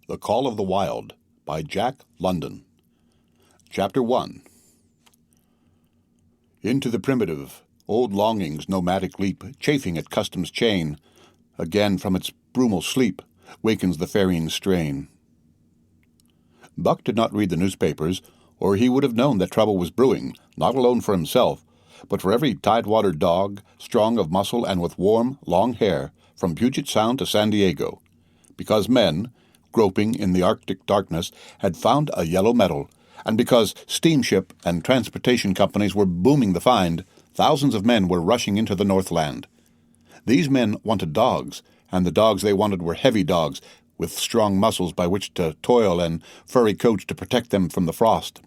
The Call of the Wild by Jack London. Chapter 1. Into the primitive, old longing's nomadic leap, chafing at custom's chain, again from its brumal sleep, wakens the ferrying strain. Buck did not read the newspapers, or he would have known that trouble was brewing, not alone for himself, but for every tidewater dog, strong of muscle and with warm, long hair, from Puget Sound to San Diego, because men, groping in the Arctic darkness, had found a yellow metal, and because steamship and transportation companies were booming the find, thousands of men were rushing into the Northland. These men wanted dogs, and the dogs they wanted were heavy dogs, with strong muscles by which to toil and furry coats to protect them from the frost.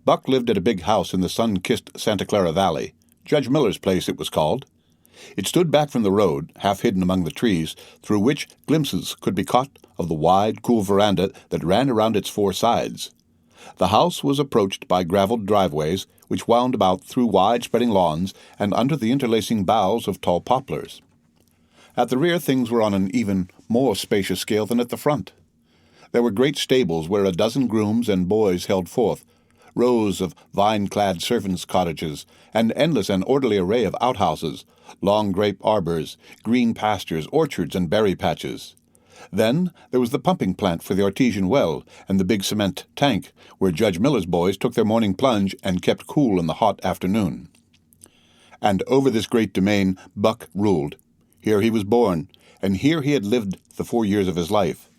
Buck lived at a big house in the sun-kissed Santa Clara Valley. Judge Miller's place, it was called. It stood back from the road, half hidden among the trees, through which glimpses could be caught of the wide, cool veranda that ran around its four sides. The house was approached by gravelled driveways, which wound about through wide-spreading lawns and under the interlacing boughs of tall poplars. At the rear things were on an even more spacious scale than at the front. There were great stables where a dozen grooms and boys held forth, rows of vine-clad servants' cottages, an endless and orderly array of outhouses, long grape arbors, green pastures, orchards, and berry patches. Then there was the pumping plant for the artesian well and the big cement tank, where Judge Miller's boys took their morning plunge and kept cool in the hot afternoon. And over this great domain Buck ruled. Here he was born, and here he had lived the 4 years of his life.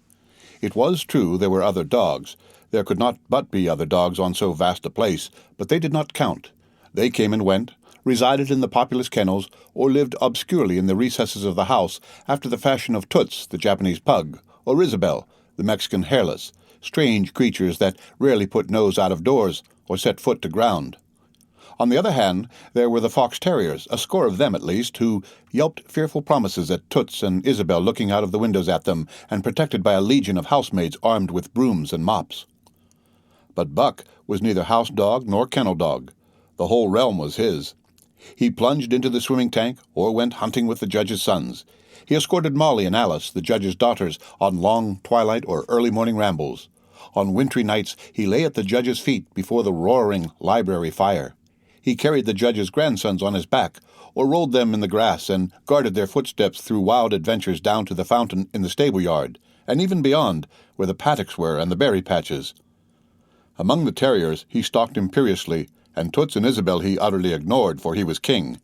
It was true there were other dogs. There could not but be other dogs on so vast a place, but they did not count. They came and went, resided in the populous kennels, or lived obscurely in the recesses of the house after the fashion of Toots, the Japanese pug, or Isabel, the Mexican hairless, strange creatures that rarely put nose out of doors or set foot to ground. On the other hand, there were the fox terriers, a score of them at least, who yelped fearful promises at Toots and Isabel looking out of the windows at them and protected by a legion of housemaids armed with brooms and mops. But Buck was neither house dog nor kennel dog. The whole realm was his. He plunged into the swimming tank or went hunting with the judge's sons. He escorted Molly and Alice, the judge's daughters, on long twilight or early morning rambles. On wintry nights he lay at the judge's feet before the roaring library fire. He carried the judge's grandsons on his back, or rolled them in the grass and guarded their footsteps through wild adventures down to the fountain in the stable yard, and even beyond, where the paddocks were and the berry patches. Among the terriers he stalked imperiously, and Toots and Isabel he utterly ignored, for he was king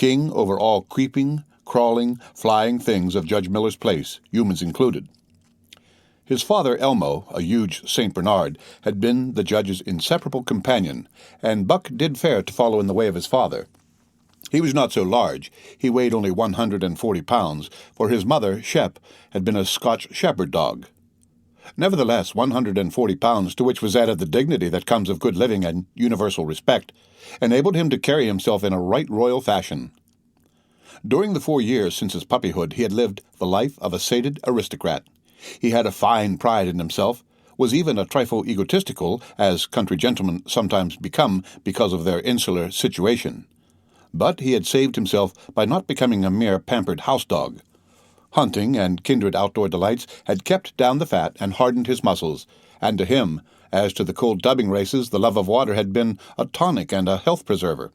over all creeping, crawling, flying things of Judge Miller's place, humans included. His father, Elmo, a huge St. Bernard, had been the judge's inseparable companion, and Buck did fair to follow in the way of his father. He was not so large. He weighed only 140 pounds, for his mother, Shep, had been a Scotch shepherd dog. Nevertheless, 140 pounds, to which was added the dignity that comes of good living and universal respect, enabled him to carry himself in a right royal fashion. During the 4 years since his puppyhood he had lived the life of a sated aristocrat. He had a fine pride in himself, was even a trifle egotistical, as country gentlemen sometimes become because of their insular situation. But he had saved himself by not becoming a mere pampered house dog. Hunting and kindred outdoor delights had kept down the fat and hardened his muscles, and to him, as to the cold tubbing races, the love of water had been a tonic and a health preserver.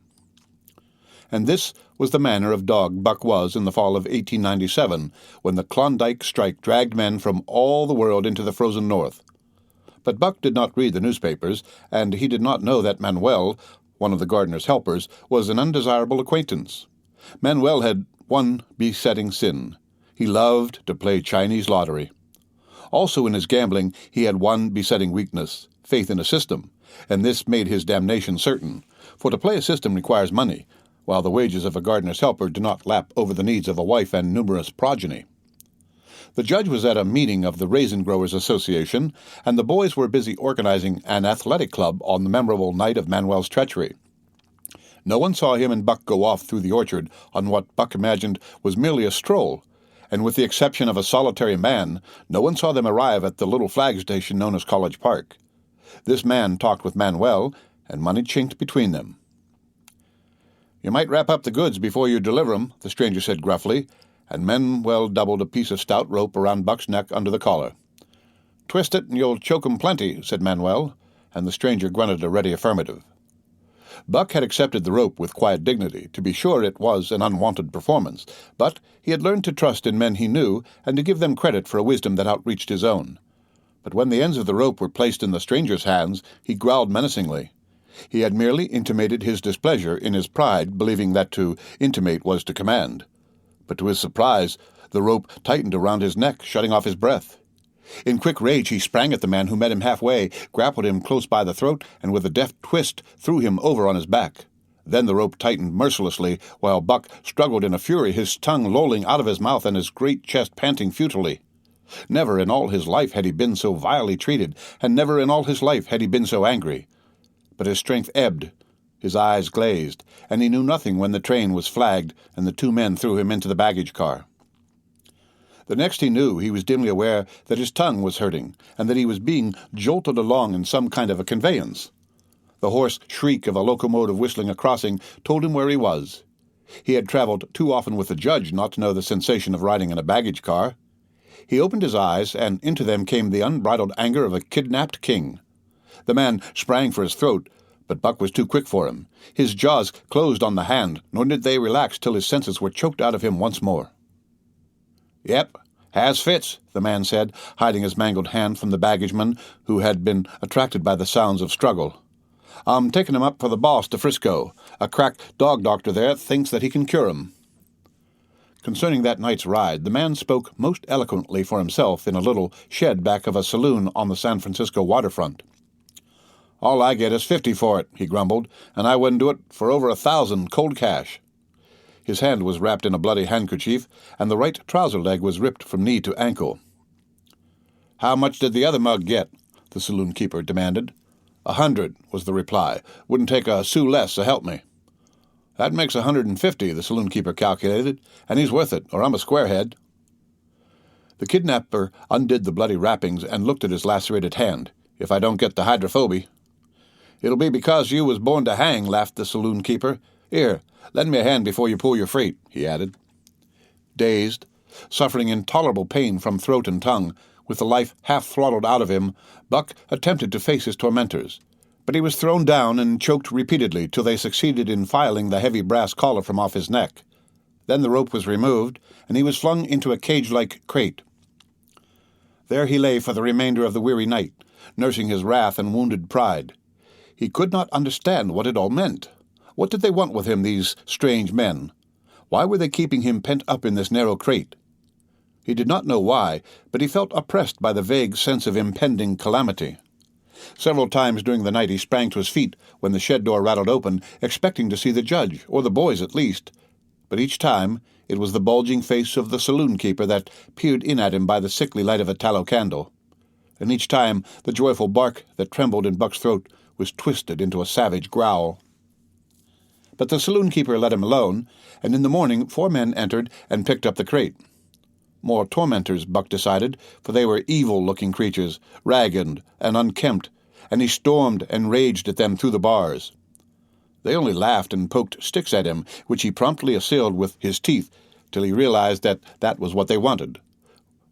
And this was the manner of dog Buck was in the fall of 1897, when the Klondike strike dragged men from all the world into the frozen north. But Buck did not read the newspapers, and he did not know that Manuel, one of the gardener's helpers, was an undesirable acquaintance. Manuel had one besetting sin. He loved to play Chinese lottery. Also in his gambling he had one besetting weakness, faith in a system, and this made his damnation certain, for to play a system requires money, while the wages of a gardener's helper do not lap over the needs of a wife and numerous progeny. The judge was at a meeting of the Raisin Growers Association, and the boys were busy organizing an athletic club on the memorable night of Manuel's treachery. No one saw him and Buck go off through the orchard on what Buck imagined was merely a stroll, and with the exception of a solitary man, no one saw them arrive at the little flag station known as College Park. This man talked with Manuel, and money chinked between them. "You might wrap up the goods before you deliver 'em," the stranger said gruffly, and Manuel doubled a piece of stout rope around Buck's neck under the collar. twist it and you'll choke 'em plenty," said Manuel, and the stranger grunted a ready affirmative. Buck had accepted the rope with quiet dignity. To be sure, it was an unwanted performance, but he had learned to trust in men he knew and to give them credit for a wisdom that outreached his own. But when the ends of the rope were placed in the stranger's hands, he growled menacingly. He had merely intimated his displeasure in his pride, believing that to intimate was to command. But to his surprise, the rope tightened around his neck, shutting off his breath. In quick rage he sprang at the man who met him halfway, grappled him close by the throat, and with a deft twist threw him over on his back. Then the rope tightened mercilessly, while Buck struggled in a fury, his tongue lolling out of his mouth and his great chest panting futilely. Never in all his life had he been so vilely treated, and never in all his life had he been so angry. But his strength ebbed, his eyes glazed, and he knew nothing when the train was flagged and the two men threw him into the baggage car. The next he knew, he was dimly aware that his tongue was hurting, and that he was being jolted along in some kind of a conveyance. The hoarse shriek of a locomotive whistling a crossing told him where he was. He had traveled too often with the judge not to know the sensation of riding in a baggage car. He opened his eyes, and into them came the unbridled anger of a kidnapped king. The man sprang for his throat, but Buck was too quick for him. His jaws closed on the hand, nor did they relax till his senses were choked out of him once more. "Yep, has fits," the man said, hiding his mangled hand from the baggageman, who had been attracted by the sounds of struggle. "I'm taking him up for the boss to Frisco. A crack dog doctor there thinks that he can cure him." Concerning that night's ride, the man spoke most eloquently for himself in a little shed back of a saloon on the San Francisco waterfront. "All I get is 50 for it," he grumbled, "and I wouldn't do it for over 1,000 cold cash." His hand was wrapped in a bloody handkerchief, and the right trouser leg was ripped from knee to ankle. "How much did the other mug get?" the saloon-keeper demanded. 100, was the reply. "Wouldn't take a sou less, so help me." "That makes 150, the saloon-keeper calculated, and he's worth it, or I'm a squarehead." The kidnapper undid the bloody wrappings and looked at his lacerated hand. "If I don't get the hydrophobia." "It'll be because you was born to hang," laughed the saloon-keeper. "Here, lend me a hand before you pull your freight," he added. Dazed, suffering intolerable pain from throat and tongue, with the life half throttled out of him, Buck attempted to face his tormentors. But he was thrown down and choked repeatedly till they succeeded in filing the heavy brass collar from off his neck. Then the rope was removed, and he was flung into a cage-like crate. There he lay for the remainder of the weary night, nursing his wrath and wounded pride. He could not understand what it all meant. What did they want with him, these strange men? Why were they keeping him pent up in this narrow crate? He did not know why, but he felt oppressed by the vague sense of impending calamity. Several times during the night he sprang to his feet when the shed door rattled open, expecting to see the judge, or the boys at least. But each time it was the bulging face of the saloon-keeper that peered in at him by the sickly light of a tallow candle. And each time the joyful bark that trembled in Buck's throat was twisted into a savage growl. But the saloon-keeper let him alone, and in the morning 4 men entered and picked up the crate. More tormentors, Buck decided, for they were evil-looking creatures, ragged and unkempt, and he stormed and raged at them through the bars. They only laughed and poked sticks at him, which he promptly assailed with his teeth, till he realized that that was what they wanted,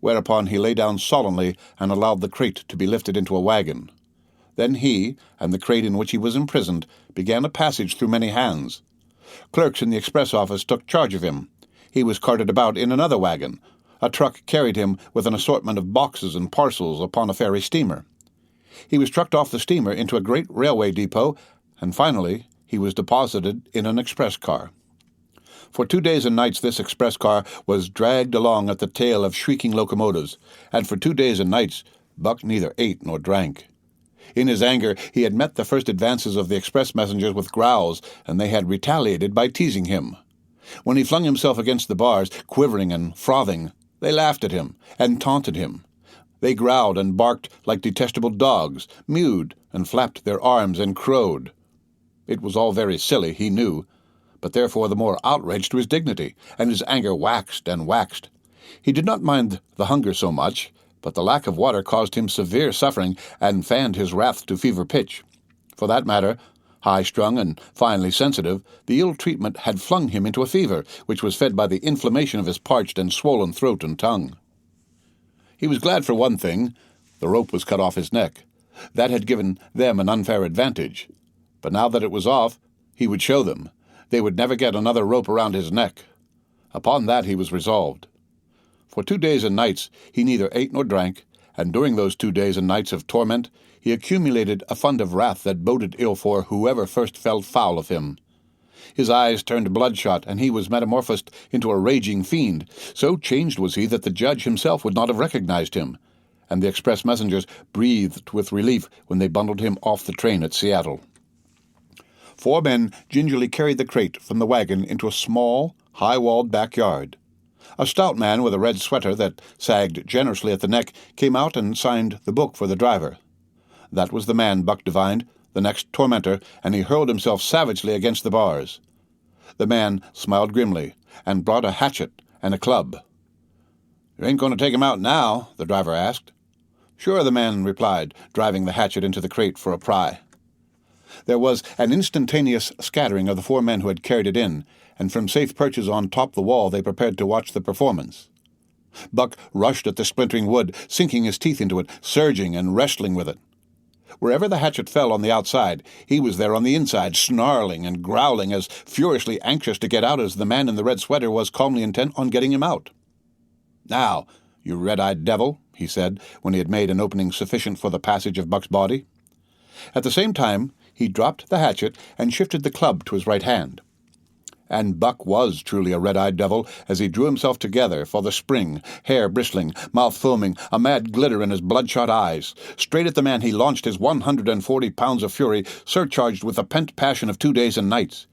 whereupon he lay down solemnly and allowed the crate to be lifted into a wagon. Then he, and the crate in which he was imprisoned, began a passage through many hands. Clerks in the express office took charge of him. He was carted about in another wagon. A truck carried him with an assortment of boxes and parcels upon a ferry steamer. He was trucked off the steamer into a great railway depot, and finally he was deposited in an express car. For 2 days and nights this express car was dragged along at the tail of shrieking locomotives, and for 2 days and nights Buck neither ate nor drank. In his anger he had met the first advances of the express messengers with growls, and they had retaliated by teasing him. When he flung himself against the bars, quivering and frothing, they laughed at him and taunted him. They growled and barked like detestable dogs, mewed and flapped their arms and crowed. It was all very silly, he knew, but therefore the more outraged to his dignity, and his anger waxed and waxed. He did not mind the hunger so much, but the lack of water caused him severe suffering and fanned his wrath to fever pitch. For that matter, high-strung and finely sensitive, the ill treatment had flung him into a fever, which was fed by the inflammation of his parched and swollen throat and tongue. He was glad for one thing. The rope was cut off his neck. That had given them an unfair advantage. But now that it was off, he would show them. They would never get another rope around his neck. Upon that he was resolved. For 2 days and nights he neither ate nor drank, and during those 2 days and nights of torment he accumulated a fund of wrath that boded ill for whoever first fell foul of him. His eyes turned bloodshot, and he was metamorphosed into a raging fiend. So changed was he that the judge himself would not have recognized him, and the express messengers breathed with relief when they bundled him off the train at Seattle. 4 men gingerly carried the crate from the wagon into a small, high-walled backyard. A stout man with a red sweater that sagged generously at the neck came out and signed the book for the driver. That was the man, Buck divined, the next tormentor, and he hurled himself savagely against the bars. The man smiled grimly and brought a hatchet and a club. "You ain't going to take him out now?" the driver asked. "Sure," the man replied, driving the hatchet into the crate for a pry. There was an instantaneous scattering of the 4 men who had carried it in, and from safe perches on top the wall they prepared to watch the performance. Buck rushed at the splintering wood, sinking his teeth into it, surging and wrestling with it. Wherever the hatchet fell on the outside, he was there on the inside, snarling and growling, as furiously anxious to get out as the man in the red sweater was calmly intent on getting him out. "Now, you red-eyed devil," he said, when he had made an opening sufficient for the passage of Buck's body. At the same time, he dropped the hatchet and shifted the club to his right hand. And Buck was truly a red-eyed devil as he drew himself together for the spring, hair bristling, mouth foaming, a mad glitter in his bloodshot eyes. Straight at the man he launched his 140 pounds of fury, surcharged with the pent passion of 2 days and nights.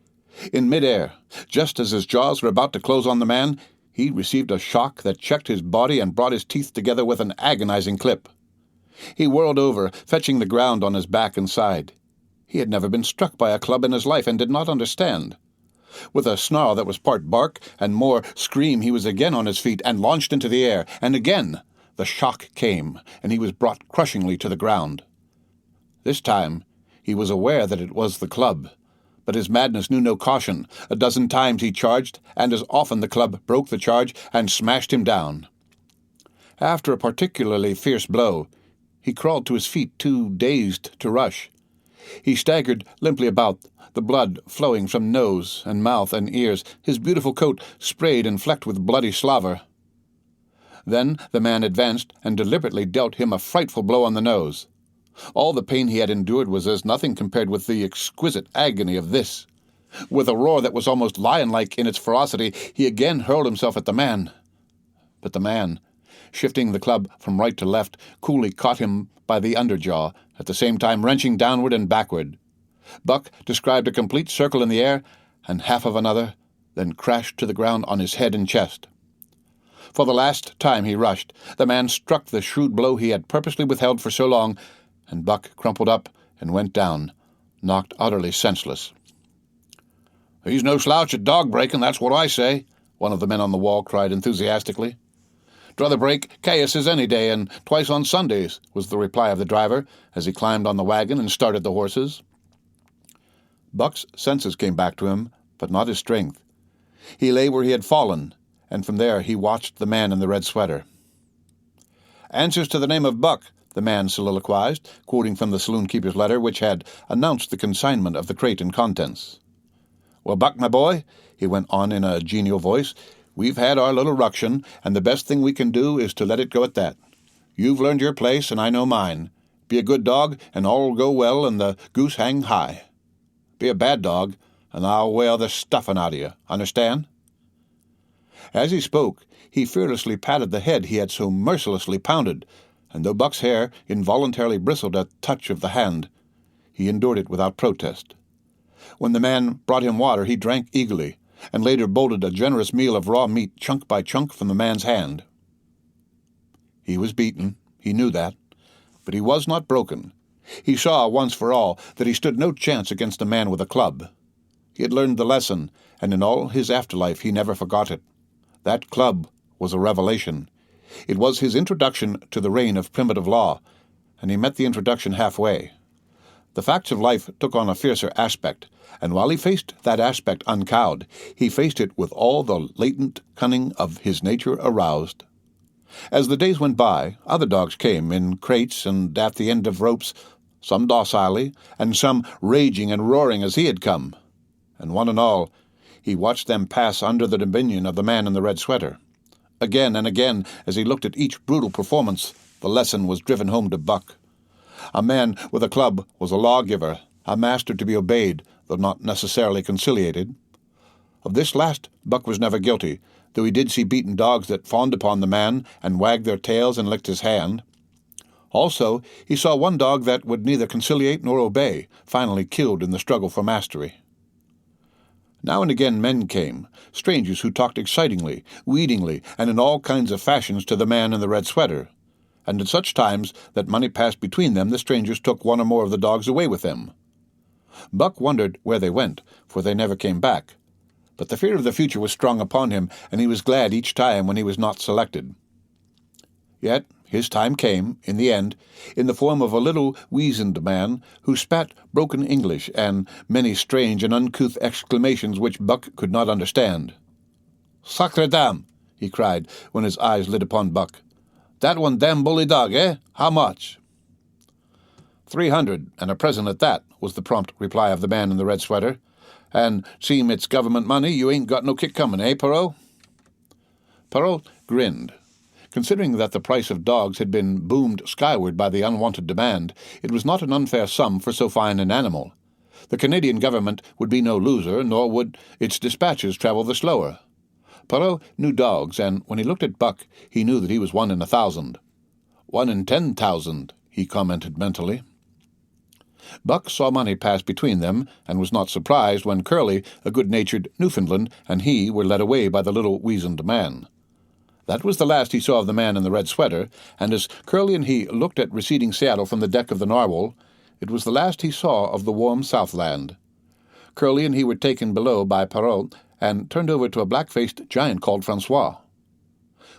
In midair, just as his jaws were about to close on the man, he received a shock that checked his body and brought his teeth together with an agonizing clip. He whirled over, fetching the ground on his back and side. He had never been struck by a club in his life and did not understand. With a snarl that was part bark and more scream, he was again on his feet and launched into the air, and again the shock came, and he was brought crushingly to the ground. This time he was aware that it was the club, but his madness knew no caution. 12 times he charged, and as often the club broke the charge and smashed him down. After a particularly fierce blow, he crawled to his feet, too dazed to rush. He staggered limply about, the blood flowing from nose and mouth and ears, his beautiful coat sprayed and flecked with bloody slaver. Then the man advanced and deliberately dealt him a frightful blow on the nose. All the pain he had endured was as nothing compared with the exquisite agony of this. With a roar that was almost lion-like in its ferocity, he again hurled himself at the man. But the man, shifting the club from right to left, coolly caught him by the underjaw, at the same time wrenching downward and backward. Buck described a complete circle in the air, and half of another, then crashed to the ground on his head and chest. For the last time he rushed. The man struck the shrewd blow he had purposely withheld for so long, and Buck crumpled up and went down, knocked utterly senseless. "He's no slouch at dog-breaking, that's what I say," one of the men on the wall cried enthusiastically. "Druther break Caius's any day, and twice on Sundays," was the reply of the driver, as he climbed on the wagon and started the horses. Buck's senses came back to him, but not his strength. He lay where he had fallen, and from there he watched the man in the red sweater. "Answers to the name of Buck," the man soliloquized, quoting from the saloon-keeper's letter, which had announced the consignment of the crate and contents. "Well, Buck, my boy," he went on in a genial voice, "we've had our little ruction, and the best thing we can do is to let it go at that. You've learned your place, and I know mine. Be a good dog, and all'll go well, and the goose hang high. Be a bad dog, and I'll whale the stuffin' out of you. Understand?" As he spoke, he fearlessly patted the head he had so mercilessly pounded, and though Buck's hair involuntarily bristled at touch of the hand, he endured it without protest. When the man brought him water, he drank eagerly, and later bolted a generous meal of raw meat chunk by chunk from the man's hand. He was beaten, he knew that, but he was not broken. He saw once for all that he stood no chance against a man with a club. He had learned the lesson, and in all his afterlife he never forgot it. That club was a revelation. It was his introduction to the reign of primitive law, and he met the introduction halfway. The facts of life took on a fiercer aspect, and while he faced that aspect uncowed, he faced it with all the latent cunning of his nature aroused. As the days went by, other dogs came in crates and at the end of ropes, some docilely, and some raging and roaring as he had come. And one and all, he watched them pass under the dominion of the man in the red sweater. Again and again, as he looked at each brutal performance, the lesson was driven home to Buck. A man with a club was a lawgiver, a master to be obeyed, though not necessarily conciliated. Of this last Buck was never guilty, though he did see beaten dogs that fawned upon the man and wagged their tails and licked his hand. Also, he saw one dog that would neither conciliate nor obey, finally killed in the struggle for mastery. Now and again men came, strangers who talked excitingly, wheedingly, and in all kinds of fashions to the man in the red sweater, and at such times that money passed between them the strangers took one or more of the dogs away with them. Buck wondered where they went, for they never came back, but the fear of the future was strong upon him, and he was glad each time when he was not selected. Yet his time came, in the end, in the form of a little weazened man who spat broken English and many strange and uncouth exclamations which Buck could not understand. "Sacre dame!" he cried, when his eyes lit upon Buck. "That one damn bully dog, eh? How much?" 300, and a present at that, was the prompt reply of the man in the red sweater. "And seem it's government money, you ain't got no kick coming, eh, Perrault?" Perrault grinned. Considering that the price of dogs had been boomed skyward by the unwanted demand, it was not an unfair sum for so fine an animal. The Canadian government would be no loser, nor would its dispatches travel the slower. Perrault knew dogs, and when he looked at Buck, he knew that he was 1 in 1,000. 1 in 10,000, he commented mentally. Buck saw money pass between them, and was not surprised when Curly, a good-natured Newfoundland, and he were led away by the little weazened man. That was the last he saw of the man in the red sweater, and as Curly and he looked at receding Seattle from the deck of the Narwhal, it was the last he saw of the warm Southland. Curly and he were taken below by Perrault and turned over to a black-faced giant called Francois.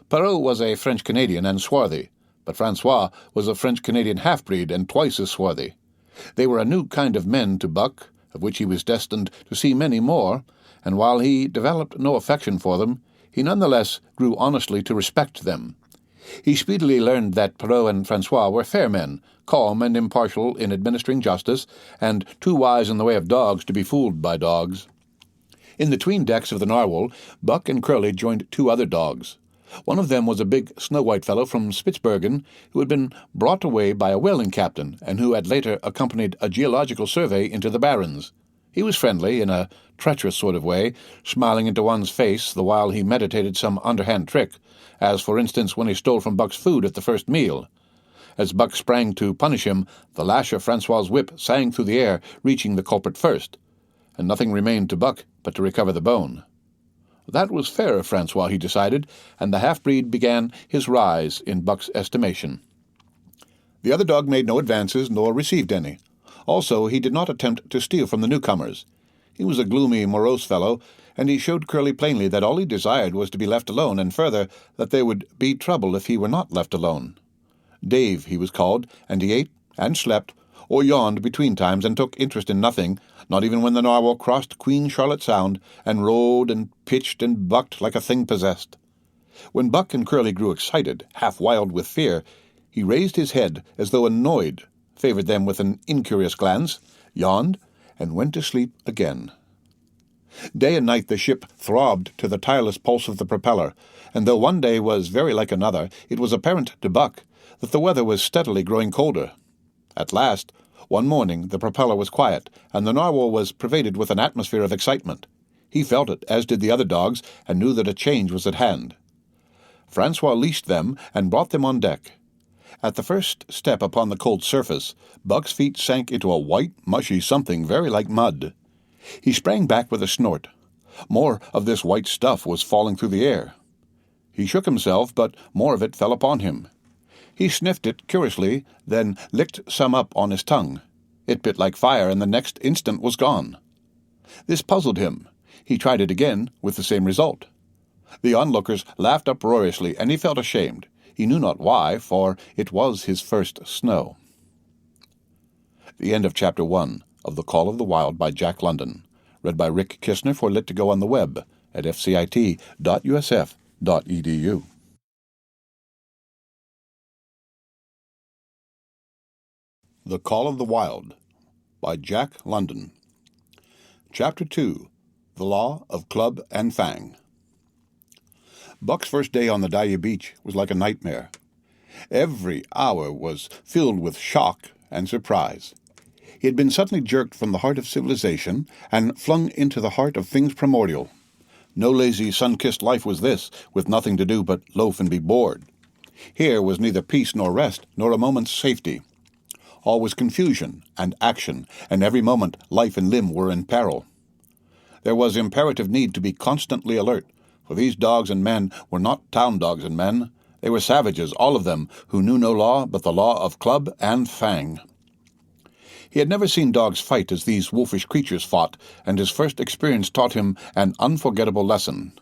Perrault was a French-Canadian and swarthy, but Francois was a French-Canadian half-breed and twice as swarthy. They were a new kind of men to Buck, of which he was destined to see many more, and while he developed no affection for them, he nonetheless grew honestly to respect them. He speedily learned that Perrault and Francois were fair men, calm and impartial in administering justice, and too wise in the way of dogs to be fooled by dogs. In the 'tween decks of the Narwhal, Buck and Curly joined 2 other dogs. One of them was a big snow-white fellow from Spitzbergen who had been brought away by a whaling captain and who had later accompanied a geological survey into the Barrens. He was friendly, in a treacherous sort of way, smiling into one's face the while he meditated some underhand trick, as, for instance, when he stole from Buck's food at the first meal. As Buck sprang to punish him, the lash of Francois's whip sang through the air, reaching the culprit first, and nothing remained to Buck but to recover the bone. That was fair of Francois, he decided, and the half-breed began his rise in Buck's estimation. The other dog made no advances, nor received any. Also, he did not attempt to steal from the newcomers. He was a gloomy, morose fellow, and he showed Curly plainly that all he desired was to be left alone, and further, that there would be trouble if he were not left alone. Dave, he was called, and he ate and slept, or yawned between times, and took interest in nothing, not even when the Narwhal crossed Queen Charlotte Sound, and rode and pitched and bucked like a thing possessed. When Buck and Curly grew excited, half wild with fear, he raised his head as though annoyed, favored them with an incurious glance, yawned, and went to sleep again. Day and night the ship throbbed to the tireless pulse of the propeller, and though one day was very like another, it was apparent to Buck that the weather was steadily growing colder. At last, one morning, the propeller was quiet, and the Narwhal was pervaded with an atmosphere of excitement. He felt it, as did the other dogs, and knew that a change was at hand. Francois leashed them and brought them on deck. At the first step upon the cold surface, Buck's feet sank into a white, mushy something very like mud. He sprang back with a snort. More of this white stuff was falling through the air. He shook himself, but more of it fell upon him. He sniffed it curiously, then licked some up on his tongue. It bit like fire, and the next instant was gone. This puzzled him. He tried it again, with the same result. The onlookers laughed uproariously, and he felt ashamed. He knew not why, for it was his first snow. The end of Chapter 1 of The Call of the Wild by Jack London. Read by Rick Kistner for Lit2Go on the web at fcit.usf.edu. The Call of the Wild by Jack London. Chapter 2. The Law of Club and Fang. Buck's first day on the Dyea Beach was like a nightmare. Every hour was filled with shock and surprise. He had been suddenly jerked from the heart of civilization and flung into the heart of things primordial. No lazy, sun-kissed life was this, with nothing to do but loaf and be bored. Here was neither peace nor rest, nor a moment's safety. All was confusion and action, and every moment life and limb were in peril. There was imperative need to be constantly alert, for these dogs and men were not town dogs and men. They were savages, all of them, who knew no law but the law of club and fang. He had never seen dogs fight as these wolfish creatures fought, and his first experience taught him an unforgettable lesson.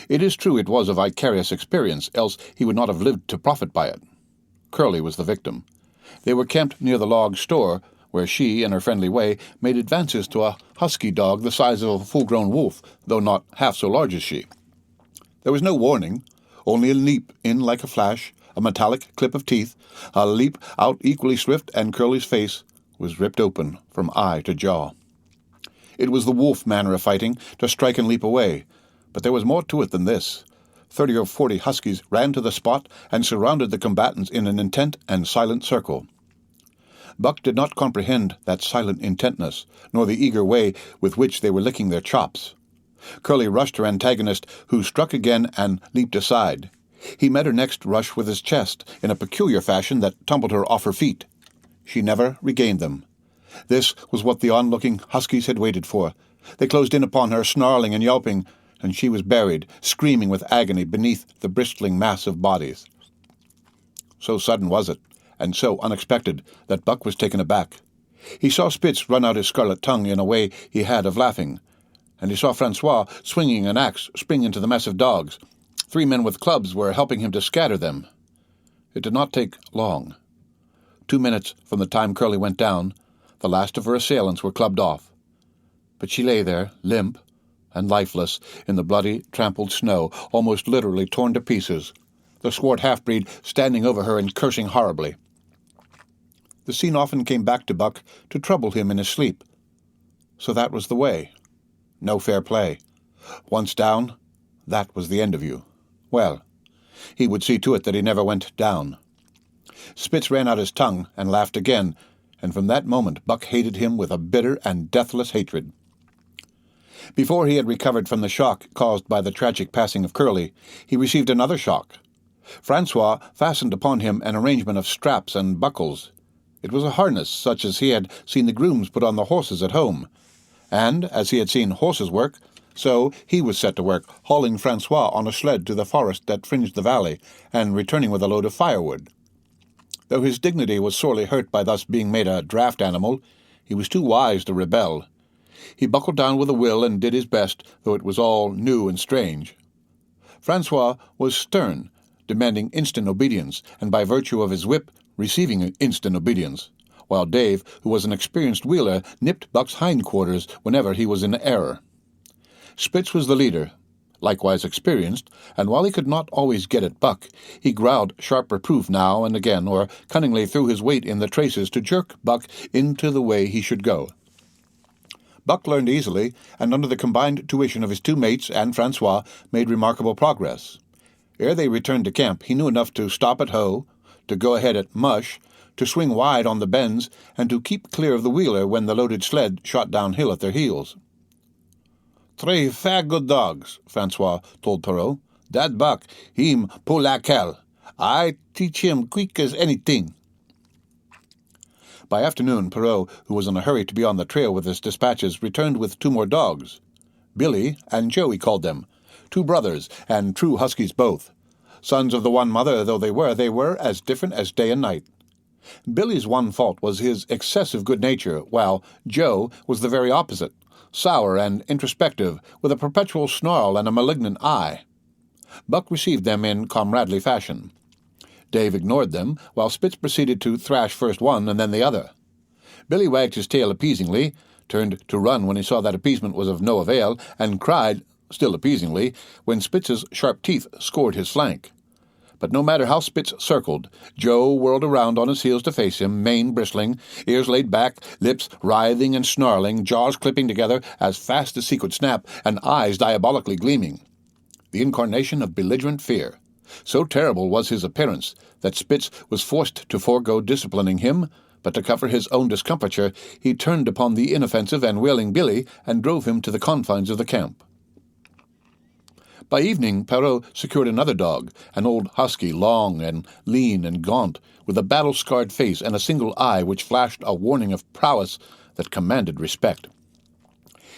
It is true it was a vicarious experience, else he would not have lived to profit by it. Curly was the victim. They were camped near the log store, where she, in her friendly way, made advances to a husky dog the size of a full-grown wolf, though not half so large as she. There was no warning, only a leap in like a flash, a metallic clip of teeth, a leap out equally swift, and Curly's face was ripped open from eye to jaw. It was the wolf manner of fighting, to strike and leap away, but there was more to it than this. 30 or 40 huskies ran to the spot and surrounded the combatants in an intent and silent circle. Buck did not comprehend that silent intentness, nor the eager way with which they were licking their chops. Curly rushed her antagonist, who struck again and leaped aside. He met her next rush with his chest, in a peculiar fashion that tumbled her off her feet. She never regained them. This was what the onlooking huskies had waited for. They closed in upon her, snarling and yelping, and she was buried, screaming with agony beneath the bristling mass of bodies. So sudden was it, and so unexpected, that Buck was taken aback. He saw Spitz run out his scarlet tongue in a way he had of laughing, and he saw Francois, swinging an axe, spring into the mess of dogs. 3 men with clubs were helping him to scatter them. It did not take long. 2 minutes from the time Curly went down, the last of her assailants were clubbed off. But she lay there, limp and lifeless, in the bloody, trampled snow, almost literally torn to pieces, the swart half-breed standing over her and cursing horribly. The scene often came back to Buck to trouble him in his sleep. So that was the way. No fair play. Once down, that was the end of you. Well, he would see to it that he never went down. Spitz ran out his tongue and laughed again, and from that moment Buck hated him with a bitter and deathless hatred. Before he had recovered from the shock caused by the tragic passing of Curly, he received another shock. Francois fastened upon him an arrangement of straps and buckles. It was a harness such as he had seen the grooms put on the horses at home, and, as he had seen horses work, so he was set to work, hauling Francois on a sled to the forest that fringed the valley, and returning with a load of firewood. Though his dignity was sorely hurt by thus being made a draft animal, he was too wise to rebel. He buckled down with a will and did his best, though it was all new and strange. Francois was stern, demanding instant obedience, and by virtue of his whip, receiving instant obedience, while Dave, who was an experienced wheeler, nipped Buck's hindquarters whenever he was in error. Spitz was the leader, likewise experienced, and while he could not always get at Buck, he growled sharp reproof now and again, or cunningly threw his weight in the traces to jerk Buck into the way he should go. Buck learned easily, and under the combined tuition of his 2 mates and Francois, made remarkable progress. Ere they returned to camp, he knew enough to stop at hoe, to go ahead at mush, to swing wide on the bends, and to keep clear of the wheeler when the loaded sled shot downhill at their heels. 3 fair good dogs, Francois told Perrault. Dat Buck, him pull like hell. I teach him quick as anything. By afternoon, Perrault, who was in a hurry to be on the trail with his dispatches, returned with 2 more dogs. Billy and Joe, he called them, 2 brothers, and true huskies both. Sons of the one mother though they were as different as day and night. Billy's one fault was his excessive good nature, while Joe was the very opposite, sour and introspective, with a perpetual snarl and a malignant eye. Buck received them in comradely fashion. Dave ignored them, while Spitz proceeded to thrash first one and then the other. Billy wagged his tail appeasingly, turned to run when he saw that appeasement was of no avail, and cried, still appeasingly, when Spitz's sharp teeth scored his flank. But no matter how Spitz circled, Joe whirled around on his heels to face him, mane bristling, ears laid back, lips writhing and snarling, jaws clipping together as fast as he could snap, and eyes diabolically gleaming. The incarnation of belligerent fear. So terrible was his appearance that Spitz was forced to forego disciplining him, but to cover his own discomfiture, he turned upon the inoffensive and wailing Billy and drove him to the confines of the camp. By evening, Perrault secured another dog, an old husky, long and lean and gaunt, with a battle-scarred face and a single eye which flashed a warning of prowess that commanded respect.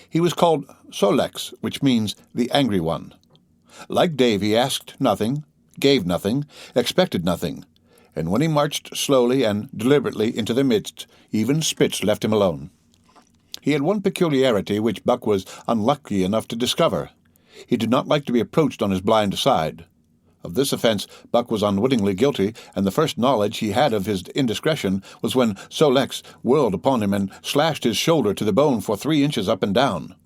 He was called Solex, which means the angry one. Like Dave, he asked nothing, gave nothing, expected nothing, and when he marched slowly and deliberately into their midst, even Spitz left him alone. He had one peculiarity which Buck was unlucky enough to discover. He did not like to be approached on his blind side. Of this offense Buck was unwittingly guilty, and the first knowledge he had of his indiscretion was when Solex whirled upon him and slashed his shoulder to the bone for 3 inches up and down.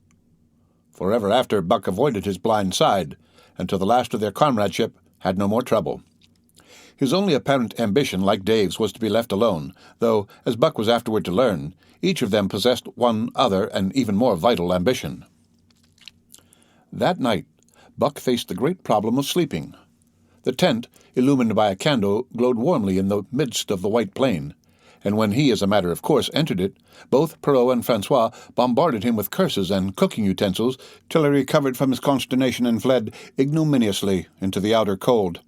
Forever after, Buck avoided his blind side, and to the last of their comradeship had no more trouble. His only apparent ambition, like Dave's, was to be left alone, though, as Buck was afterward to learn, each of them possessed one other and even more vital ambition. That night, Buck faced the great problem of sleeping. The tent, illumined by a candle, glowed warmly in the midst of the white plain, and when he, as a matter of course, entered it, both Perrault and Francois bombarded him with curses and cooking utensils till he recovered from his consternation and fled ignominiously into the outer cold.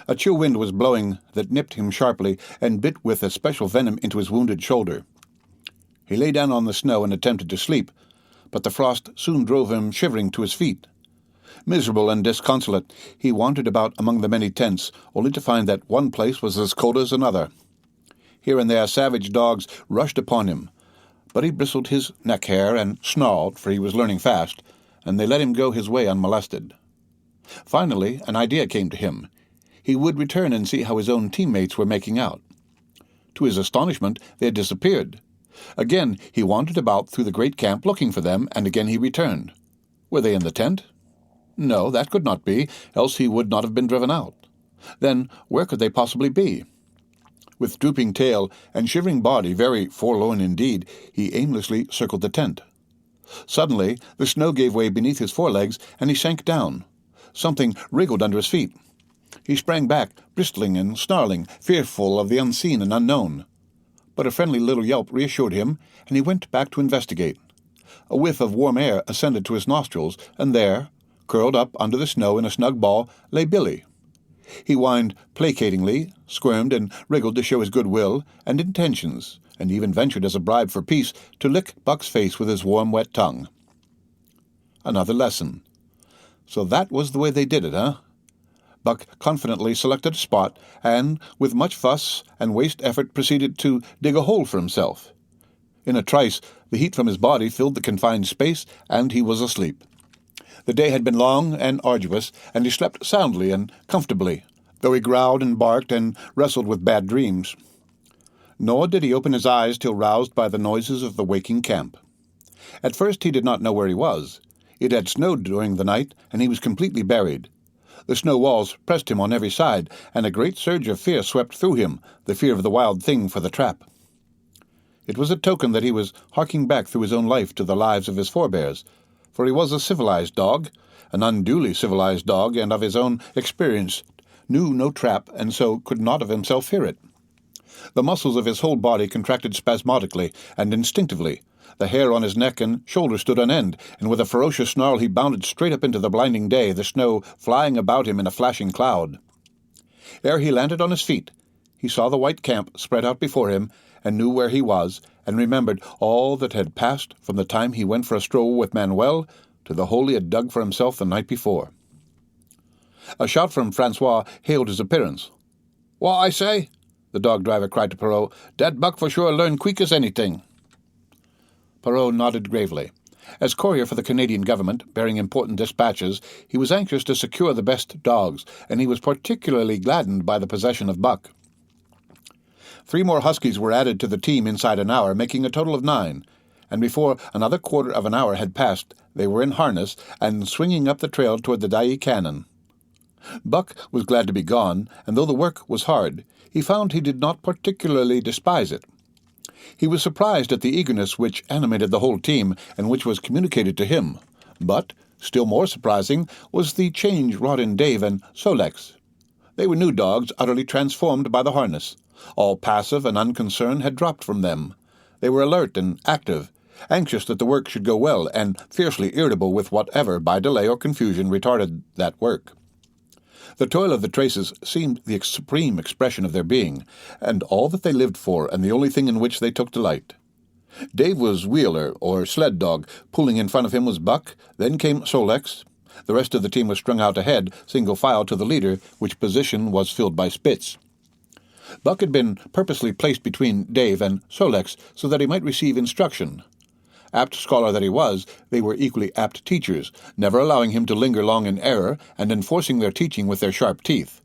A chill wind was blowing that nipped him sharply and bit with especial venom into his wounded shoulder. He lay down on the snow and attempted to sleep, but the frost soon drove him shivering to his feet. Miserable and disconsolate, he wandered about among the many tents, only to find that one place was as cold as another. Here and there savage dogs rushed upon him, but he bristled his neck hair and snarled, for he was learning fast, and they let him go his way unmolested. Finally, an idea came to him. He would return and see how his own teammates were making out. To his astonishment, they had disappeared. Again he wandered about through the great camp looking for them, and again he returned. Were they in the tent? No, that could not be, else he would not have been driven out. Then where could they possibly be? With drooping tail and shivering body, very forlorn indeed, he aimlessly circled the tent. Suddenly the snow gave way beneath his forelegs, and he sank down. Something wriggled under his feet. He sprang back, bristling and snarling, fearful of the unseen and unknown. But a friendly little yelp reassured him, and he went back to investigate. A whiff of warm air ascended to his nostrils, and there, curled up under the snow in a snug ball, lay Billy. He whined placatingly, squirmed and wriggled to show his good will and intentions, and even ventured as a bribe for peace to lick Buck's face with his warm, wet tongue. Another lesson. So that was the way they did it, huh? Buck confidently selected a spot, and, with much fuss and waste effort, proceeded to dig a hole for himself. In a trice, the heat from his body filled the confined space, and he was asleep. The day had been long and arduous, and he slept soundly and comfortably, though he growled and barked and wrestled with bad dreams. Nor did he open his eyes till roused by the noises of the waking camp. At first he did not know where he was. It had snowed during the night, and he was completely buried. The snow walls pressed him on every side, and a great surge of fear swept through him, the fear of the wild thing for the trap. It was a token that he was harking back through his own life to the lives of his forebears, for he was a civilized dog, an unduly civilized dog, and of his own experience knew no trap, and so could not of himself fear it. The muscles of his whole body contracted spasmodically and instinctively. The hair on his neck and shoulder stood on end, and with a ferocious snarl he bounded straight up into the blinding day, the snow flying about him in a flashing cloud. Ere he landed on his feet, he saw the white camp spread out before him, and knew where he was, and remembered all that had passed from the time he went for a stroll with Manuel to the hole he had dug for himself the night before. A shout from Francois hailed his appearance. "What I say?" the dog-driver cried to Perrault. "Dat Buck for sure learn quick as anything." Perrault nodded gravely. As courier for the Canadian government, bearing important dispatches, he was anxious to secure the best dogs, and he was particularly gladdened by the possession of Buck. 3 more huskies were added to the team inside an hour, making a total of 9, and before another quarter of an hour had passed, they were in harness and swinging up the trail toward the Dye Canyon. Buck was glad to be gone, and though the work was hard, he found he did not particularly despise it. He was surprised at the eagerness which animated the whole team and which was communicated to him, but, still more surprising, was the change wrought in Dave and Sol-leks. They were new dogs utterly transformed by the harness. All passive and unconcern had dropped from them. They were alert and active, anxious that the work should go well, and fiercely irritable with whatever, by delay or confusion, retarded that work. The toil of the traces seemed the supreme expression of their being, and all that they lived for, and the only thing in which they took delight. Dave was wheeler, or sled dog. Pulling in front of him was Buck, then came Sol-leks. The rest of the team was strung out ahead, single file to the leader, which position was filled by Spitz. Buck had been purposely placed between Dave and Sol-leks so that he might receive instruction. Apt scholar that he was, they were equally apt teachers, never allowing him to linger long in error, and enforcing their teaching with their sharp teeth.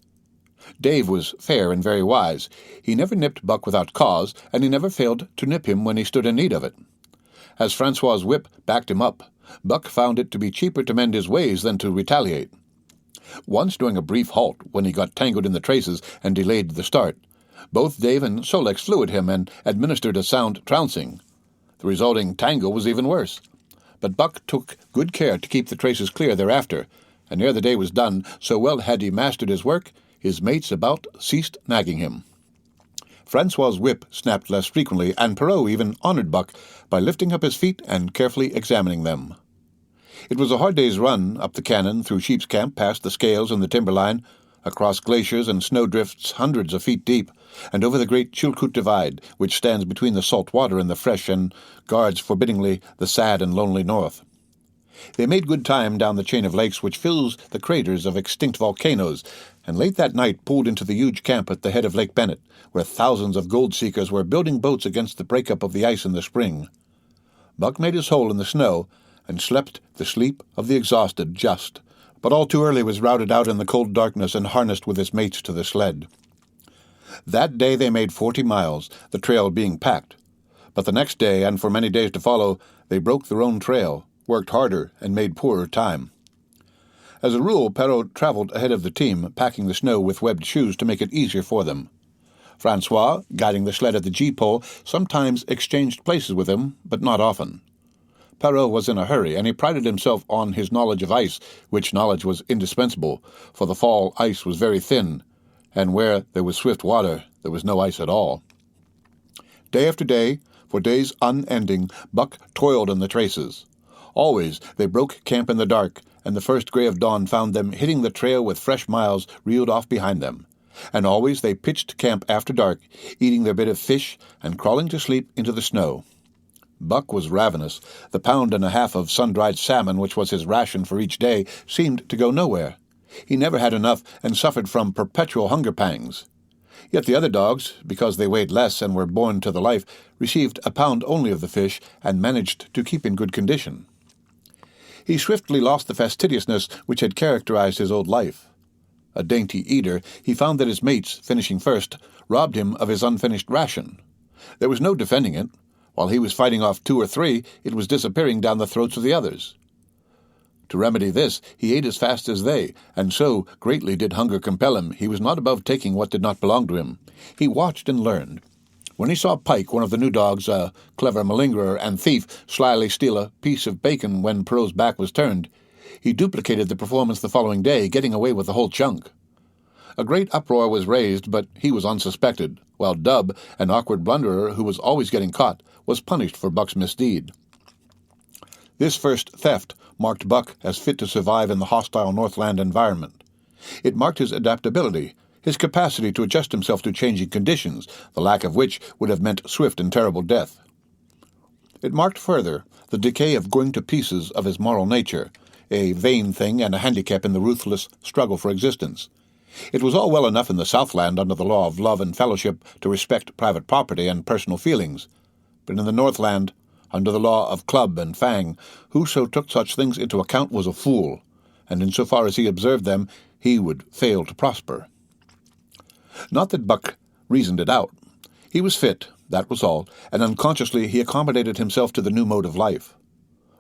Dave was fair and very wise. He never nipped Buck without cause, and he never failed to nip him when he stood in need of it. As Francois's whip backed him up, Buck found it to be cheaper to mend his ways than to retaliate. Once during a brief halt, when he got tangled in the traces and delayed the start, both Dave and Sol-leks flew at him and administered a sound trouncing. The resulting tangle was even worse. But Buck took good care to keep the traces clear thereafter, and ere the day was done, so well had he mastered his work, his mates about ceased nagging him. Francois's whip snapped less frequently, and Perrault even honored Buck by lifting up his feet and carefully examining them. It was a hard day's run up the canon, through Sheep's Camp, past the scales and the timberline, across glaciers and snowdrifts hundreds of feet deep, and over the great Chilkoot Divide, which stands between the salt water and the fresh and guards forbiddingly the sad and lonely north. They made good time down the chain of lakes which fills the craters of extinct volcanoes, and late that night pulled into the huge camp at the head of Lake Bennett, where thousands of gold-seekers were building boats against the break-up of the ice in the spring. Buck made his hole in the snow, and slept the sleep of the exhausted just, but all too early was routed out in the cold darkness and harnessed with his mates to the sled. That day they made 40 miles, the trail being packed. But the next day, and for many days to follow, they broke their own trail, worked harder, and made poorer time. As a rule, Perrault traveled ahead of the team, packing the snow with webbed shoes to make it easier for them. Francois, guiding the sled at the gee-pole, sometimes exchanged places with him, but not often. Perrault was in a hurry, and he prided himself on his knowledge of ice, which knowledge was indispensable, for the fall ice was very thin, and where there was swift water, there was no ice at all. Day after day, for days unending, Buck toiled in the traces. Always they broke camp in the dark, and the first gray of dawn found them hitting the trail with fresh miles reeled off behind them. And always they pitched camp after dark, eating their bit of fish and crawling to sleep into the snow. Buck was ravenous. The pound and a half of sun-dried salmon, which was his ration for each day, seemed to go nowhere. He never had enough and suffered from perpetual hunger pangs. Yet the other dogs, because they weighed less and were born to the life, received a pound only of the fish and managed to keep in good condition. He swiftly lost the fastidiousness which had characterized his old life. A dainty eater, he found that his mates, finishing first, robbed him of his unfinished ration. There was no defending it. While he was fighting off 2 or 3, it was disappearing down the throats of the others. To remedy this, he ate as fast as they, and so greatly did hunger compel him, he was not above taking what did not belong to him. He watched and learned. When he saw Pike, one of the new dogs, a clever malingerer and thief, slyly steal a piece of bacon when Perrault's back was turned, he duplicated the performance the following day, getting away with the whole chunk. A great uproar was raised, but he was unsuspected, while Dub, an awkward blunderer who was always getting caught, was punished for Buck's misdeed. This first theft marked Buck as fit to survive in the hostile Northland environment. It marked his adaptability, his capacity to adjust himself to changing conditions, the lack of which would have meant swift and terrible death. It marked further the decay of going to pieces of his moral nature, a vain thing and a handicap in the ruthless struggle for existence. It was all well enough in the Southland under the law of love and fellowship to respect private property and personal feelings, but in the Northland, under the law of club and fang, whoso took such things into account was a fool, and in so far as he observed them, he would fail to prosper. Not that Buck reasoned it out. He was fit, that was all, and unconsciously he accommodated himself to the new mode of life.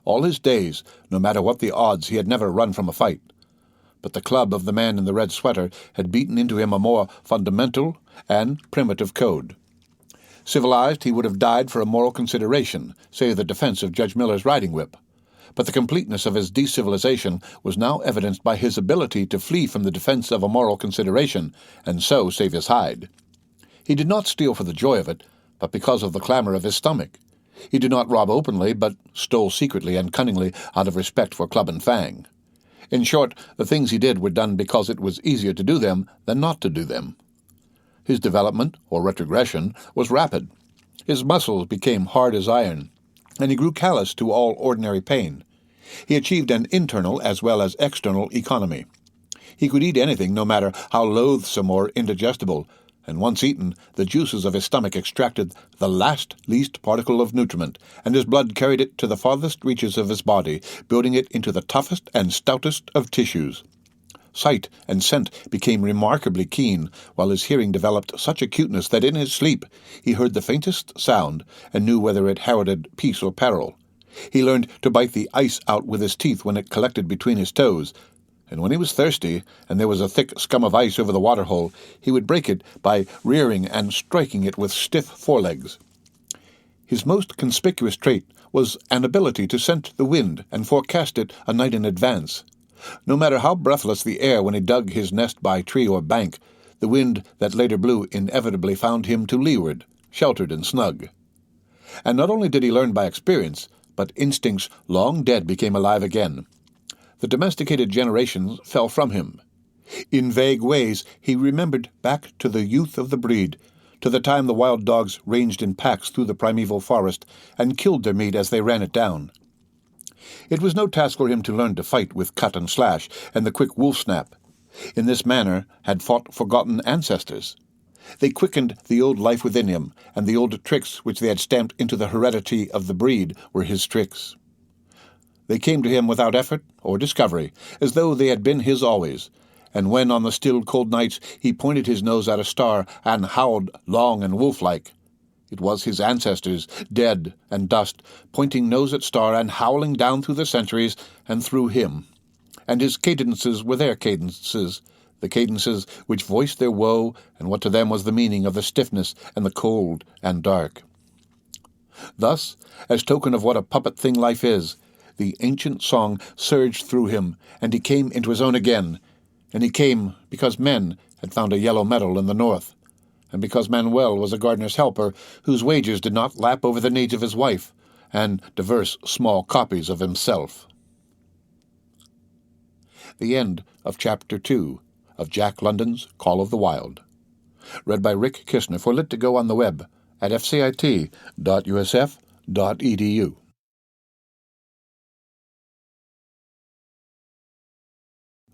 All his days, no matter what the odds, he had never run from a fight. but the club of the man in the red sweater had beaten into him a more fundamental and primitive code. Civilized, he would have died for a moral consideration, say the defense of Judge Miller's riding whip. But the completeness of his decivilization was now evidenced by his ability to flee from the defense of a moral consideration, and so save his hide. He did not steal for the joy of it, but because of the clamor of his stomach. He did not rob openly, but stole secretly and cunningly out of respect for Club and Fang. In short, the things he did were done because it was easier to do them than not to do them. His development, or retrogression, was rapid. His muscles became hard as iron, and he grew callous to all ordinary pain. He achieved an internal as well as external economy. He could eat anything, no matter how loathsome or indigestible, and once eaten, the juices of his stomach extracted the least particle of nutriment, and his blood carried it to the farthest reaches of his body, building it into the toughest and stoutest of tissues. Sight and scent became remarkably keen, while his hearing developed such acuteness that in his sleep he heard the faintest sound and knew whether it heralded peace or peril. He learned to bite the ice out with his teeth when it collected between his toes, and when he was thirsty and there was a thick scum of ice over the waterhole, he would break it by rearing and striking it with stiff forelegs. His most conspicuous trait was an ability to scent the wind and forecast it a night in advance. No matter how breathless the air when he dug his nest by tree or bank, the wind that later blew inevitably found him to leeward, sheltered and snug. And not only did he learn by experience, but instincts long dead became alive again. The domesticated generations fell from him. In vague ways he remembered back to the youth of the breed, to the time the wild dogs ranged in packs through the primeval forest and killed their meat as they ran it down. It was no task for him to learn to fight with cut and slash and the quick wolf snap. In this manner had fought forgotten ancestors. They quickened the old life within him, and the old tricks which they had stamped into the heredity of the breed were his tricks. They came to him without effort or discovery, as though they had been his always, and when on the still cold nights he pointed his nose at a star and howled long and wolf-like, it was his ancestors, dead and dust, pointing nose at star and howling down through the centuries and through him. And his cadences were their cadences, the cadences which voiced their woe and what to them was the meaning of the stiffness and the cold and dark. Thus, as token of what a puppet thing life is, the ancient song surged through him, and he came into his own again, and he came because men had found a yellow metal in the north, and because Manuel was a gardener's helper whose wages did not lap over the needs of his wife and diverse small copies of himself. The end of Chapter 2 of Jack London's Call of the Wild. Read by Rick Kishner for Lit2Go on the web at fcit.usf.edu.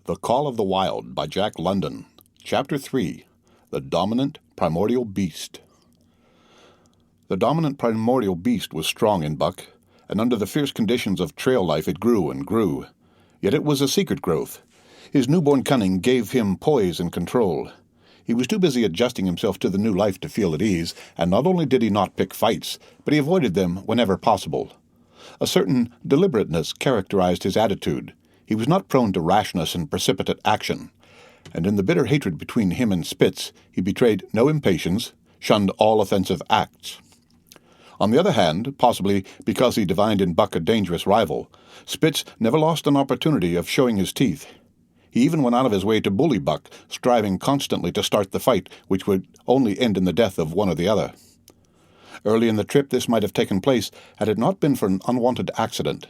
The Call of the Wild by Jack London. Chapter 3. The Dominant Primordial Beast. The dominant primordial beast was strong in Buck, and under the fierce conditions of trail life it grew and grew. Yet it was a secret growth. His newborn cunning gave him poise and control. He was too busy adjusting himself to the new life to feel at ease, and not only did he not pick fights, but he avoided them whenever possible. A certain deliberateness characterized his attitude. He was not prone to rashness and precipitate action, and in the bitter hatred between him and Spitz he betrayed no impatience, shunned all offensive acts. On the other hand, possibly because he divined in Buck a dangerous rival, Spitz never lost an opportunity of showing his teeth. He even went out of his way to bully Buck, striving constantly to start the fight which would only end in the death of one or the other. Early in the trip this might have taken place had it not been for an unwanted accident.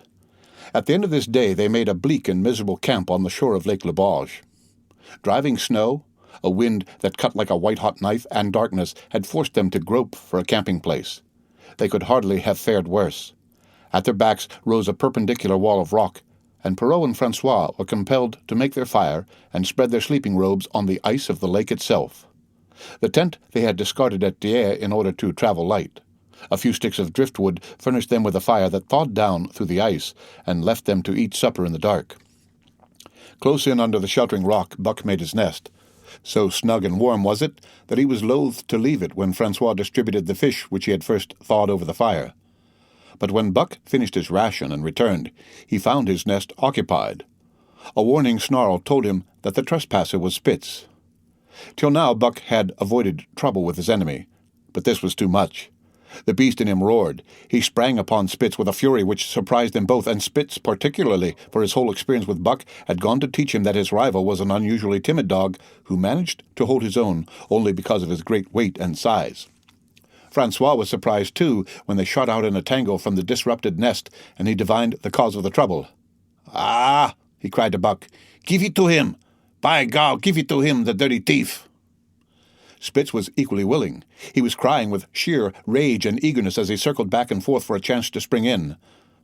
At the end of this day they made a bleak and miserable camp on the shore of Lake Le Barge. Driving snow, a wind that cut like a white-hot knife, and darkness had forced them to grope for a camping place. They could hardly have fared worse. At their backs rose a perpendicular wall of rock, and Perrault and Francois were compelled to make their fire and spread their sleeping robes on the ice of the lake itself. The tent they had discarded at Dieppe in order to travel light. A few sticks of driftwood furnished them with a fire that thawed down through the ice and left them to eat supper in the dark. Close in under the sheltering rock Buck made his nest. So snug and warm was it that he was loath to leave it when Francois distributed the fish which he had first thawed over the fire. But when Buck finished his ration and returned, he found his nest occupied. A warning snarl told him that the trespasser was Spitz. Till now Buck had avoided trouble with his enemy, but this was too much. The beast in him roared. He sprang upon Spitz with a fury which surprised them both, and Spitz particularly, for his whole experience with Buck had gone to teach him that his rival was an unusually timid dog who managed to hold his own only because of his great weight and size. Francois was surprised, too, when they shot out in a tangle from the disrupted nest, and he divined the cause of the trouble. "Ah!" he cried to Buck. "Give it to him! By God, give it to him, the dirty thief!" Spitz was equally willing. He was crying with sheer rage and eagerness as he circled back and forth for a chance to spring in.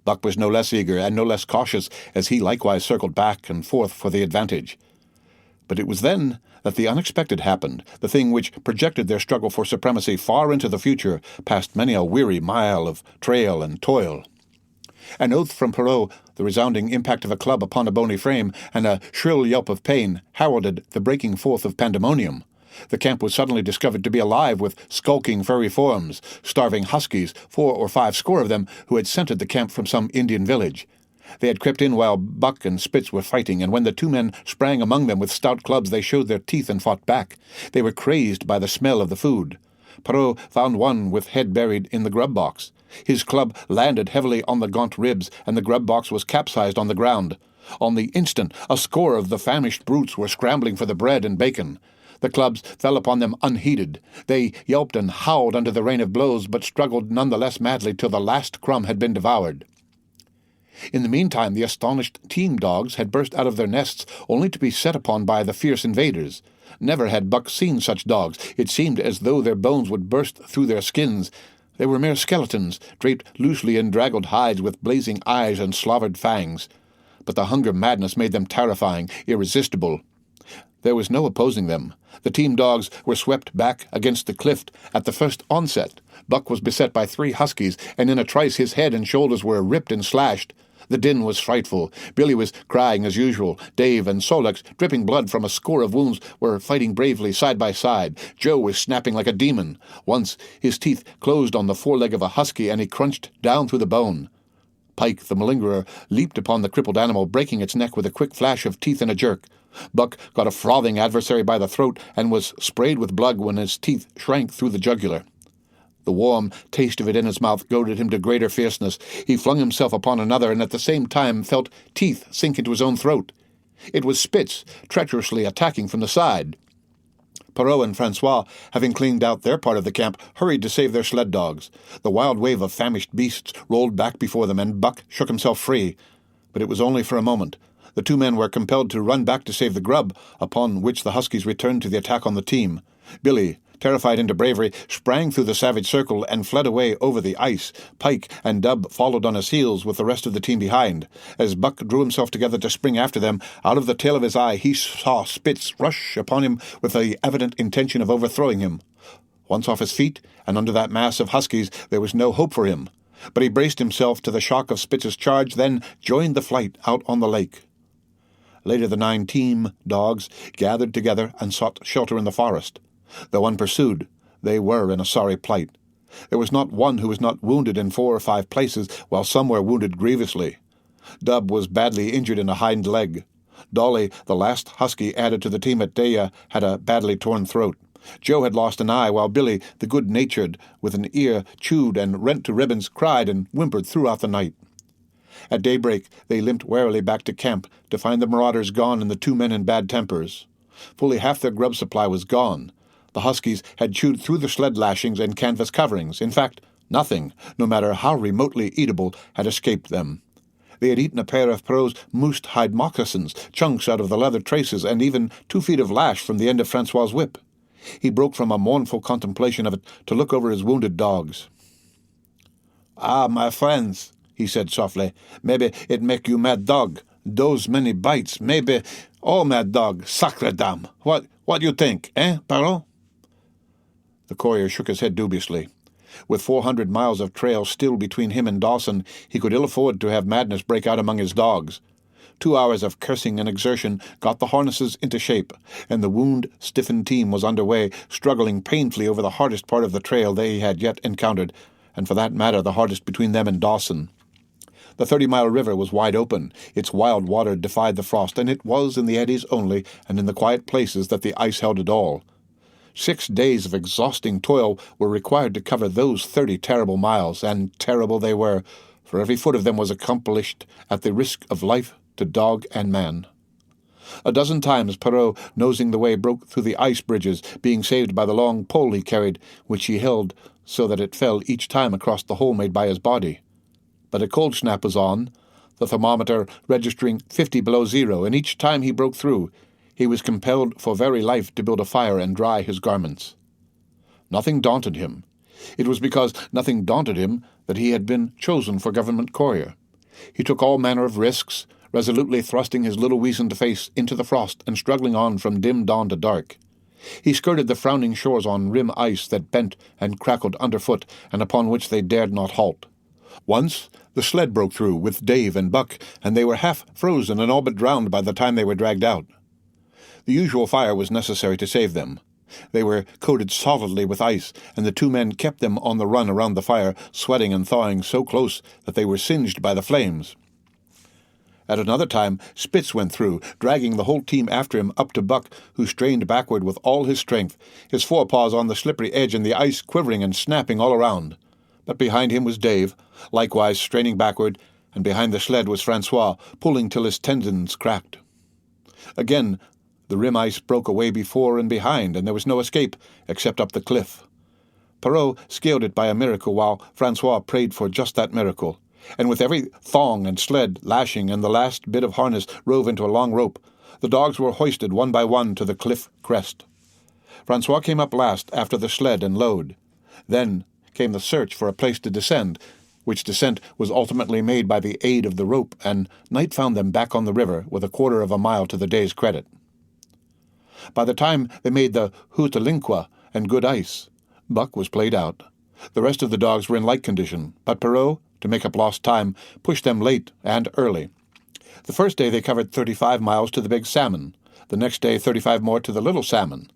Buck was no less eager and no less cautious as he likewise circled back and forth for the advantage. But it was then that the unexpected happened, the thing which projected their struggle for supremacy far into the future, past many a weary mile of trail and toil. An oath from Perrault, the resounding impact of a club upon a bony frame, and a shrill yelp of pain heralded the breaking forth of pandemonium. The camp was suddenly discovered to be alive with skulking furry forms, starving huskies, 4 or 5 score of them, who had scented the camp from some Indian village. They had crept in while Buck and Spitz were fighting, and when the 2 men sprang among them with stout clubs, they showed their teeth and fought back. They were crazed by the smell of the food. Perrault found one with head buried in the grub box. His club landed heavily on the gaunt ribs, and the grub box was capsized on the ground. On the instant, a score of the famished brutes were scrambling for the bread and bacon. The clubs fell upon them unheeded. They yelped and howled under the rain of blows, but struggled none the less madly till the last crumb had been devoured. In the meantime, the astonished team dogs had burst out of their nests, only to be set upon by the fierce invaders. Never had Buck seen such dogs. It seemed as though their bones would burst through their skins. They were mere skeletons, draped loosely in draggled hides with blazing eyes and slavered fangs. But the hunger madness made them terrifying, irresistible. There was no opposing them. The team dogs were swept back against the cliff at the first onset. Buck was beset by 3 huskies, and in a trice his head and shoulders were ripped and slashed. The din was frightful. Billy was crying as usual. Dave and Sol-leks, dripping blood from a score of wounds, were fighting bravely side by side. Joe was snapping like a demon. Once his teeth closed on the foreleg of a husky, and he crunched down through the bone. Pike, the malingerer, leaped upon the crippled animal, breaking its neck with a quick flash of teeth and a jerk. Buck got a frothing adversary by the throat and was sprayed with blood when his teeth shrank through the jugular. The warm taste of it in his mouth goaded him to greater fierceness. He flung himself upon another, and at the same time felt teeth sink into his own throat. It was Spitz, treacherously attacking from the side. Perrault and Francois, having cleaned out their part of the camp, hurried to save their sled dogs. The wild wave of famished beasts rolled back before them, and Buck shook himself free. But it was only for a moment. The 2 men were compelled to run back to save the grub, upon which the huskies returned to the attack on the team. Billy, terrified into bravery, sprang through the savage circle and fled away over the ice. Pike and Dub followed on his heels with the rest of the team behind. As Buck drew himself together to spring after them, out of the tail of his eye he saw Spitz rush upon him with the evident intention of overthrowing him. Once off his feet, and under that mass of huskies, there was no hope for him. But he braced himself to the shock of Spitz's charge, then joined the flight out on the lake. Later the 9 team dogs gathered together and sought shelter in the forest. Though unpursued, they were in a sorry plight. There was not one who was not wounded in 4 or 5 places, while some were wounded grievously. Dub was badly injured in a hind leg. Dolly, the last husky added to the team at Daya, had a badly torn throat. Joe had lost an eye, while Billy, the good-natured, with an ear chewed and rent to ribbons, cried and whimpered throughout the night. At daybreak they limped warily back to camp to find the marauders gone and the 2 men in bad tempers. Fully half their grub supply was gone. The huskies had chewed through the sled lashings and canvas coverings. In fact, nothing, no matter how remotely eatable, had escaped them. They had eaten a pair of Perrault's moose-hide moccasins, chunks out of the leather traces, and even 2 feet of lash from the end of Francois's whip. He broke from a mournful contemplation of it to look over his wounded dogs. "Ah, my friends," he said softly, "maybe it make you mad dog. Those many bites, maybe all mad dog, sacre dame. What you think, Perrault?" The courier shook his head dubiously. With 400 miles of trail still between him and Dawson, he could ill afford to have madness break out among his dogs. 2 hours of cursing and exertion got the harnesses into shape, and the wound-stiffened team was under way, struggling painfully over the hardest part of the trail they had yet encountered, and for that matter the hardest between them and Dawson. The 30-mile river was wide open. Its wild water defied the frost, and it was in the eddies only, and in the quiet places, that the ice held it all. 6 days of exhausting toil were required to cover those 30 terrible miles, and terrible they were, for every foot of them was accomplished at the risk of life to dog and man. A dozen times Perrault, nosing the way, broke through the ice bridges, being saved by the long pole he carried, which he held so that it fell each time across the hole made by his body. But a cold snap was on, the thermometer registering 50 below zero, and each time he broke through, he was compelled for very life to build a fire and dry his garments. Nothing daunted him. It was because nothing daunted him that he had been chosen for government courier. He took all manner of risks, resolutely thrusting his little weazened face into the frost and struggling on from dim dawn to dark. He skirted the frowning shores on rim ice that bent and crackled underfoot, and upon which they dared not halt. Once the sled broke through with Dave and Buck, and they were half frozen and all but drowned by the time they were dragged out. The usual fire was necessary to save them. They were coated solidly with ice, and the 2 men kept them on the run around the fire, sweating and thawing so close that they were singed by the flames. At another time, Spitz went through, dragging the whole team after him up to Buck, who strained backward with all his strength, his forepaws on the slippery edge and the ice quivering and snapping all around. But behind him was Dave, likewise straining backward, and behind the sled was Francois, pulling till his tendons cracked. Again, the rim ice broke away before and behind, and there was no escape except up the cliff. Perrault scaled it by a miracle, while Francois prayed for just that miracle. And with every thong and sled lashing and the last bit of harness rove into a long rope, the dogs were hoisted one by one to the cliff crest. Francois came up last after the sled and load. Then came the search for a place to descend, which descent was ultimately made by the aid of the rope, and night found them back on the river with a quarter of a mile to the day's credit. By the time they made the Hootalinqua and good ice, Buck was played out. The rest of the dogs were in like condition, but Perrault, to make up lost time, pushed them late and early. The first day they covered 35 miles to the Big Salmon, the next day 35 more to the Little Salmon,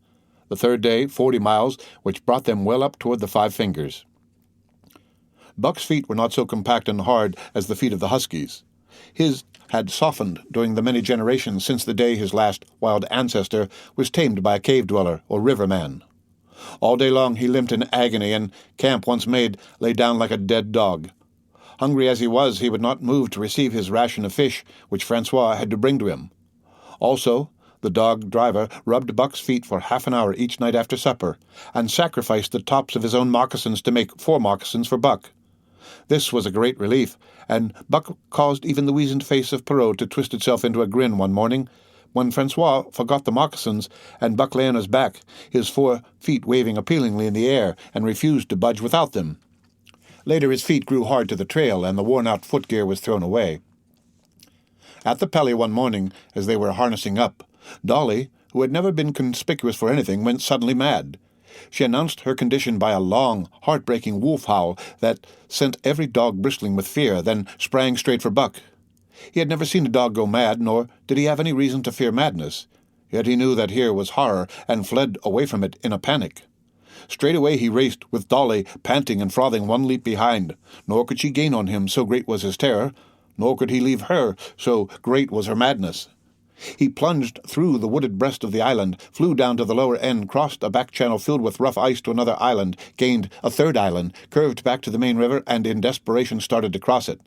the third day 40 miles, which brought them well up toward the Five Fingers. Buck's feet were not so compact and hard as the feet of the huskies. His had softened during the many generations since the day his last wild ancestor was tamed by a cave-dweller or river-man. All day long he limped in agony, and, camp once made, lay down like a dead dog. Hungry as he was, he would not move to receive his ration of fish, which Francois had to bring to him. Also, the dog-driver rubbed Buck's feet for half an hour each night after supper, and sacrificed the tops of his own moccasins to make 4 moccasins for Buck. This was a great relief, and Buck caused even the weazened face of Perrault to twist itself into a grin one morning, when Francois forgot the moccasins, and Buck lay on his back, his 4 feet waving appealingly in the air, and refused to budge without them. Later his feet grew hard to the trail, and the worn-out footgear was thrown away. At the Pelly one morning, as they were harnessing up, Dolly, who had never been conspicuous for anything, went suddenly mad. She announced her condition by a long, heartbreaking wolf howl that sent every dog bristling with fear, then sprang straight for Buck. He had never seen a dog go mad, nor did he have any reason to fear madness. Yet he knew that here was horror, and fled away from it in a panic. Straightway he raced, with Dolly panting and frothing 1 leap behind, nor could she gain on him, so great was his terror, nor could he leave her, so great was her madness. He plunged through the wooded breast of the island, flew down to the lower end, crossed a back channel filled with rough ice to another island, gained a third island, curved back to the main river, and in desperation started to cross it.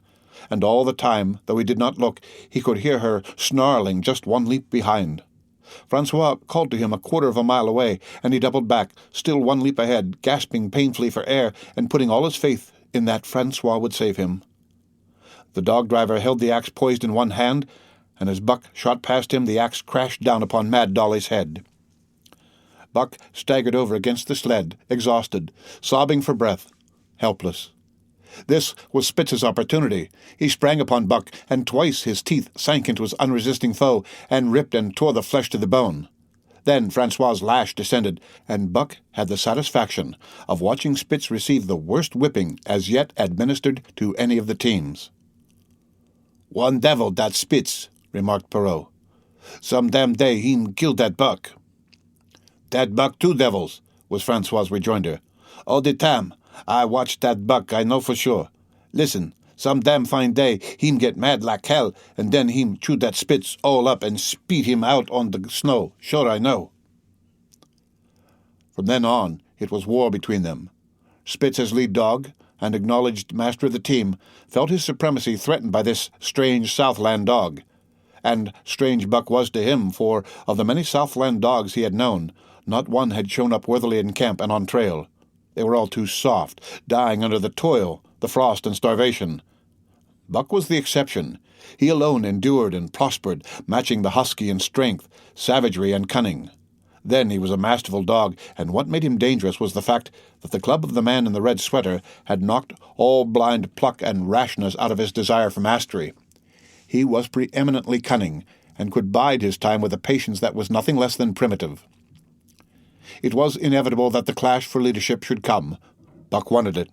And all the time, though he did not look, he could hear her snarling just 1 leap behind. Francois called to him a quarter of a mile away, and he doubled back, still 1 leap ahead, gasping painfully for air, and putting all his faith in that Francois would save him. The dog-driver held the axe poised in one hand, and as Buck shot past him, the axe crashed down upon Mad Dolly's head. Buck staggered over against the sled, exhausted, sobbing for breath, helpless. This was Spitz's opportunity. He sprang upon Buck, and twice his teeth sank into his unresisting foe, and ripped and tore the flesh to the bone. Then Francois's lash descended, and Buck had the satisfaction of watching Spitz receive the worst whipping as yet administered to any of the teams. "One devil, that Spitz," remarked Perrault. "Some damn day heem killed that buck." "That buck 2 devils," was Francois's rejoinder. "All the time I watched that buck, I know for sure. Listen, Some damn fine day, he'm get mad like hell, and then he'm chew that Spitz all up and speed him out on the snow. Sure I know. From then on, it was war between them. Spitz, as lead dog and acknowledged master of the team, felt his supremacy threatened by this strange Southland dog. And strange Buck was to him, for of the many Southland dogs he had known, not one had shown up worthily in camp and on trail. They were all too soft, dying under the toil, the frost, and starvation. Buck was the exception. He alone endured and prospered, matching the husky in strength, savagery, and cunning. Then he was a masterful dog, and what made him dangerous was the fact that the club of the man in the red sweater had knocked all blind pluck and rashness out of his desire for mastery. He was preeminently cunning, and could bide his time with a patience that was nothing less than primitive. It was inevitable that the clash for leadership should come. Buck wanted it.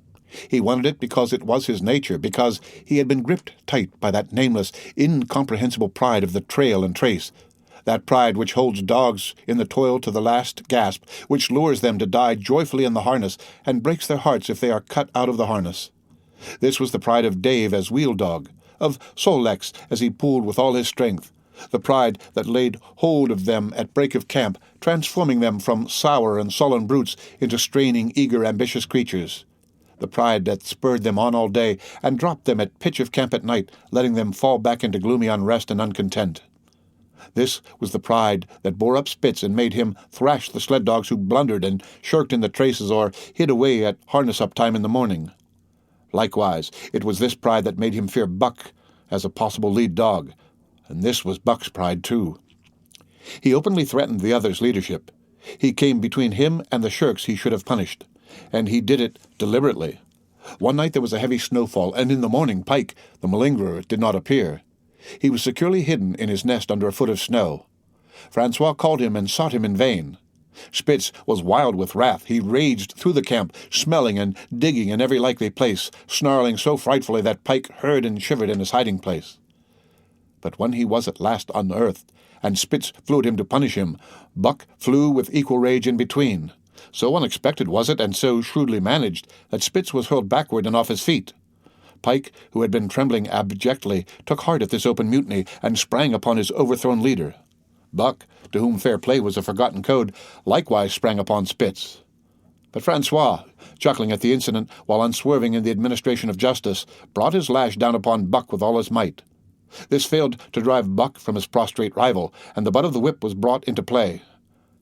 He wanted it because it was his nature, because he had been gripped tight by that nameless, incomprehensible pride of the trail and trace, that pride which holds dogs in the toil to the last gasp, which lures them to die joyfully in the harness, and breaks their hearts if they are cut out of the harness. This was the pride of Dave as wheel dog, of Sol-leks as he pulled with all his strength, the pride that laid hold of them at break of camp, transforming them from sour and sullen brutes into straining, eager, ambitious creatures, the pride that spurred them on all day and dropped them at pitch of camp at night, letting them fall back into gloomy unrest and uncontent. This was the pride that bore up Spitz and made him thrash the sled dogs who blundered and shirked in the traces or hid away at harness-up time in the morning. Likewise, it was this pride that made him fear Buck as a possible lead dog, and this was Buck's pride too. He openly threatened the other's leadership. He came between him and the shirks he should have punished, and he did it deliberately. One night there was a heavy snowfall, and in the morning Pike, the malingerer, did not appear. He was securely hidden in his nest under a foot of snow. Francois called him and sought him in vain. Spitz was wild with wrath. He raged through the camp, smelling and digging in every likely place, snarling so frightfully that Pike heard and shivered in his hiding place. But when he was at last unearthed, and Spitz flew at him to punish him, Buck flew with equal rage in between. So unexpected was it, and so shrewdly managed, that Spitz was hurled backward and off his feet. Pike, who had been trembling abjectly, took heart at this open mutiny, and sprang upon his overthrown leader. Buck, to whom fair play was a forgotten code, likewise sprang upon Spitz. But Francois, chuckling at the incident while unswerving in the administration of justice, brought his lash down upon Buck with all his might. This failed to drive Buck from his prostrate rival, and the butt of the whip was brought into play.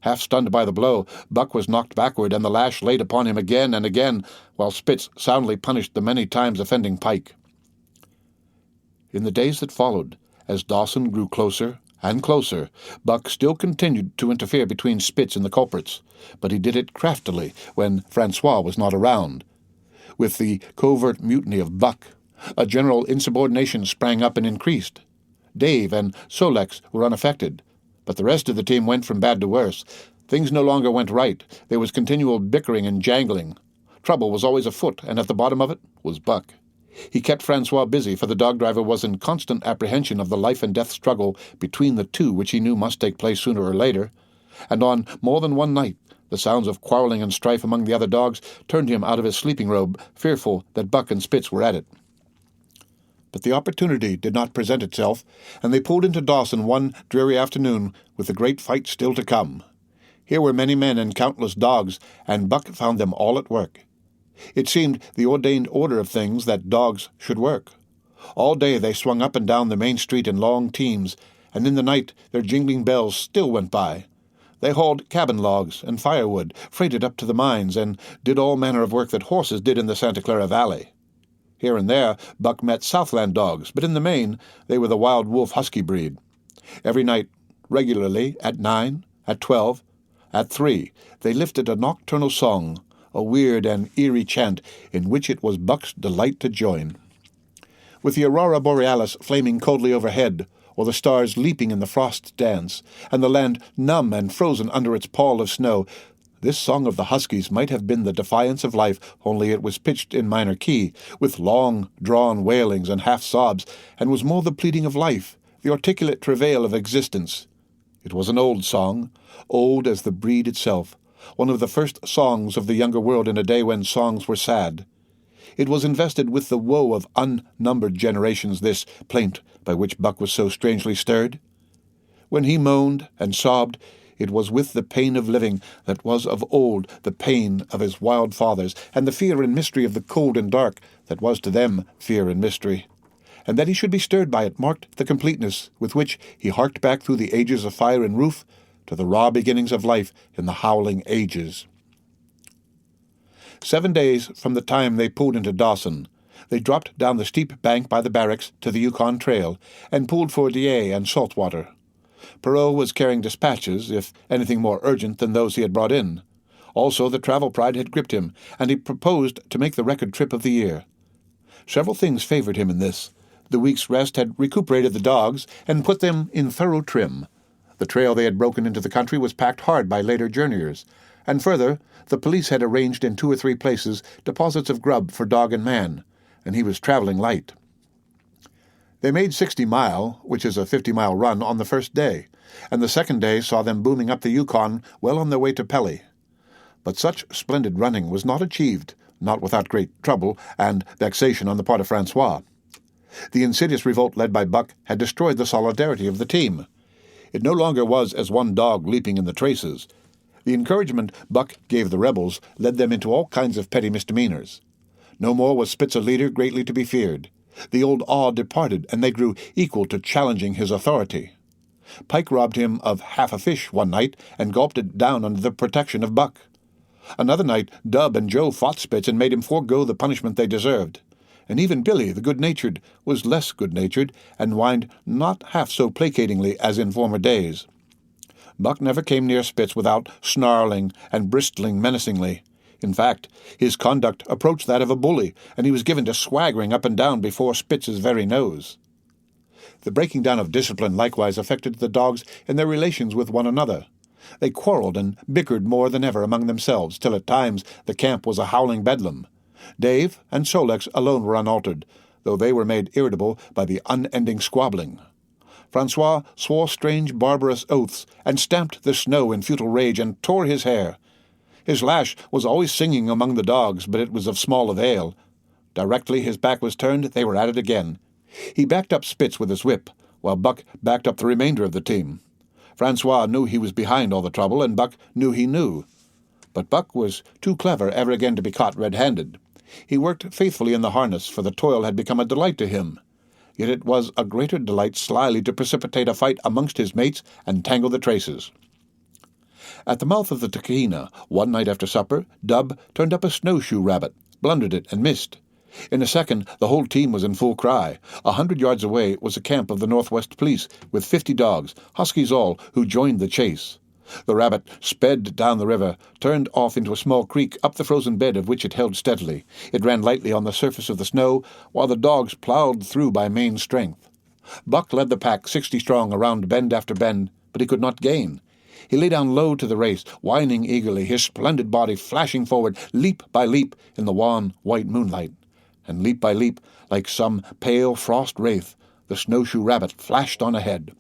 Half stunned by the blow, Buck was knocked backward, and the lash laid upon him again and again, while Spitz soundly punished the many times offending Pike. In the days that followed, as Dawson grew closer and closer, Buck still continued to interfere between Spitz and the culprits, but he did it craftily when Francois was not around. With the covert mutiny of Buck, a general insubordination sprang up and increased. Dave and Sol-leks were unaffected, but the rest of the team went from bad to worse. Things no longer went right. There was continual bickering and jangling. Trouble was always afoot, and at the bottom of it was Buck. He kept Francois busy, for the dog driver was in constant apprehension of the life-and-death struggle between the two, which he knew must take place sooner or later. And on more than one night, the sounds of quarreling and strife among the other dogs turned him out of his sleeping robe, fearful that Buck and Spitz were at it. But the opportunity did not present itself, and they pulled into Dawson one dreary afternoon with the great fight still to come. Here were many men and countless dogs, and Buck found them all at work. It seemed the ordained order of things that dogs should work. All day they swung up and down the main street in long teams, and in the night their jingling bells still went by. They hauled cabin logs and firewood, freighted up to the mines, and did all manner of work that horses did in the Santa Clara Valley. Here and there Buck met Southland dogs, but in the main they were the wild wolf husky breed. Every night, regularly, at 9, at 12, at 3, they lifted a nocturnal song, a weird and eerie chant in which it was Buck's delight to join. With the aurora borealis flaming coldly overhead, or the stars leaping in the frost dance, and the land numb and frozen under its pall of snow, this song of the huskies might have been the defiance of life, only it was pitched in minor key, with long, drawn wailings and half-sobs, and was more the pleading of life, the articulate travail of existence. It was an old song, old as the breed itself, one of the first songs of the younger world in a day when songs were sad. It was invested with the woe of unnumbered generations, this plaint by which Buck was so strangely stirred. When he moaned and sobbed, it was with the pain of living that was of old the pain of his wild fathers, and the fear and mystery of the cold and dark that was to them fear and mystery. And that he should be stirred by it marked the completeness with which he harked back through the ages of fire and roof to the raw beginnings of life in the howling ages. 7 days from the time they pulled into Dawson, they dropped down the steep bank by the barracks to the Yukon Trail and pulled for Dyea and Saltwater. Perrault was carrying dispatches, if anything more urgent than those he had brought in. Also, the travel pride had gripped him, and he proposed to make the record trip of the year. Several things favored him in this. The week's rest had recuperated the dogs and put them in thorough trim. The trail they had broken into the country was packed hard by later journeyers, and further, the police had arranged in 2 or 3 places deposits of grub for dog and man, and he was traveling light. They made 60 Mile, which is a 50-mile run, on the first day, and the second day saw them booming up the Yukon well on their way to Pelly. But such splendid running was not achieved, not without great trouble and vexation on the part of Francois. The insidious revolt led by Buck had destroyed the solidarity of the team. It no longer was as one dog leaping in the traces. The encouragement Buck gave the rebels led them into all kinds of petty misdemeanors. No more was Spitz a leader greatly to be feared. The old awe departed, and they grew equal to challenging his authority. Pike robbed him of half a fish one night and gulped it down under the protection of Buck. Another night Dub and Joe fought Spitz and made him forego the punishment they deserved. And even Billy, the good-natured, was less good-natured and whined not half so placatingly as in former days. Buck never came near Spitz without snarling and bristling menacingly. In fact, his conduct approached that of a bully, and he was given to swaggering up and down before Spitz's very nose. The breaking down of discipline likewise affected the dogs in their relations with one another. They quarreled and bickered more than ever among themselves, till at times the camp was a howling bedlam. Dave and Solex alone were unaltered, though they were made irritable by the unending squabbling. Francois swore strange barbarous oaths, and stamped the snow in futile rage, and tore his hair. His lash was always singing among the dogs, but it was of small avail. Directly his back was turned, they were at it again. He backed up Spitz with his whip, while Buck backed up the remainder of the team. Francois knew he was behind all the trouble, and Buck knew he knew. But Buck was too clever ever again to be caught red-handed. He worked faithfully in the harness, for the toil had become a delight to him. Yet it was a greater delight slyly to precipitate a fight amongst his mates and tangle the traces. At the mouth of the Tahkeena, one night after supper, Dub turned up a snowshoe rabbit, blundered it, and missed. In a second, the whole team was in full cry. 100 yards away was a camp of the Northwest Police, with 50 dogs, huskies all, who joined the chase. The rabbit sped down the river, turned off into a small creek, up the frozen bed of which it held steadily. It ran lightly on the surface of the snow, while the dogs plowed through by main strength. Buck led the pack 60 strong around bend after bend, but he could not gain. He lay down low to the race, whining eagerly, his splendid body flashing forward, leap by leap, in the wan, white moonlight. And leap by leap, like some pale frost wraith, the snowshoe rabbit flashed on ahead.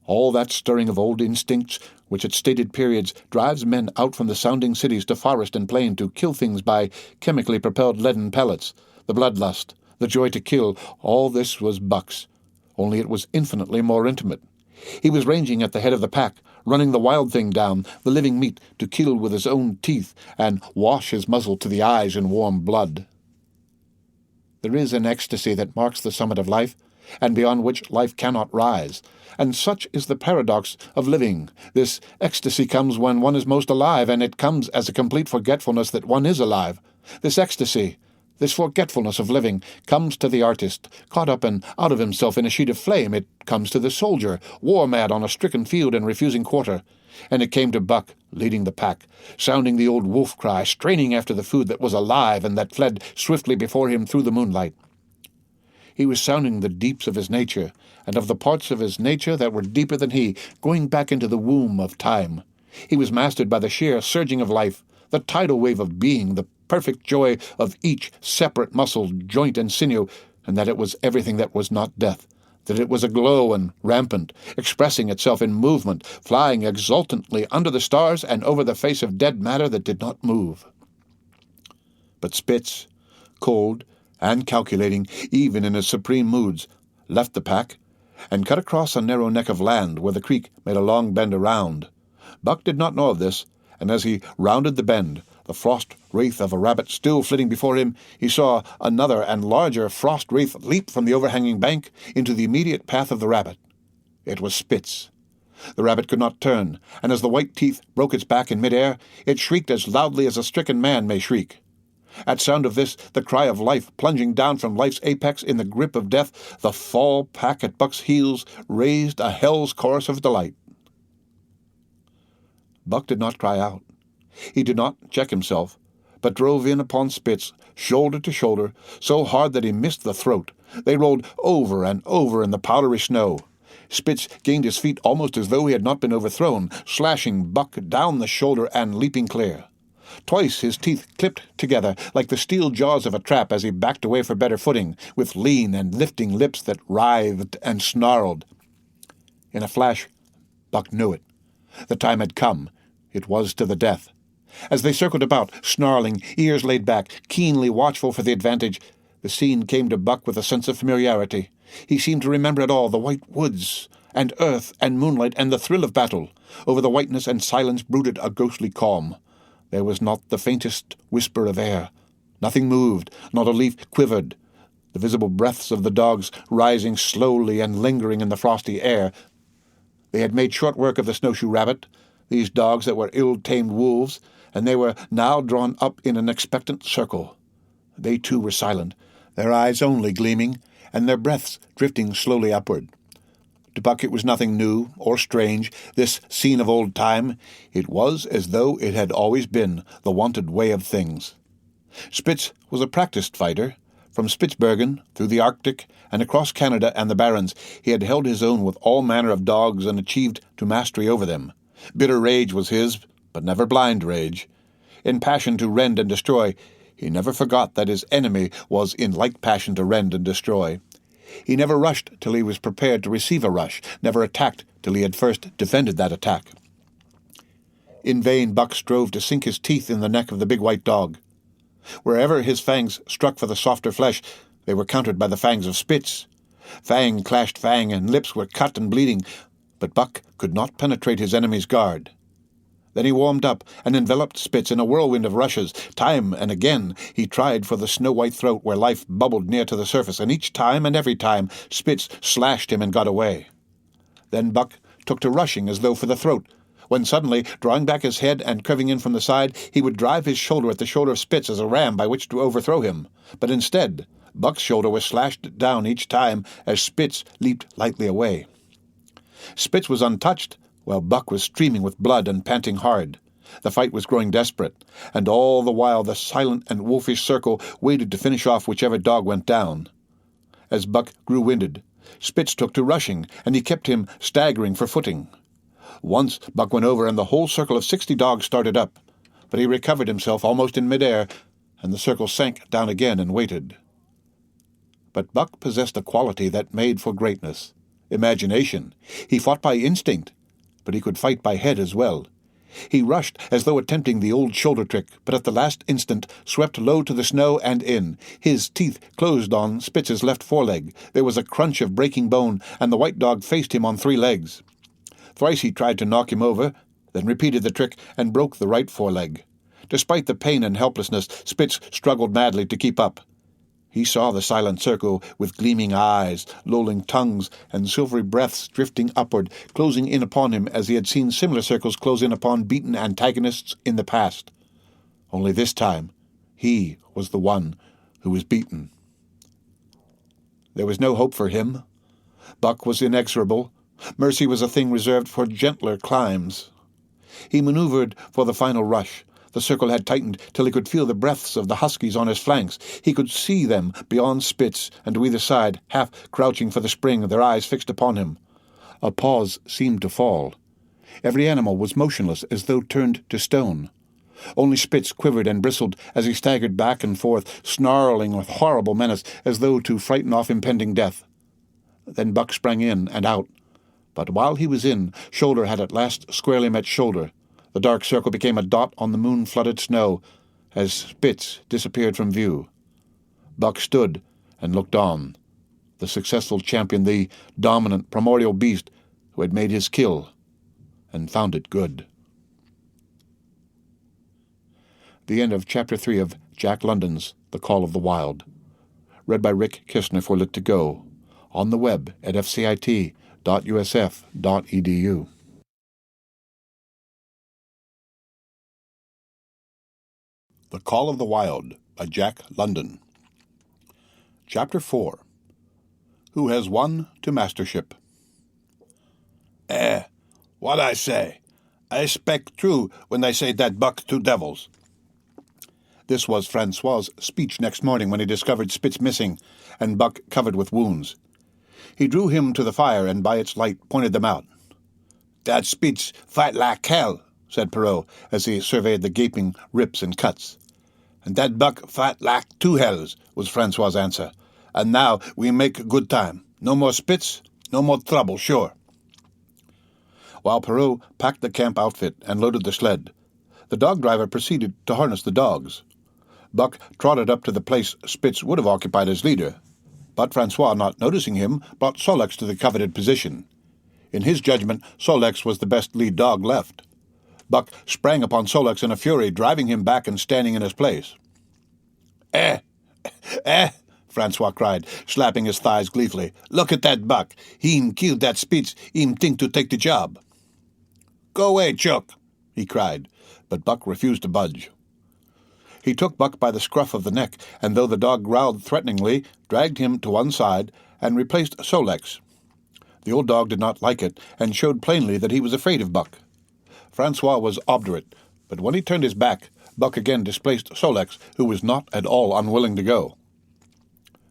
All that stirring of old instincts, which at stated periods drives men out from the sounding cities to forest and plain to kill things by chemically propelled leaden pellets, the bloodlust, the joy to kill, all this was Buck's, only it was infinitely more intimate. He was ranging at the head of the pack, running the wild thing down, the living meat, to kill with his own teeth and wash his muzzle to the eyes in warm blood. There is an ecstasy that marks the summit of life, and beyond which life cannot rise, and such is the paradox of living. This ecstasy comes when one is most alive, and it comes as a complete forgetfulness that one is alive. This ecstasy, this forgetfulness of living, comes to the artist, caught up and out of himself in a sheet of flame. It comes to the soldier, war-mad on a stricken field and refusing quarter. And it came to Buck, leading the pack, sounding the old wolf cry, straining after the food that was alive and that fled swiftly before him through the moonlight. He was sounding the deeps of his nature, and of the parts of his nature that were deeper than he, going back into the womb of time. He was mastered by the sheer surging of life, the tidal wave of being, the perfect joy of each separate muscle, joint, and sinew, and that it was everything that was not death, that it was aglow and rampant, expressing itself in movement, flying exultantly under the stars and over the face of dead matter that did not move. But Spitz, cold and calculating even in his supreme moods, left the pack and cut across a narrow neck of land where the creek made a long bend around. Buck did not know of this, and as he rounded the bend, the frost wraith of a rabbit still flitting before him, he saw another and larger frost wraith leap from the overhanging bank into the immediate path of the rabbit. It was Spitz. The rabbit could not turn, and as the white teeth broke its back in mid-air, it shrieked as loudly as a stricken man may shriek. At sound of this, the cry of life plunging down from life's apex in the grip of death, the fall pack at Buck's heels raised a hell's chorus of delight. Buck did not cry out. He did not check himself, but drove in upon Spitz, shoulder to shoulder, so hard that he missed the throat. They rolled over and over in the powdery snow. Spitz gained his feet almost as though he had not been overthrown, slashing Buck down the shoulder and leaping clear. Twice his teeth clipped together like the steel jaws of a trap as he backed away for better footing, with lean and lifting lips that writhed and snarled. In a flash, Buck knew it. The time had come. It was to the death. As they circled about, snarling, ears laid back, keenly watchful for the advantage, the scene came to Buck with a sense of familiarity. He seemed to remember it all, the white woods, and earth and moonlight, and the thrill of battle. Over the whiteness and silence brooded a ghostly calm. There was not the faintest whisper of air. Nothing moved, not a leaf quivered. The visible breaths of the dogs rising slowly and lingering in the frosty air. They had made short work of the snowshoe rabbit, these dogs that were ill-tamed wolves, and they were now drawn up in an expectant circle. They too were silent, their eyes only gleaming, and their breaths drifting slowly upward. To Buck it was nothing new or strange, this scene of old time. It was as though it had always been the wonted way of things. Spitz was a practiced fighter. From Spitzbergen, through the Arctic, and across Canada and the Barrens, he had held his own with all manner of dogs and achieved to mastery over them. Bitter rage was his, but never blind rage. In passion to rend and destroy, he never forgot that his enemy was in like passion to rend and destroy. He never rushed till he was prepared to receive a rush, never attacked till he had first defended that attack. In vain Buck strove to sink his teeth in the neck of the big white dog. Wherever his fangs struck for the softer flesh, they were countered by the fangs of Spitz. Fang clashed fang, and lips were cut and bleeding, but Buck could not penetrate his enemy's guard. Then he warmed up and enveloped Spitz in a whirlwind of rushes. Time and again he tried for the snow-white throat where life bubbled near to the surface, and each time and every time Spitz slashed him and got away. Then Buck took to rushing as though for the throat, when suddenly, drawing back his head and curving in from the side, he would drive his shoulder at the shoulder of Spitz as a ram by which to overthrow him. But instead, Buck's shoulder was slashed down each time as Spitz leaped lightly away. Spitz was untouched, while Buck was streaming with blood and panting hard. The fight was growing desperate, and all the while the silent and wolfish circle waited to finish off whichever dog went down. As Buck grew winded, Spitz took to rushing, and he kept him staggering for footing. Once Buck went over, and the whole circle of 60 dogs started up, but he recovered himself almost in mid-air, and the circle sank down again and waited. But Buck possessed a quality that made for greatness, imagination. He fought by instinct, but he could fight by head as well. He rushed as though attempting the old shoulder trick, but at the last instant swept low to the snow and in. His teeth closed on Spitz's left foreleg. There was a crunch of breaking bone, and the white dog faced him on 3 legs. Thrice he tried to knock him over, then repeated the trick and broke the right foreleg. Despite the pain and helplessness, Spitz struggled madly to keep up. He saw the silent circle with gleaming eyes, lolling tongues, and silvery breaths drifting upward, closing in upon him as he had seen similar circles close in upon beaten antagonists in the past. Only this time, he was the one who was beaten. There was no hope for him. Buck was inexorable. Mercy was a thing reserved for gentler climes. He maneuvered for the final rush. The circle had tightened till he could feel the breaths of the huskies on his flanks. He could see them beyond Spitz and to either side, half crouching for the spring, their eyes fixed upon him. A pause seemed to fall. Every animal was motionless as though turned to stone. Only Spitz quivered and bristled as he staggered back and forth, snarling with horrible menace as though to frighten off impending death. Then Buck sprang in and out. But while he was in, shoulder had at last squarely met shoulder. The dark circle became a dot on the moon-flooded snow as Spitz disappeared from view. Buck stood and looked on, the successful champion, the dominant primordial beast who had made his kill and found it good. The end of Chapter 3 of Jack London's The Call of the Wild. Read by Rick Kistner for Lit2Go. On the web at fcit.usf.edu. The Call of the Wild by Jack London. Chapter 4. Who Has Won to Mastership? What I say? I expect true when they say that Buck's two devils. This was Francois's speech next morning when he discovered Spitz missing and Buck covered with wounds. He drew him to the fire and by its light pointed them out. That Spitz fight like hell, said Perrault as he surveyed the gaping rips and cuts. And that Buck fight like two hells, was Francois's answer. And now we make good time. No more Spitz, no more trouble, sure. While Perrault packed the camp outfit and loaded the sled, the dog driver proceeded to harness the dogs. Buck trotted up to the place Spitz would have occupied as leader, but Francois, not noticing him, brought Solex to the coveted position. In his judgment, Solex was the best lead dog left. Buck sprang upon Solex in a fury, driving him back and standing in his place. Francois cried, slapping his thighs gleefully. Look at that Buck. He'm killed that Spitz. He'm think to take the job. Go away, Chuck, he cried, but Buck refused to budge. He took Buck by the scruff of the neck, and though the dog growled threateningly, dragged him to one side and replaced Solex. The old dog did not like it, and showed plainly that he was afraid of Buck. Francois was obdurate, but when he turned his back, Buck again displaced Solex, who was not at all unwilling to go.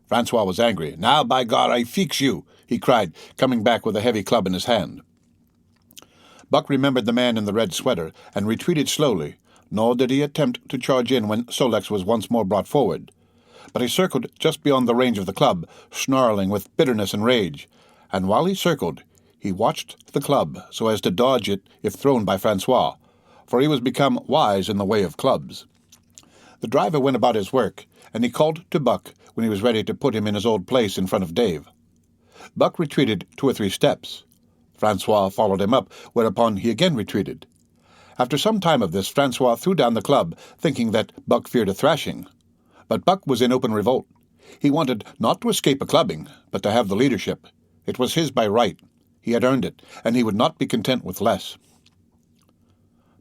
Francois was angry. Now, by God, I fix you, he cried, coming back with a heavy club in his hand. Buck remembered the man in the red sweater, and retreated slowly, nor did he attempt to charge in when Solex was once more brought forward. But he circled just beyond the range of the club, snarling with bitterness and rage, and while he circled, he watched the club so as to dodge it if thrown by Francois, for he was become wise in the way of clubs. The driver went about his work, and he called to Buck when he was ready to put him in his old place in front of Dave. Buck retreated 2 or 3 steps. Francois followed him up, whereupon he again retreated. After some time of this, Francois threw down the club, thinking that Buck feared a thrashing. But Buck was in open revolt. He wanted not to escape a clubbing, but to have the leadership. It was his by right. He had earned it, and he would not be content with less.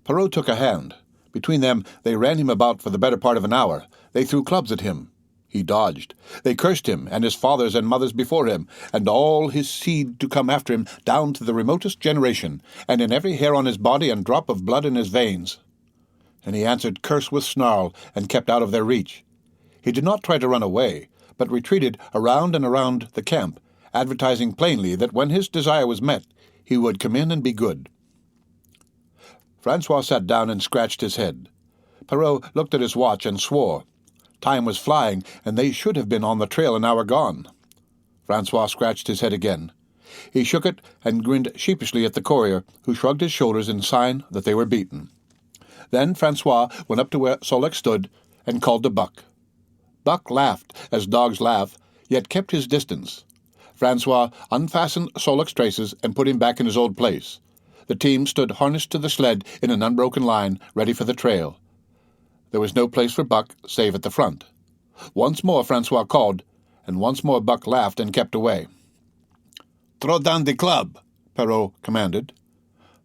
Perrault took a hand. Between them, they ran him about for the better part of an hour. They threw clubs at him. He dodged. They cursed him, and his fathers and mothers before him, and all his seed to come after him, down to the remotest generation, and in every hair on his body and drop of blood in his veins. And he answered curse with snarl, and kept out of their reach. He did not try to run away, but retreated around and around the camp, advertising plainly that when his desire was met, he would come in and be good. Francois sat down and scratched his head. Perrault looked at his watch and swore. Time was flying, and they should have been on the trail an hour gone. Francois scratched his head again. He shook it and grinned sheepishly at the courier, who shrugged his shoulders in sign that they were beaten. Then Francois went up to where Solex stood and called to Buck. Buck laughed, as dogs laugh, yet kept his distance. Francois unfastened Solex's traces and put him back in his old place. The team stood harnessed to the sled in an unbroken line, ready for the trail. There was no place for Buck save at the front. Once more Francois called, and once more Buck laughed and kept away. Throw down the club, Perrault commanded.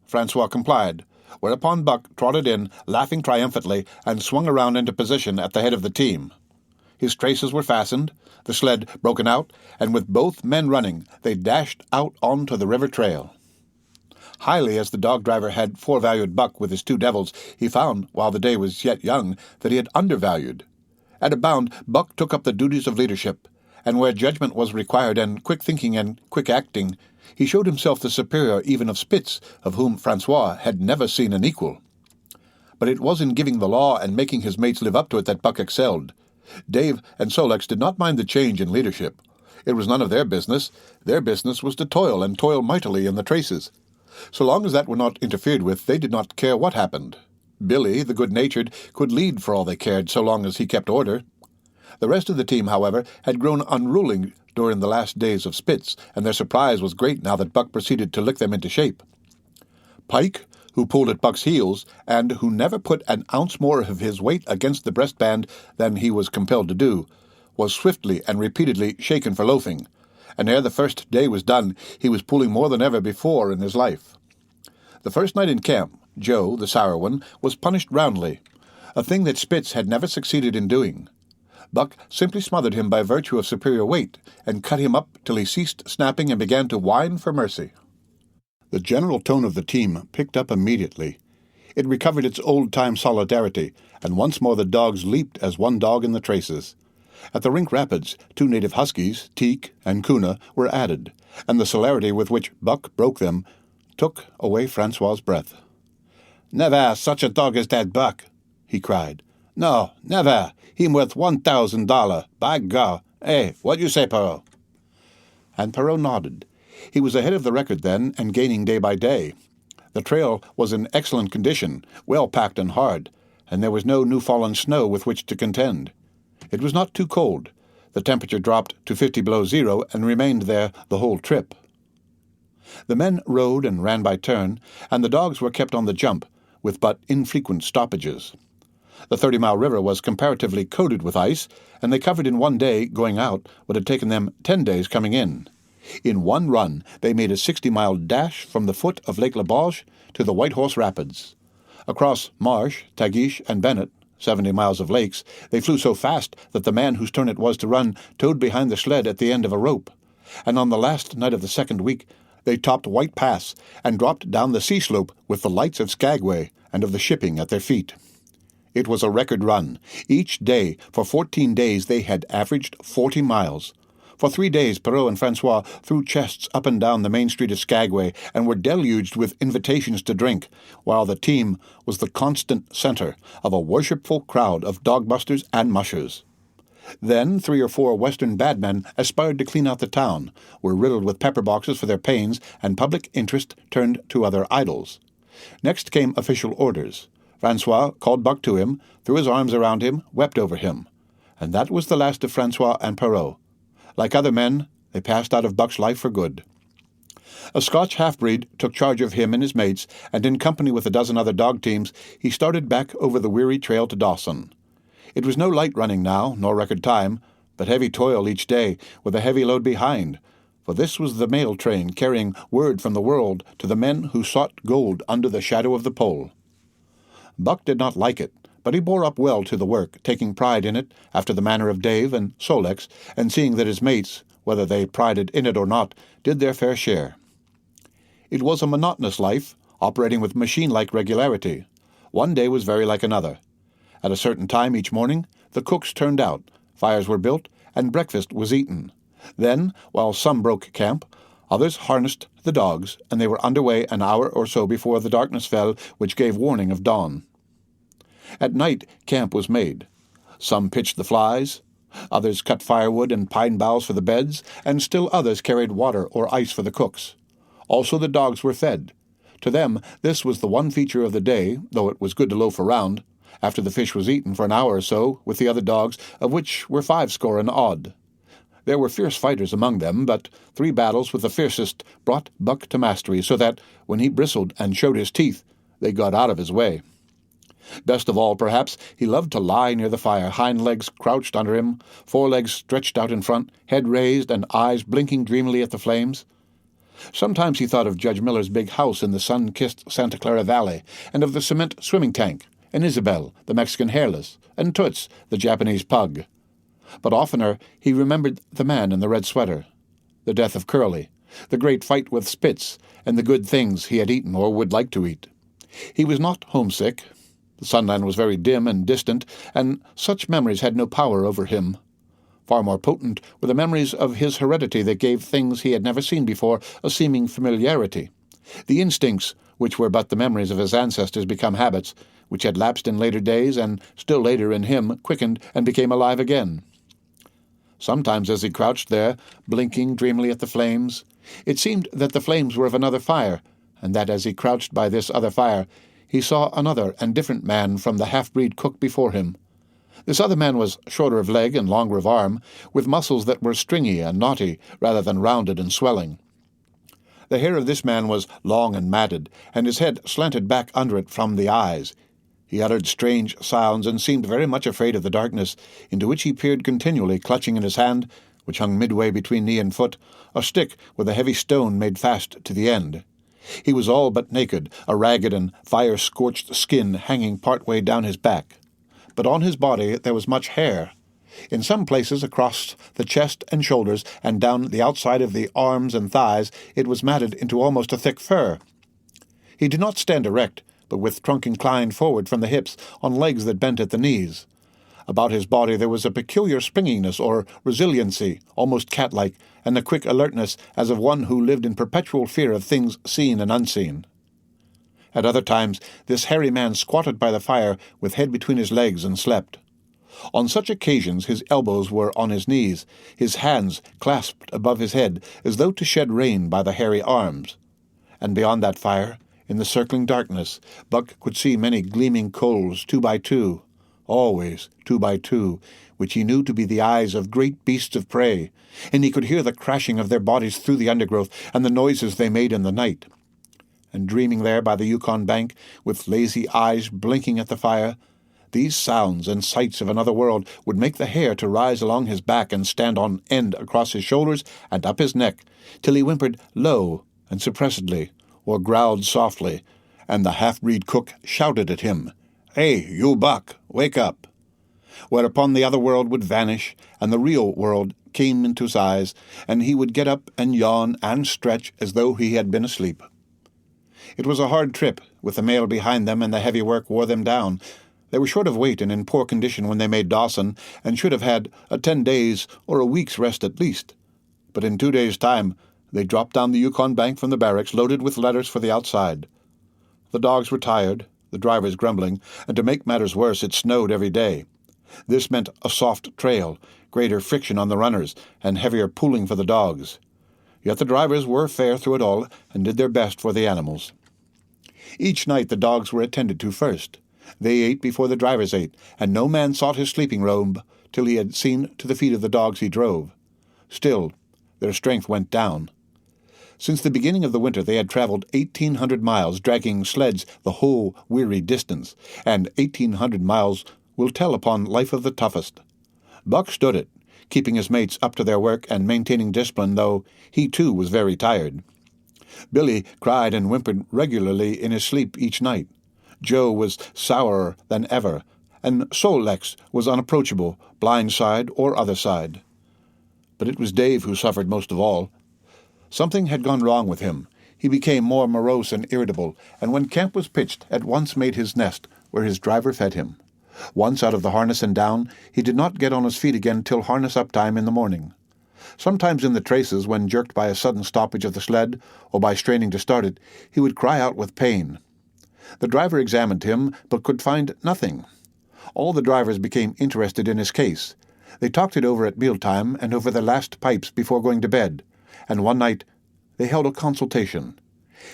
Francois complied, whereupon Buck trotted in, laughing triumphantly, and swung around into position at the head of the team. His traces were fastened, the sled broken out, and with both men running, they dashed out onto the river trail. Highly as the dog-driver had forevalued Buck with his 2 devils, he found, while the day was yet young, that he had undervalued. At a bound, Buck took up the duties of leadership, and where judgment was required and quick thinking and quick acting, he showed himself the superior even of Spitz, of whom Francois had never seen an equal. But it was in giving the law and making his mates live up to it that Buck excelled. Dave and Solex did not mind the change in leadership. It was none of their business. Their business was to toil, and toil mightily in the traces. So long as that were not interfered with, they did not care what happened. Billy, the good-natured, could lead for all they cared, so long as he kept order. The rest of the team, however, had grown unruly during the last days of Spitz, and their surprise was great now that Buck proceeded to lick them into shape. Pike, who pulled at Buck's heels, and who never put an ounce more of his weight against the breastband than he was compelled to do, was swiftly and repeatedly shaken for loafing, and ere the first day was done, he was pulling more than ever before in his life. The first night in camp, Joe, the sour one, was punished roundly, a thing that Spitz had never succeeded in doing. Buck simply smothered him by virtue of superior weight, and cut him up till he ceased snapping and began to whine for mercy. The general tone of the team picked up immediately. It recovered its old-time solidarity, and once more the dogs leaped as one dog in the traces. At the Rink Rapids, 2 native huskies, Teek and Kuna, were added, and the celerity with which Buck broke them took away Francois's breath. "Never such a dog as that Buck," he cried. "No, never. Him worth $1,000. By God. Eh, what you say, Perrault?" And Perrault nodded. He was ahead of the record then, and gaining day by day. The trail was in excellent condition, well packed and hard, and there was no new-fallen snow with which to contend. It was not too cold. The temperature dropped to 50 below zero and remained there the whole trip. The men rode and ran by turn, and the dogs were kept on the jump, with but infrequent stoppages. The 30-mile river was comparatively coated with ice, and they covered in one day going out what had taken them 10 days coming in. In one run they made a 60-mile dash from the foot of Lake Laberge to the White Horse Rapids. Across Marsh, Tagish, and Bennett, 70 miles of lakes, they flew so fast that the man whose turn it was to run towed behind the sled at the end of a rope. And on the last night of the second week they topped White Pass and dropped down the sea slope with the lights of Skagway and of the shipping at their feet. It was a record run. Each day, for 14 days, they had averaged 40 miles. For 3 days, Perrault and Francois threw chests up and down the main street of Skagway and were deluged with invitations to drink, while the team was the constant center of a worshipful crowd of dogbusters and mushers. Then 3 or 4 Western badmen aspired to clean out the town, were riddled with pepper boxes for their pains, and public interest turned to other idols. Next came official orders. Francois called Buck to him, threw his arms around him, wept over him. And that was the last of Francois and Perrault. Like other men, they passed out of Buck's life for good. A Scotch half-breed took charge of him and his mates, and in company with a dozen other dog teams, he started back over the weary trail to Dawson. It was no light running now, nor record time, but heavy toil each day, with a heavy load behind, for this was the mail train carrying word from the world to the men who sought gold under the shadow of the pole. Buck did not like it, but he bore up well to the work, taking pride in it, after the manner of Dave and Solex, and seeing that his mates, whether they prided in it or not, did their fair share. It was a monotonous life, operating with machine-like regularity. One day was very like another. At a certain time each morning, the cooks turned out, fires were built, and breakfast was eaten. Then, while some broke camp, others harnessed the dogs, and they were under way an hour or so before the darkness fell, which gave warning of dawn. At night camp was made. Some pitched the flies, others cut firewood and pine boughs for the beds, and still others carried water or ice for the cooks. Also the dogs were fed. To them this was the one feature of the day, though it was good to loaf around, after the fish was eaten for an hour or so, with the other dogs, of which were 50 and odd. There were fierce fighters among them, but 3 battles with the fiercest brought Buck to mastery, so that, when he bristled and showed his teeth, they got out of his way. Best of all, perhaps, he loved to lie near the fire, hind legs crouched under him, forelegs stretched out in front, head raised, and eyes blinking dreamily at the flames. Sometimes he thought of Judge Miller's big house in the sun-kissed Santa Clara Valley, and of the cement swimming tank, and Isabel, the Mexican hairless, and Toots, the Japanese pug. But oftener he remembered the man in the red sweater, the death of Curly, the great fight with Spitz, and the good things he had eaten or would like to eat. He was not homesick. The sunland was very dim and distant, and such memories had no power over him. Far more potent were the memories of his heredity that gave things he had never seen before a seeming familiarity. The instincts, which were but the memories of his ancestors become habits, which had lapsed in later days and still later in him quickened and became alive again. Sometimes as he crouched there, blinking dreamily at the flames, it seemed that the flames were of another fire, and that as he crouched by this other fire, he saw another and different man from the half-breed cook before him. This other man was shorter of leg and longer of arm, with muscles that were stringy and knotty rather than rounded and swelling. The hair of this man was long and matted, and his head slanted back under it from the eyes. He uttered strange sounds and seemed very much afraid of the darkness, into which he peered continually, clutching in his hand, which hung midway between knee and foot, a stick with a heavy stone made fast to the end. He was all but naked, a ragged and fire-scorched skin hanging part way down his back. But on his body there was much hair. In some places across the chest and shoulders, and down the outside of the arms and thighs, it was matted into almost a thick fur. He did not stand erect, but with trunk inclined forward from the hips, on legs that bent at the knees. About his body there was a peculiar springiness or resiliency, almost cat-like, and a quick alertness as of one who lived in perpetual fear of things seen and unseen. At other times this hairy man squatted by the fire with head between his legs and slept. On such occasions his elbows were on his knees, his hands clasped above his head as though to shed rain by the hairy arms. And beyond that fire, in the circling darkness, Buck could see many gleaming coals 2 by 2, always 2 by 2, which he knew to be the eyes of great beasts of prey, and he could hear the crashing of their bodies through the undergrowth and the noises they made in the night. And dreaming there by the Yukon bank, with lazy eyes blinking at the fire, these sounds and sights of another world would make the hair to rise along his back and stand on end across his shoulders and up his neck, till he whimpered low and suppressedly, or growled softly, and the half-breed cook shouted at him, "Hey, you Buck, wake up!" Whereupon the other world would vanish, and the real world came into his eyes, and he would get up and yawn and stretch as though he had been asleep. It was a hard trip, with the mail behind them, and the heavy work wore them down. They were short of weight and in poor condition when they made Dawson, and should have had a 10 days or a week's rest at least. But in 2 days' time they dropped down the Yukon bank from the barracks, loaded with letters for the outside. The dogs were tired, the drivers grumbling, and to make matters worse, it snowed every day. This meant a soft trail, greater friction on the runners, and heavier pulling for the dogs. Yet the drivers were fair through it all, and did their best for the animals. Each night the dogs were attended to first. They ate before the drivers ate, and no man sought his sleeping robe till he had seen to the feet of the dogs he drove. Still, their strength went down. Since the beginning of the winter they had traveled 1,800 miles, dragging sleds the whole weary distance, and 1,800 miles will tell upon life of the toughest. Buck stood it, keeping his mates up to their work and maintaining discipline, though he too was very tired. Billy cried and whimpered regularly in his sleep each night. Joe was sourer than ever, and Sol-leks was unapproachable, blind side or other side. But it was Dave who suffered most of all. Something had gone wrong with him. He became more morose and irritable, and when camp was pitched, at once made his nest, where his driver fed him. Once out of the harness and down, he did not get on his feet again till harness-up time in the morning. Sometimes in the traces, when jerked by a sudden stoppage of the sled, or by straining to start it, he would cry out with pain. The driver examined him, but could find nothing. All the drivers became interested in his case. They talked it over at mealtime and over their last pipes before going to bed, and one night they held a consultation.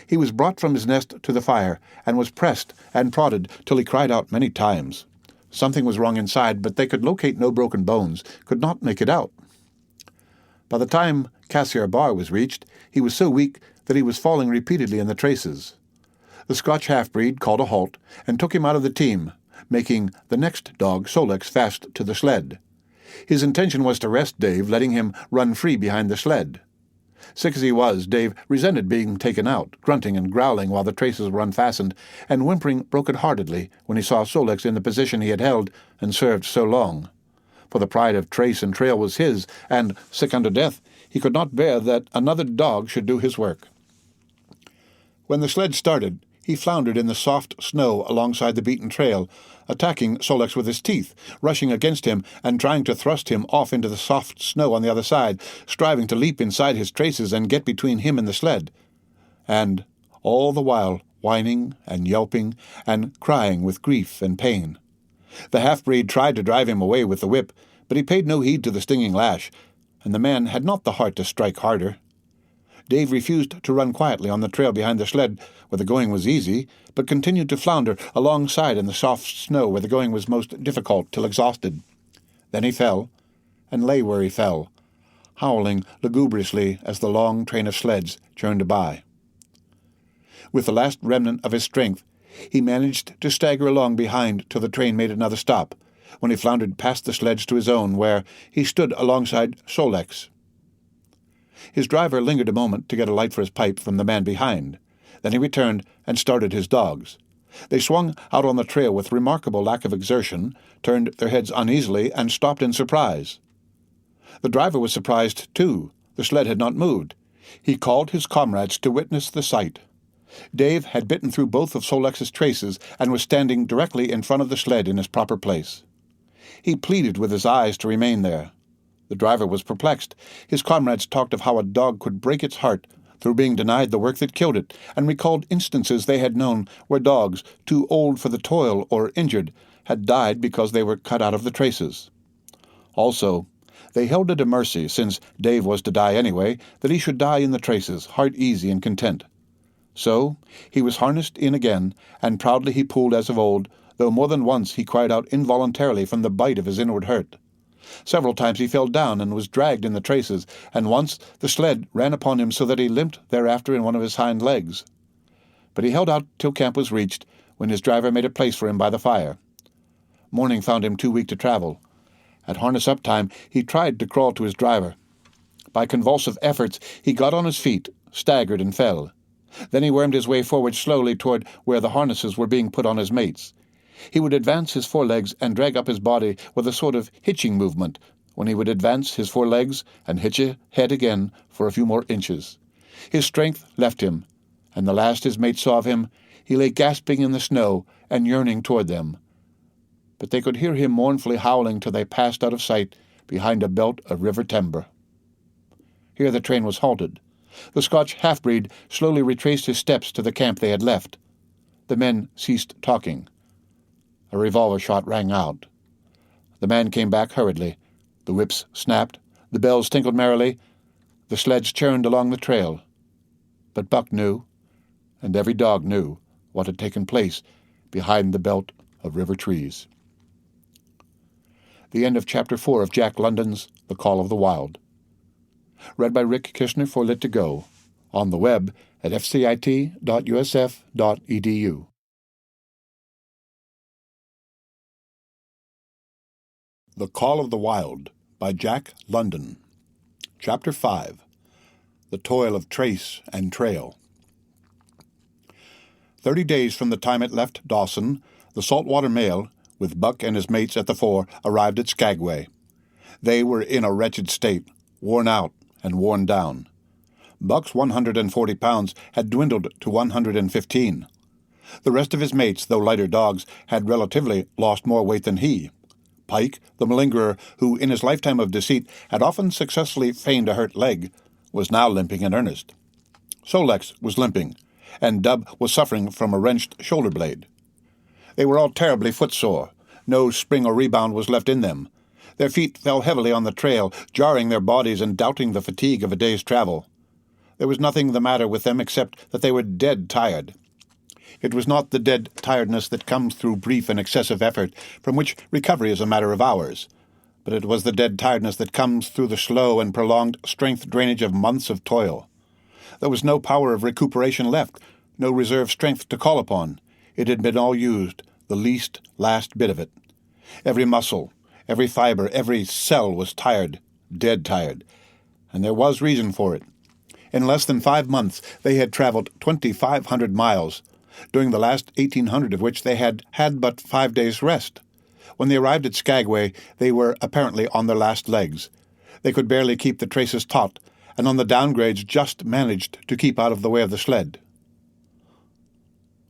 He was brought from his nest to the fire, and was pressed and prodded till he cried out many times. Something was wrong inside, but they could locate no broken bones, could not make it out. By the time Cassiar Bar was reached, he was so weak that he was falling repeatedly in the traces. The Scotch half-breed called a halt, and took him out of the team, making the next dog, Sol-leks, fast to the sled. His intention was to rest Dave, letting him run free behind the sled. Sick as he was, Dave resented being taken out, grunting and growling while the traces were unfastened, and whimpering broken-heartedly when he saw Sol-leks in the position he had held and served so long. For the pride of trace and trail was his, and, sick unto death, he could not bear that another dog should do his work. When the sled started, he floundered in the soft snow alongside the beaten trail, attacking Sol-leks with his teeth, rushing against him and trying to thrust him off into the soft snow on the other side, striving to leap inside his traces and get between him and the sled. And all the while whining and yelping and crying with grief and pain. The half-breed tried to drive him away with the whip, but he paid no heed to the stinging lash, and the man had not the heart to strike harder. Dave refused to run quietly on the trail behind the sled where the going was easy, but continued to flounder alongside in the soft snow where the going was most difficult till exhausted. Then he fell, and lay where he fell, howling lugubriously as the long train of sleds churned by. With the last remnant of his strength, he managed to stagger along behind till the train made another stop, when he floundered past the sledge to his own, where he stood alongside Sol-leks. His driver lingered a moment to get a light for his pipe from the man behind. Then he returned and started his dogs. They swung out on the trail with remarkable lack of exertion, turned their heads uneasily, and stopped in surprise. The driver was surprised, too. The sled had not moved. He called his comrades to witness the sight. Dave had bitten through both of Sol-leks's traces and was standing directly in front of the sled in his proper place. He pleaded with his eyes to remain there. The driver was perplexed. His comrades talked of how a dog could break its heart through being denied the work that killed it, and recalled instances they had known where dogs, too old for the toil or injured, had died because they were cut out of the traces. Also, they held it a mercy, since Dave was to die anyway, that he should die in the traces, heart easy and content. So he was harnessed in again, and proudly he pulled as of old, though more than once he cried out involuntarily from the bite of his inward hurt. Several times he fell down and was dragged in the traces, and once the sled ran upon him so that he limped thereafter in one of his hind legs. But he held out till camp was reached, when his driver made a place for him by the fire. Morning found him too weak to travel. At harness-up time he tried to crawl to his driver. By convulsive efforts he got on his feet, staggered, and fell. Then he wormed his way forward slowly toward where the harnesses were being put on his mates. He would advance his forelegs and drag up his body with a sort of hitching movement, when he would advance his forelegs and hitch ahead again for a few more inches. His strength left him, and the last his mates saw of him, he lay gasping in the snow and yearning toward them. But they could hear him mournfully howling till they passed out of sight behind a belt of river timber. Here the train was halted. The Scotch half-breed slowly retraced his steps to the camp they had left. The men ceased talking. A revolver shot rang out. The man came back hurriedly. The whips snapped. The bells tinkled merrily. The sleds churned along the trail. But Buck knew, and every dog knew, what had taken place behind the belt of river trees. The end of Chapter 4 of Jack London's The Call of the Wild. Read by Rick Kishner for Lit2Go. On the web at fcit.usf.edu. The Call of the Wild by Jack London. Chapter 5. The Toil of Trace and Trail. 30 days from the time it left Dawson, the saltwater mail, with Buck and his mates at the fore, arrived at Skagway. They were in a wretched state, worn out and worn down. Buck's 140 pounds had dwindled to 115. The rest of his mates, though lighter dogs, had relatively lost more weight than he. Pike, the malingerer, who in his lifetime of deceit had often successfully feigned a hurt leg, was now limping in earnest. Sol-leks was limping, and Dub was suffering from a wrenched shoulder blade. They were all terribly footsore. No spring or rebound was left in them. Their feet fell heavily on the trail, jarring their bodies and doubting the fatigue of a day's travel. There was nothing the matter with them except that they were dead tired. It was not the dead tiredness that comes through brief and excessive effort, from which recovery is a matter of hours, but it was the dead tiredness that comes through the slow and prolonged strength drainage of months of toil. There was no power of recuperation left, no reserve strength to call upon. It had been all used, the last bit of it. Every muscle, every fiber, every cell was tired, dead tired, and there was reason for it. In less than 5 months they had traveled 2,500 miles, during the last 1,800 of which they had had but 5 days' rest. When they arrived at Skagway, they were apparently on their last legs. They could barely keep the traces taut, and on the downgrades just managed to keep out of the way of the sled.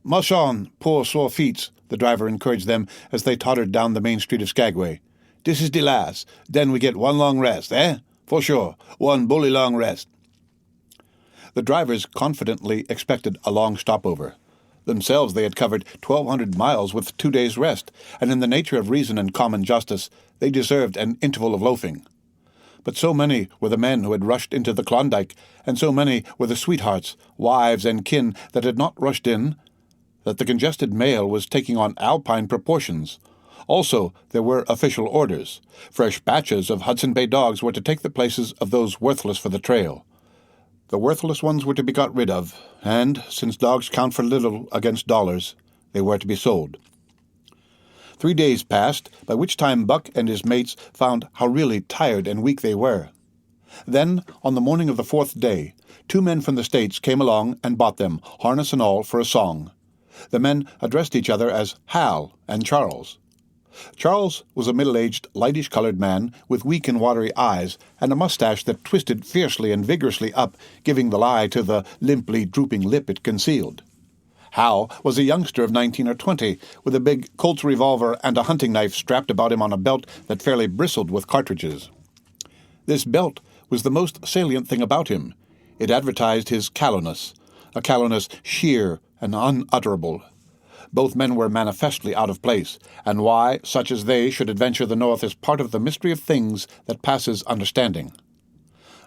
"Mush on, poor sore feets," the driver encouraged them as they tottered down the main street of Skagway. "This is the last. Then we get one long rest, eh? For sure, one bully long rest." The drivers confidently expected a long stopover. Themselves they had covered 1,200 miles with 2 days' rest, and in the nature of reason and common justice they deserved an interval of loafing. But so many were the men who had rushed into the Klondike, and so many were the sweethearts, wives, and kin that had not rushed in, that the congested mail was taking on alpine proportions. Also, there were official orders. Fresh batches of Hudson Bay dogs were to take the places of those worthless for the trail. The worthless ones were to be got rid of, and, since dogs count for little against dollars, they were to be sold. 3 days passed, by which time Buck and his mates found how really tired and weak they were. Then, on the morning of the 4th day, 2 men from the States came along and bought them, harness and all, for a song. The men addressed each other as Hal and Charles. Charles was a middle-aged, lightish-colored man with weak and watery eyes and a mustache that twisted fiercely and vigorously up, giving the lie to the limply drooping lip it concealed. Hal was a youngster of 19 or 20, with a big Colt's revolver and a hunting knife strapped about him on a belt that fairly bristled with cartridges. This belt was the most salient thing about him. It advertised his callowness, a callowness sheer and unutterable. Both men were manifestly out of place, and why such as they should adventure the north is part of the mystery of things that passes understanding.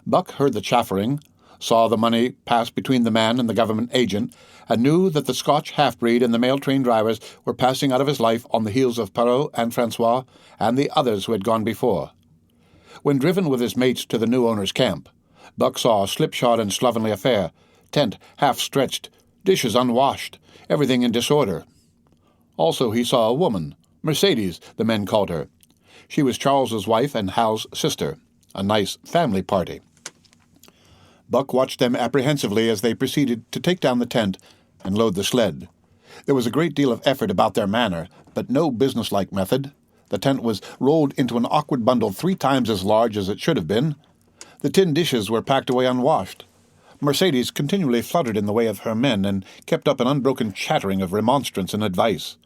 Buck heard the chaffering, saw the money pass between the man and the government agent, and knew that the Scotch half-breed and the mail-train drivers were passing out of his life on the heels of Perrault and Francois and the others who had gone before. When driven with his mates to the new owner's camp, Buck saw a slipshod and slovenly affair, tent half-stretched, dishes unwashed, everything in disorder. Also he saw a woman, Mercedes, the men called her. She was Charles's wife and Hal's sister, a nice family party. Buck watched them apprehensively as they proceeded to take down the tent and load the sled. There was a great deal of effort about their manner, but no businesslike method. The tent was rolled into an awkward bundle 3 times as large as it should have been. The tin dishes were packed away unwashed. Mercedes continually fluttered in the way of her men and kept up an unbroken chattering of remonstrance and advice.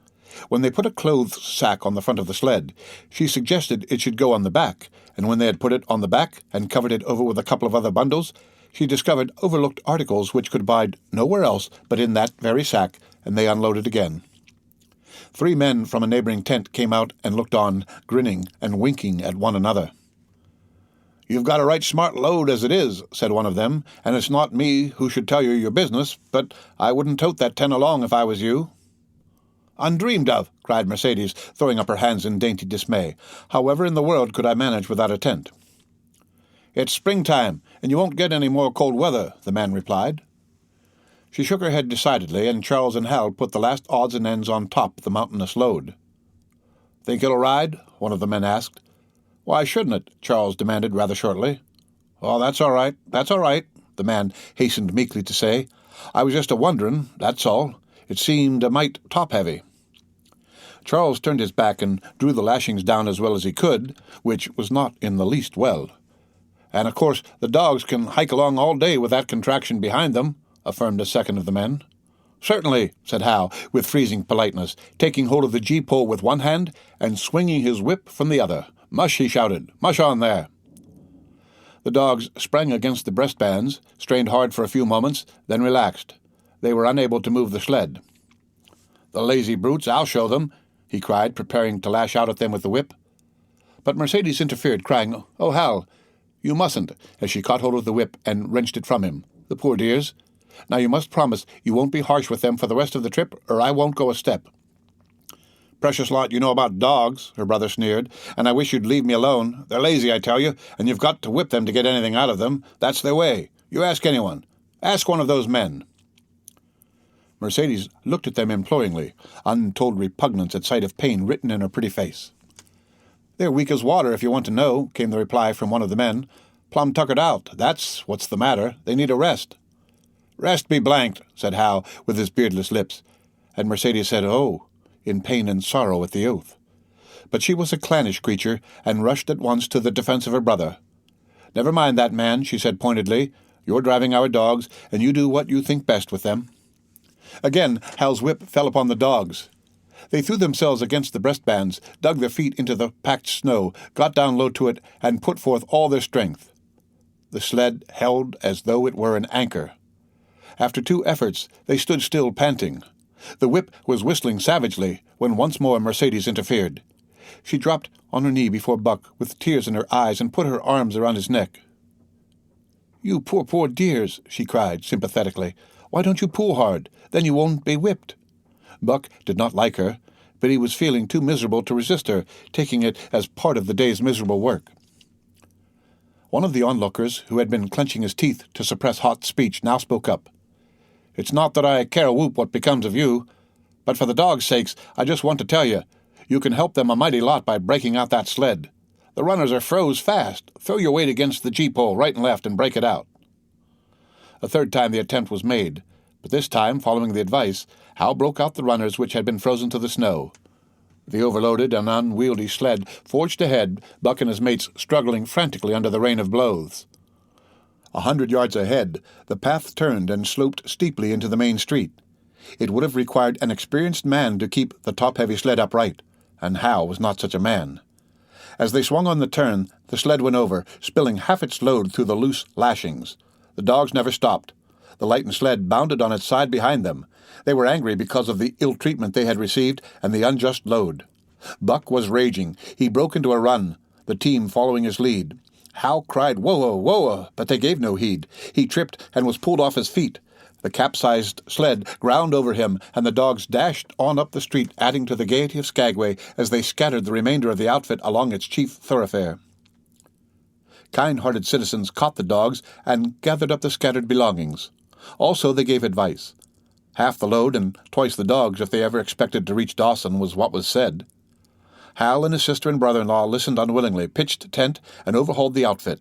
When they put a clothes sack on the front of the sled, she suggested it should go on the back, and when they had put it on the back and covered it over with a couple of other bundles, she discovered overlooked articles which could abide nowhere else but in that very sack, and they unloaded again. 3 men from a neighboring tent came out and looked on, grinning and winking at one another. "You've got a right smart load as it is," said one of them, "and it's not me who should tell you your business, but I wouldn't tote that tent along if I was you." "Undreamed of!" cried Mercedes, throwing up her hands in dainty dismay. "However in the world could I manage without a tent?" "It's springtime, and you won't get any more cold weather," the man replied. She shook her head decidedly, and Charles and Hal put the last odds and ends on top the mountainous load. "Think it'll ride?" one of the men asked. "Why shouldn't it?" Charles demanded rather shortly. "Oh, that's all right, the man hastened meekly to say. "I was just a-wonderin', that's all. It seemed a mite top-heavy." Charles turned his back and drew the lashings down as well as he could, which was not in the least well. "And, of course, the dogs can hike along all day with that contraction behind them," affirmed a second of the men. "Certainly," said Hal, with freezing politeness, taking hold of the gee-pole with one hand and swinging his whip from the other. "Mush," he shouted. "Mush on there." The dogs sprang against the breastbands, strained hard for a few moments, then relaxed. They were unable to move the sled. "The lazy brutes, I'll show them," he cried, preparing to lash out at them with the whip. But Mercedes interfered, crying, "Oh, Hal, you mustn't," as she caught hold of the whip and wrenched it from him. "The poor dears. Now you must promise you won't be harsh with them for the rest of the trip, or I won't go a step." "Precious lot you know about dogs," her brother sneered, "and I wish you'd leave me alone. They're lazy, I tell you, and you've got to whip them to get anything out of them. That's their way. You ask anyone. Ask one of those men." Mercedes looked at them imploringly, untold repugnance at sight of pain written in her pretty face. "They're weak as water, if you want to know," came the reply from one of the men. "Plumb tuckered out, that's what's the matter. They need a rest." "Rest be blanked," said Hal, with his beardless lips, and Mercedes said, "Oh," in pain and sorrow at the oath. But she was a clannish creature, and rushed at once to the defense of her brother. "Never mind that man," she said pointedly. "You're driving our dogs, and you do what you think best with them." Again Hal's whip fell upon the dogs. They threw themselves against the breastbands, dug their feet into the packed snow, got down low to it, and put forth all their strength. The sled held as though it were an anchor. After 2 efforts, they stood still, panting. The whip was whistling savagely when once more Mercedes interfered. She dropped on her knee before Buck, with tears in her eyes, and put her arms around his neck. "You poor, poor dears," she cried sympathetically. "Why don't you pull hard? Then you won't be whipped." Buck did not like her, but he was feeling too miserable to resist her, taking it as part of the day's miserable work. One of the onlookers, who had been clenching his teeth to suppress hot speech, now spoke up. "It's not that I care a whoop what becomes of you, but for the dogs' sakes, I just want to tell you, you can help them a mighty lot by breaking out that sled. The runners are froze fast. Throw your weight against the G-pole right and left and break it out." A third time the attempt was made, but this time, following the advice, Hal broke out the runners which had been frozen to the snow. The overloaded and unwieldy sled forged ahead, Buck and his mates struggling frantically under the rain of blows. 100 yards ahead, the path turned and sloped steeply into the main street. It would have required an experienced man to keep the top-heavy sled upright, and Hal was not such a man. As they swung on the turn, the sled went over, spilling half its load through the loose lashings. The dogs never stopped. The lightened sled bounded on its side behind them. They were angry because of the ill treatment they had received and the unjust load. Buck was raging. He broke into a run, the team following his lead. Hal cried, "Whoa, whoa," but they gave no heed. He tripped and was pulled off his feet. The capsized sled ground over him, and the dogs dashed on up the street, adding to the gaiety of Skagway as they scattered the remainder of the outfit along its chief thoroughfare. Kind-hearted citizens caught the dogs and gathered up the scattered belongings. Also they gave advice. Half the load and twice the dogs if they ever expected to reach Dawson was what was said. Hal and his sister and brother-in-law listened unwillingly, pitched tent, and overhauled the outfit.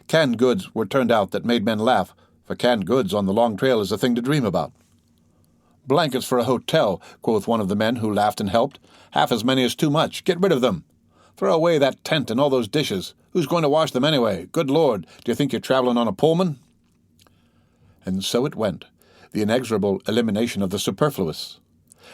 Canned goods were turned out that made men laugh, for canned goods on the long trail is a thing to dream about. "Blankets for a hotel," quoth one of the men who laughed and helped. "Half as many is too much. Get rid of them. Throw away that tent and all those dishes. Who's going to wash them anyway? Good Lord, do you think you're traveling on a Pullman?" And so it went, the inexorable elimination of the superfluous.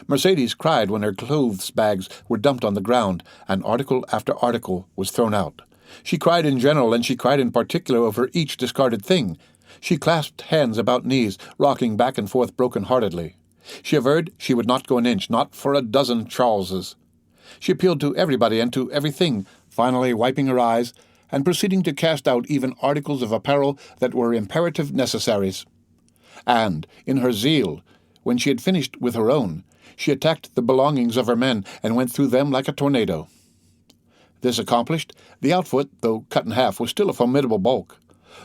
Mercedes cried when her clothes bags were dumped on the ground, and article after article was thrown out. She cried in general, and she cried in particular over each discarded thing. She clasped hands about knees, rocking back and forth broken-heartedly. She averred she would not go an inch, not for a dozen Charleses. She appealed to everybody and to everything, finally wiping her eyes, and proceeding to cast out even articles of apparel that were imperative necessaries. And, in her zeal, when she had finished with her own, she attacked the belongings of her men and went through them like a tornado. This accomplished, the outfit, though cut in half, was still a formidable bulk.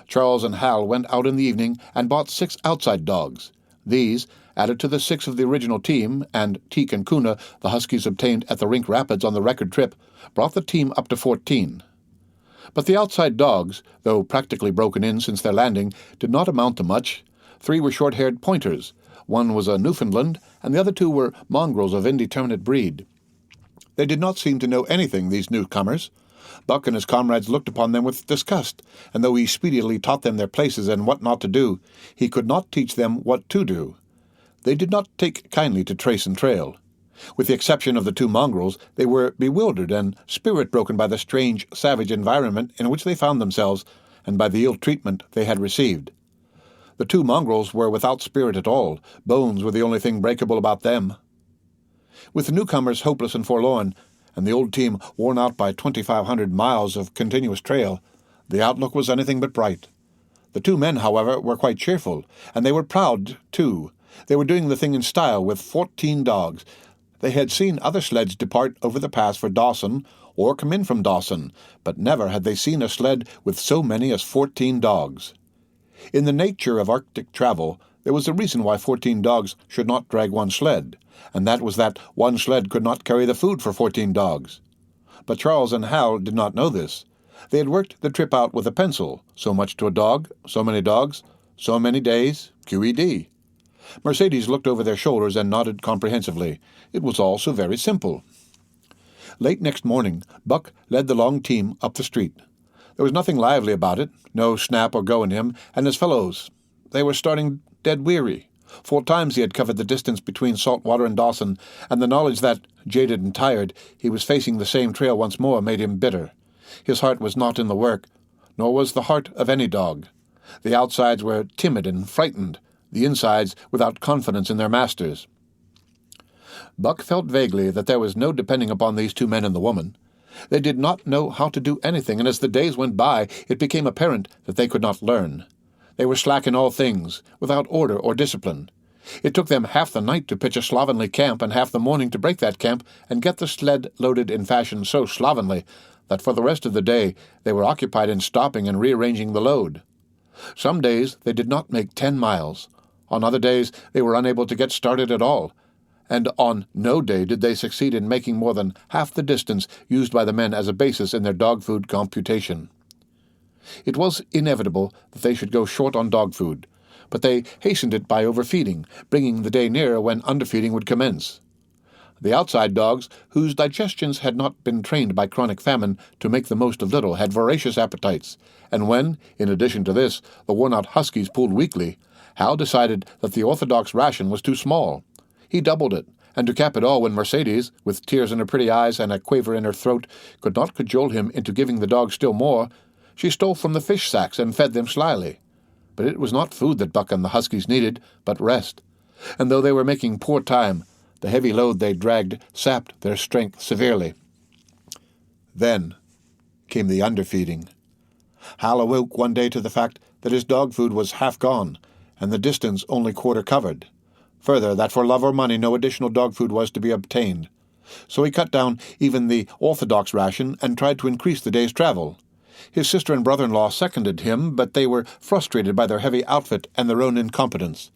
Charles and Hal went out in the evening and bought 6 outside dogs. These, added to the 6 of the original team, and Teek and Kuna, the huskies obtained at the Rink Rapids on the record trip, brought the team up to 14. But the outside dogs, though practically broken in since their landing, did not amount to much. 3 were short-haired pointers. 1 was a Newfoundland, and the other 2 were mongrels of indeterminate breed. They did not seem to know anything, these newcomers. Buck and his comrades looked upon them with disgust, and though he speedily taught them their places and what not to do, he could not teach them what to do. They did not take kindly to trace and trail. With the exception of the 2 mongrels, they were bewildered and spirit-broken by the strange, savage environment in which they found themselves, and by the ill treatment they had received. The 2 mongrels were without spirit at all. Bones were the only thing breakable about them. With the newcomers hopeless and forlorn, and the old team worn out by 2,500 miles of continuous trail, the outlook was anything but bright. The 2 men, however, were quite cheerful, and they were proud, too. They were doing the thing in style with 14 dogs. They had seen other sleds depart over the pass for Dawson, or come in from Dawson, but never had they seen a sled with so many as 14 dogs. In the nature of Arctic travel, there was a reason why 14 dogs should not drag one sled, and that was that one sled could not carry the food for 14 dogs. But Charles and Hal did not know this. They had worked the trip out with a pencil, so much to a dog, so many dogs, so many days, QED. Mercedes looked over their shoulders and nodded comprehensively. It was all so very simple. Late next morning, Buck led the long team up the street. There was nothing lively about it, no snap or go in him, and his fellows, they were starting dead weary. 4 times he had covered the distance between Saltwater and Dawson, and the knowledge that, jaded and tired, he was facing the same trail once more made him bitter. His heart was not in the work, nor was the heart of any dog. The outsides were timid and frightened, the insides without confidence in their masters. Buck felt vaguely that there was no depending upon these 2 men and the woman. They did not know how to do anything, and as the days went by, it became apparent that they could not learn. They were slack in all things, without order or discipline. It took them half the night to pitch a slovenly camp and half the morning to break that camp and get the sled loaded in fashion so slovenly that for the rest of the day they were occupied in stopping and rearranging the load. Some days they did not make 10 miles. On other days they were unable to get started at all, and on no day did they succeed in making more than half the distance used by the men as a basis in their dog food computation. It was inevitable that they should go short on dog food, but they hastened it by overfeeding, bringing the day nearer when underfeeding would commence. The outside dogs, whose digestions had not been trained by chronic famine to make the most of little, had voracious appetites, and when, in addition to this, the worn-out huskies pulled weakly, Hal decided that the orthodox ration was too small. He doubled it, and to cap it all, when Mercedes, with tears in her pretty eyes and a quaver in her throat, could not cajole him into giving the dogs still more, she stole from the fish sacks and fed them slyly. But it was not food that Buck and the huskies needed, but rest, and though they were making poor time, the heavy load they dragged sapped their strength severely. Then came the underfeeding. Hal awoke one day to the fact that his dog food was half gone, and the distance only quarter covered. Further, that for love or money no additional dog food was to be obtained. So he cut down even the orthodox ration and tried to increase the day's travel. His sister and brother-in-law seconded him, but they were frustrated by their heavy outfit and their own incompetence.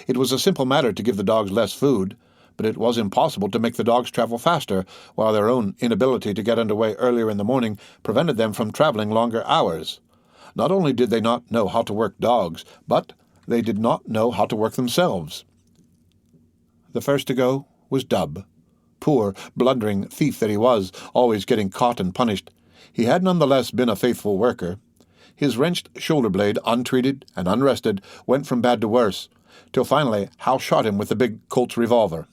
It was a simple matter to give the dogs less food, but it was impossible to make the dogs travel faster, while their own inability to get underway earlier in the morning prevented them from traveling longer hours. Not only did they not know how to work dogs, but they did not know how to work themselves. The first to go was Dub. Poor, blundering thief that he was, always getting caught and punished, he had nonetheless been a faithful worker. His wrenched shoulder-blade, untreated and unrested, went from bad to worse, till finally Hal shot him with the big Colt's revolver.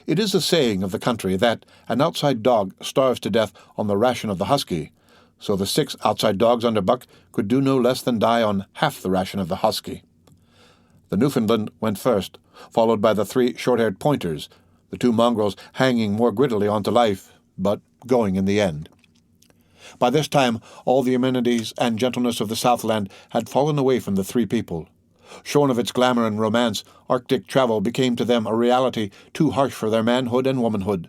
It is a saying of the country that an outside dog starves to death on the ration of the husky, so the 6 outside dogs under Buck could do no less than die on half the ration of the husky. The Newfoundland went first, followed by the 3 short-haired pointers, the 2 mongrels hanging more grittily on to life, but going in the end. By this time all the amenities and gentleness of the Southland had fallen away from the 3 people. Shorn of its glamour and romance, Arctic travel became to them a reality too harsh for their manhood and womanhood.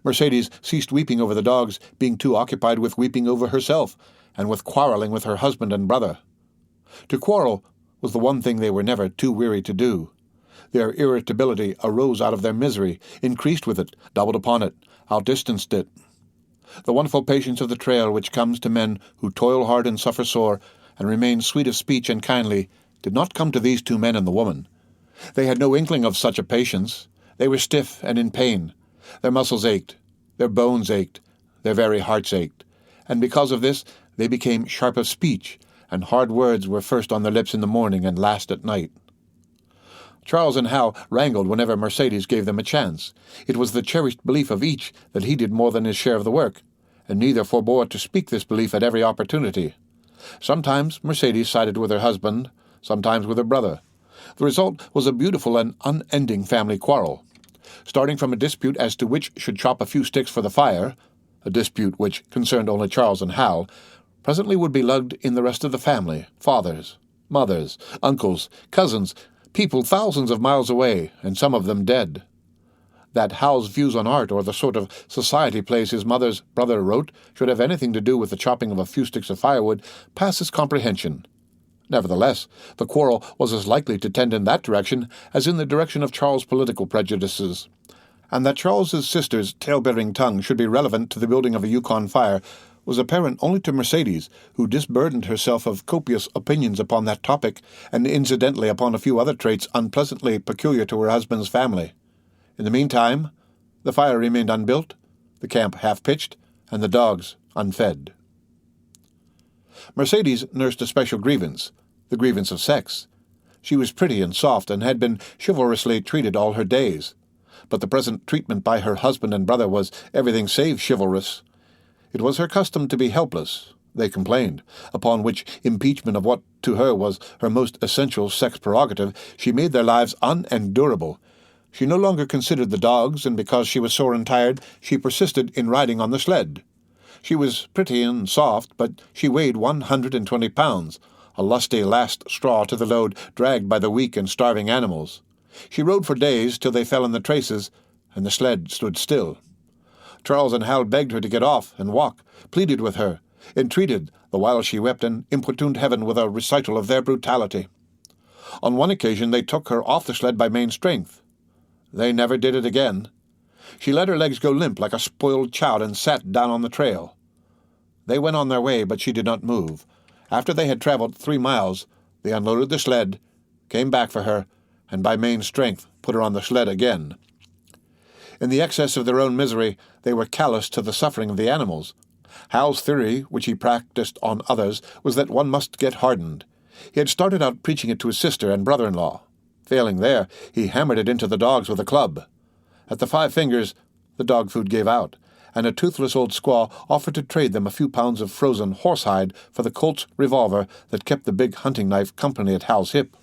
Mercedes ceased weeping over the dogs, being too occupied with weeping over herself, and with quarreling with her husband and brother. To quarrel was the one thing they were never too weary to do. Their irritability arose out of their misery, increased with it, doubled upon it, outdistanced it. The wonderful patience of the trail which comes to men who toil hard and suffer sore, and remain sweet of speech and kindly, did not come to these 2 men and the woman. They had no inkling of such a patience. They were stiff and in pain. Their muscles ached, their bones ached, their very hearts ached, and because of this they became sharp of speech, and hard words were first on their lips in the morning and last at night. Charles and Hal wrangled whenever Mercedes gave them a chance. It was the cherished belief of each that he did more than his share of the work, and neither forbore to speak this belief at every opportunity. Sometimes Mercedes sided with her husband, sometimes with her brother. The result was a beautiful and unending family quarrel. Starting from a dispute as to which should chop a few sticks for the fire, a dispute which concerned only Charles and Hal, presently would be lugged in the rest of the family, fathers, mothers, uncles, cousins, people thousands of miles away, and some of them dead. That Hal's views on art or the sort of society plays his mother's brother wrote should have anything to do with the chopping of a few sticks of firewood passes comprehension. Nevertheless, the quarrel was as likely to tend in that direction as in the direction of Charles' political prejudices, and that Charles's sister's tale-bearing tongue should be relevant to the building of a Yukon fire was apparent only to Mercedes, who disburdened herself of copious opinions upon that topic, and incidentally upon a few other traits unpleasantly peculiar to her husband's family. In the meantime, the fire remained unbuilt, the camp half-pitched, and the dogs unfed. Mercedes nursed a special grievance, the grievance of sex. She was pretty and soft, and had been chivalrously treated all her days. But the present treatment by her husband and brother was everything save chivalrous. It was her custom to be helpless, they complained, upon which impeachment of what to her was her most essential sex prerogative, she made their lives unendurable, She no longer considered the dogs, and because she was sore and tired, she persisted in riding on the sled. She was pretty and soft, but she weighed 120 pounds, a lusty last straw to the load dragged by the weak and starving animals. She rode for days till they fell in the traces, and the sled stood still. Charles and Hal begged her to get off and walk, pleaded with her, entreated, the while she wept and importuned heaven with a recital of their brutality. On one occasion they took her off the sled by main strength. They never did it again. She let her legs go limp like a spoiled child and sat down on the trail. They went on their way, but she did not move. After they had traveled 3 miles, they unloaded the sled, came back for her, and by main strength put her on the sled again. In the excess of their own misery, they were callous to the suffering of the animals. Hal's theory, which he practiced on others, was that one must get hardened. He had started out preaching it to his sister and brother-in-law. Failing there, he hammered it into the dogs with a club. At the 5 Fingers, the dog food gave out, and a toothless old squaw offered to trade them a few pounds of frozen horsehide for the Colt's revolver that kept the big hunting knife company at Hal's hip.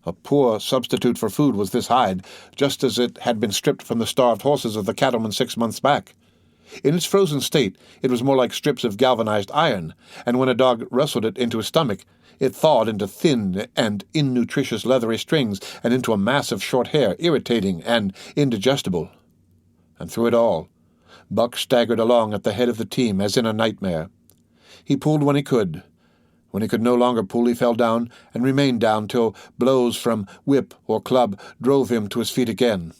A poor substitute for food was this hide, just as it had been stripped from the starved horses of the cattlemen 6 months back. In its frozen state, it was more like strips of galvanized iron, and when a dog wrestled it into his stomach, it thawed into thin and innutritious leathery strings and into a mass of short hair, irritating and indigestible. And through it all, Buck staggered along at the head of the team as in a nightmare. He pulled when he could. When he could no longer pull, he fell down and remained down till blows from whip or club drove him to his feet again.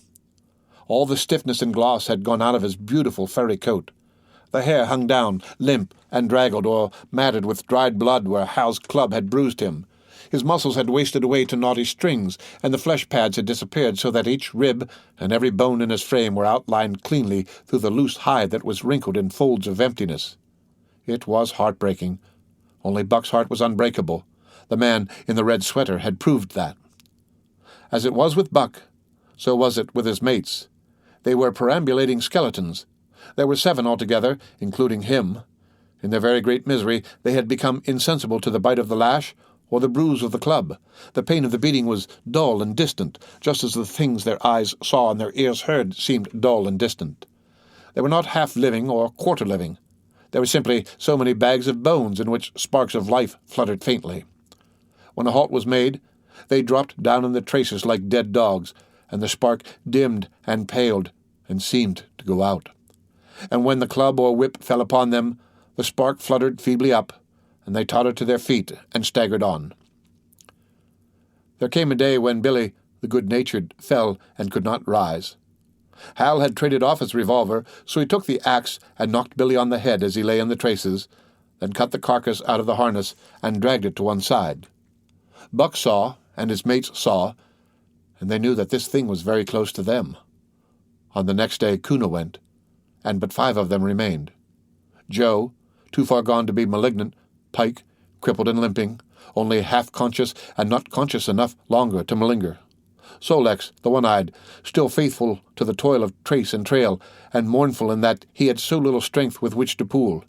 All the stiffness and gloss had gone out of his beautiful furry coat. The hair hung down, limp and draggled or matted with dried blood where Hal's club had bruised him. His muscles had wasted away to knotty strings, and the flesh pads had disappeared so that each rib and every bone in his frame were outlined cleanly through the loose hide that was wrinkled in folds of emptiness. It was heartbreaking. Only Buck's heart was unbreakable. The man in the red sweater had proved that. As it was with Buck, so was it with his mates. They were perambulating skeletons. There were 7 altogether, including him. In their very great misery, they had become insensible to the bite of the lash or the bruise of the club. The pain of the beating was dull and distant, just as the things their eyes saw and their ears heard seemed dull and distant. They were not half living or quarter living. They were simply so many bags of bones in which sparks of life fluttered faintly. When a halt was made, they dropped down in the traces like dead dogs, and the spark dimmed and paled and seemed to go out. And when the club or whip fell upon them, the spark fluttered feebly up, and they tottered to their feet and staggered on. There came a day when Billy, the good-natured, fell and could not rise. Hal had traded off his revolver, so he took the axe and knocked Billy on the head as he lay in the traces, then cut the carcass out of the harness and dragged it to one side. Buck saw, and his mates saw, and they knew that this thing was very close to them. On the next day Kuna went, and but 5 of them remained. Joe, too far gone to be malignant, Pike, crippled and limping, only half-conscious and not conscious enough longer to malinger. Solex, the one-eyed, still faithful to the toil of trace and trail, and mournful in that he had so little strength with which to pull.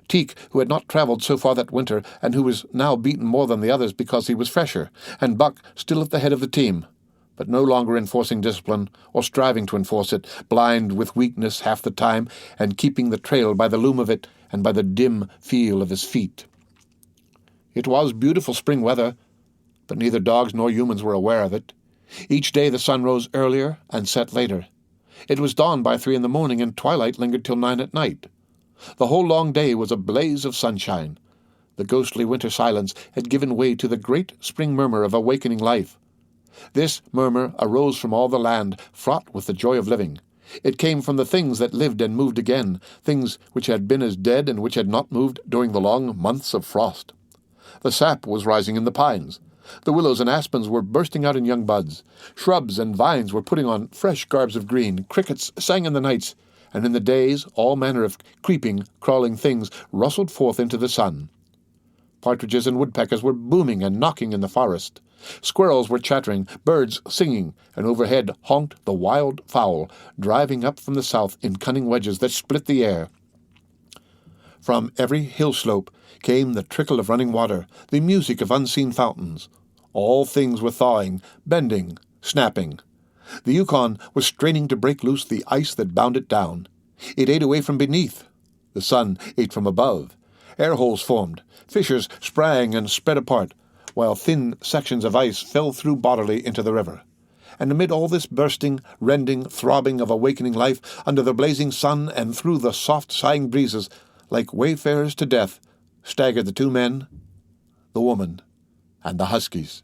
Teek, who had not travelled so far that winter, and who was now beaten more than the others because he was fresher, and Buck still at the head of the team, but no longer enforcing discipline, or striving to enforce it, blind with weakness half the time, and keeping the trail by the loom of it and by the dim feel of his feet. It was beautiful spring weather, but neither dogs nor humans were aware of it. Each day the sun rose earlier and set later. It was dawn by 3 in the morning, and twilight lingered till 9 at night. The whole long day was a blaze of sunshine. The ghostly winter silence had given way to the great spring murmur of awakening life. This murmur arose from all the land, fraught with the joy of living. It came from the things that lived and moved again, things which had been as dead and which had not moved during the long months of frost. The sap was rising in the pines. The willows and aspens were bursting out in young buds. Shrubs and vines were putting on fresh garbs of green. Crickets sang in the nights, and in the days all manner of creeping, crawling things rustled forth into the sun. Partridges and woodpeckers were booming and knocking in the forest. Squirrels were chattering, birds singing, and overhead honked the wild fowl, driving up from the south in cunning wedges that split the air. From every hill slope came the trickle of running water, the music of unseen fountains. All things were thawing, bending, snapping. The Yukon was straining to break loose the ice that bound it down. It ate away from beneath. The sun ate from above. Air holes formed. Fissures sprang and spread apart, while thin sections of ice fell through bodily into the river. And amid all this bursting, rending, throbbing of awakening life, under the blazing sun and through the soft sighing breezes, like wayfarers to death, staggered the two men, the woman, and the huskies.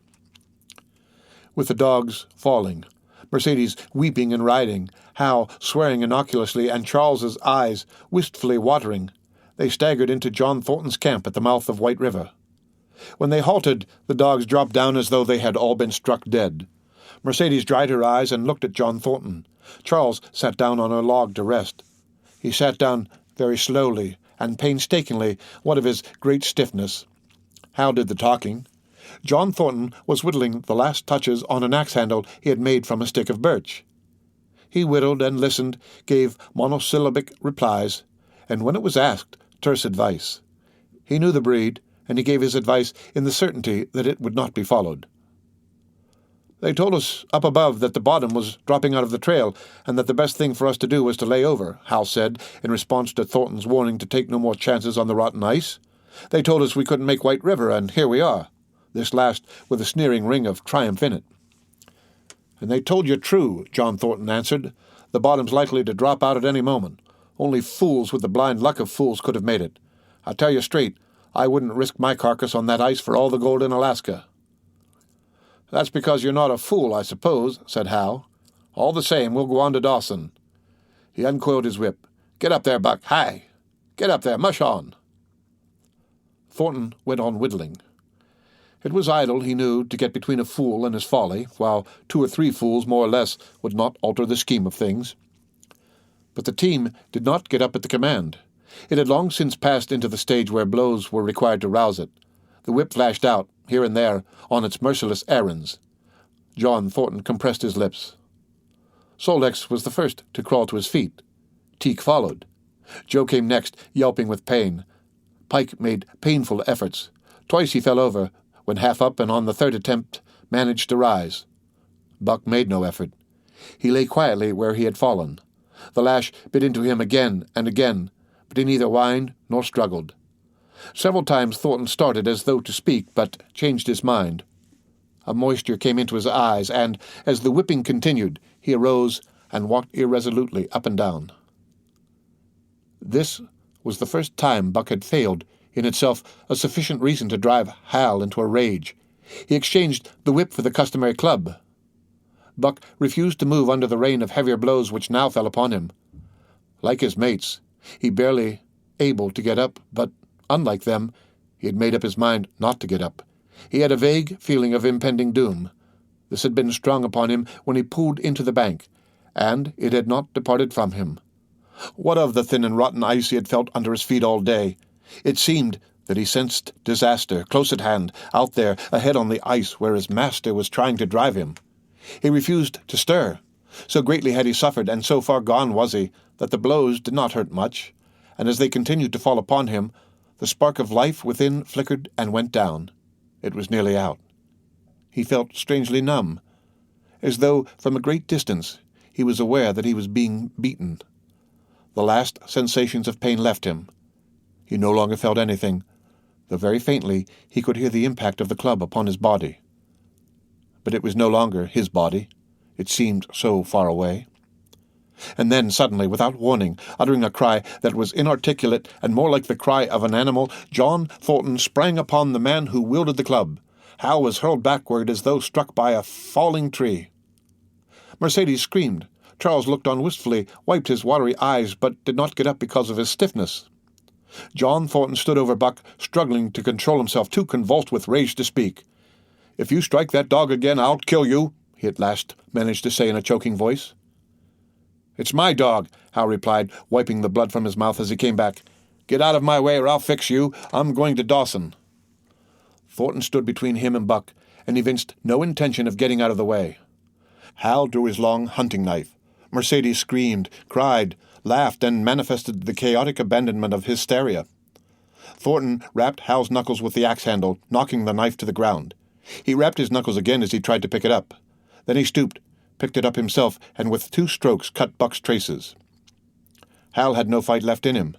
With the dogs falling, Mercedes weeping and riding, Hal swearing innocuously, and Charles's eyes wistfully watering, they staggered into John Thornton's camp at the mouth of White River. When they halted, the dogs dropped down as though they had all been struck dead. Mercedes dried her eyes and looked at John Thornton. Charles sat down on a log to rest. He sat down very slowly and painstakingly, what of his great stiffness. Hal did the talking. John Thornton was whittling the last touches on an axe-handle he had made from a stick of birch. He whittled and listened, gave monosyllabic replies, and when it was asked, terse advice. He knew the breed, and he gave his advice in the certainty that it would not be followed. "They told us up above that the bottom was dropping out of the trail, and that the best thing for us to do was to lay over," Hal said, in response to Thornton's warning to take no more chances on the rotten ice. "They told us we couldn't make White River, and here we are," this last with a sneering ring of triumph in it. "And they told you true," John Thornton answered. "The bottom's likely to drop out at any moment. Only fools with the blind luck of fools could have made it. I tell you straight, I wouldn't risk my carcass on that ice for all the gold in Alaska." "That's because you're not a fool, I suppose," said Hal. "All the same, we'll go on to Dawson." He uncoiled his whip. "Get up there, Buck. Hi! Get up there. Mush on." Thornton went on whittling. It was idle, he knew, to get between a fool and his folly, while 2 or 3 fools, more or less, would not alter the scheme of things. But the team did not get up at the command. It had long since passed into the stage where blows were required to rouse it. The whip flashed out, here and there, on its merciless errands. John Thornton compressed his lips. Soldex was the first to crawl to his feet. Teek followed. Joe came next, yelping with pain. Pike made painful efforts. Twice he fell over, when half up and on the third attempt managed to rise. Buck made no effort. He lay quietly where he had fallen. The lash bit into him again and again, but he neither whined nor struggled. Several times Thornton started as though to speak, but changed his mind. A moisture came into his eyes, and, as the whipping continued, he arose and walked irresolutely up and down. This was the first time Buck had failed, in itself a sufficient reason to drive Hal into a rage. He exchanged the whip for the customary club. Buck refused to move under the rain of heavier blows which now fell upon him. Like his mates, he barely able to get up, but, unlike them, he had made up his mind not to get up. He had a vague feeling of impending doom. This had been strong upon him when he pulled into the bank, and it had not departed from him. What of the thin and rotten ice he had felt under his feet all day? It seemed that he sensed disaster, close at hand, out there, ahead on the ice where his master was trying to drive him. He refused to stir. So greatly had he suffered, and so far gone was he, that the blows did not hurt much, and as they continued to fall upon him, the spark of life within flickered and went down. It was nearly out. He felt strangely numb, as though from a great distance he was aware that he was being beaten. The last sensations of pain left him. He no longer felt anything, though very faintly he could hear the impact of the club upon his body. But it was no longer his body. It seemed so far away. And then, suddenly, without warning, uttering a cry that was inarticulate and more like the cry of an animal, John Thornton sprang upon the man who wielded the club. Hal was hurled backward as though struck by a falling tree. Mercedes screamed. Charles looked on wistfully, wiped his watery eyes, but did not get up because of his stiffness. John Thornton stood over Buck, struggling to control himself, too convulsed with rage to speak. "If you strike that dog again, I'll kill you," he at last managed to say in a choking voice. "It's my dog," Hal replied, wiping the blood from his mouth as he came back. "Get out of my way or I'll fix you. I'm going to Dawson." Thornton stood between him and Buck, and evinced no intention of getting out of the way. Hal drew his long hunting knife. Mercedes screamed, cried, laughed, and manifested the chaotic abandonment of hysteria. Thornton rapped Hal's knuckles with the axe-handle, knocking the knife to the ground. He rapped his knuckles again as he tried to pick it up. Then he stooped, picked it up himself and with 2 strokes cut Buck's traces. Hal had no fight left in him.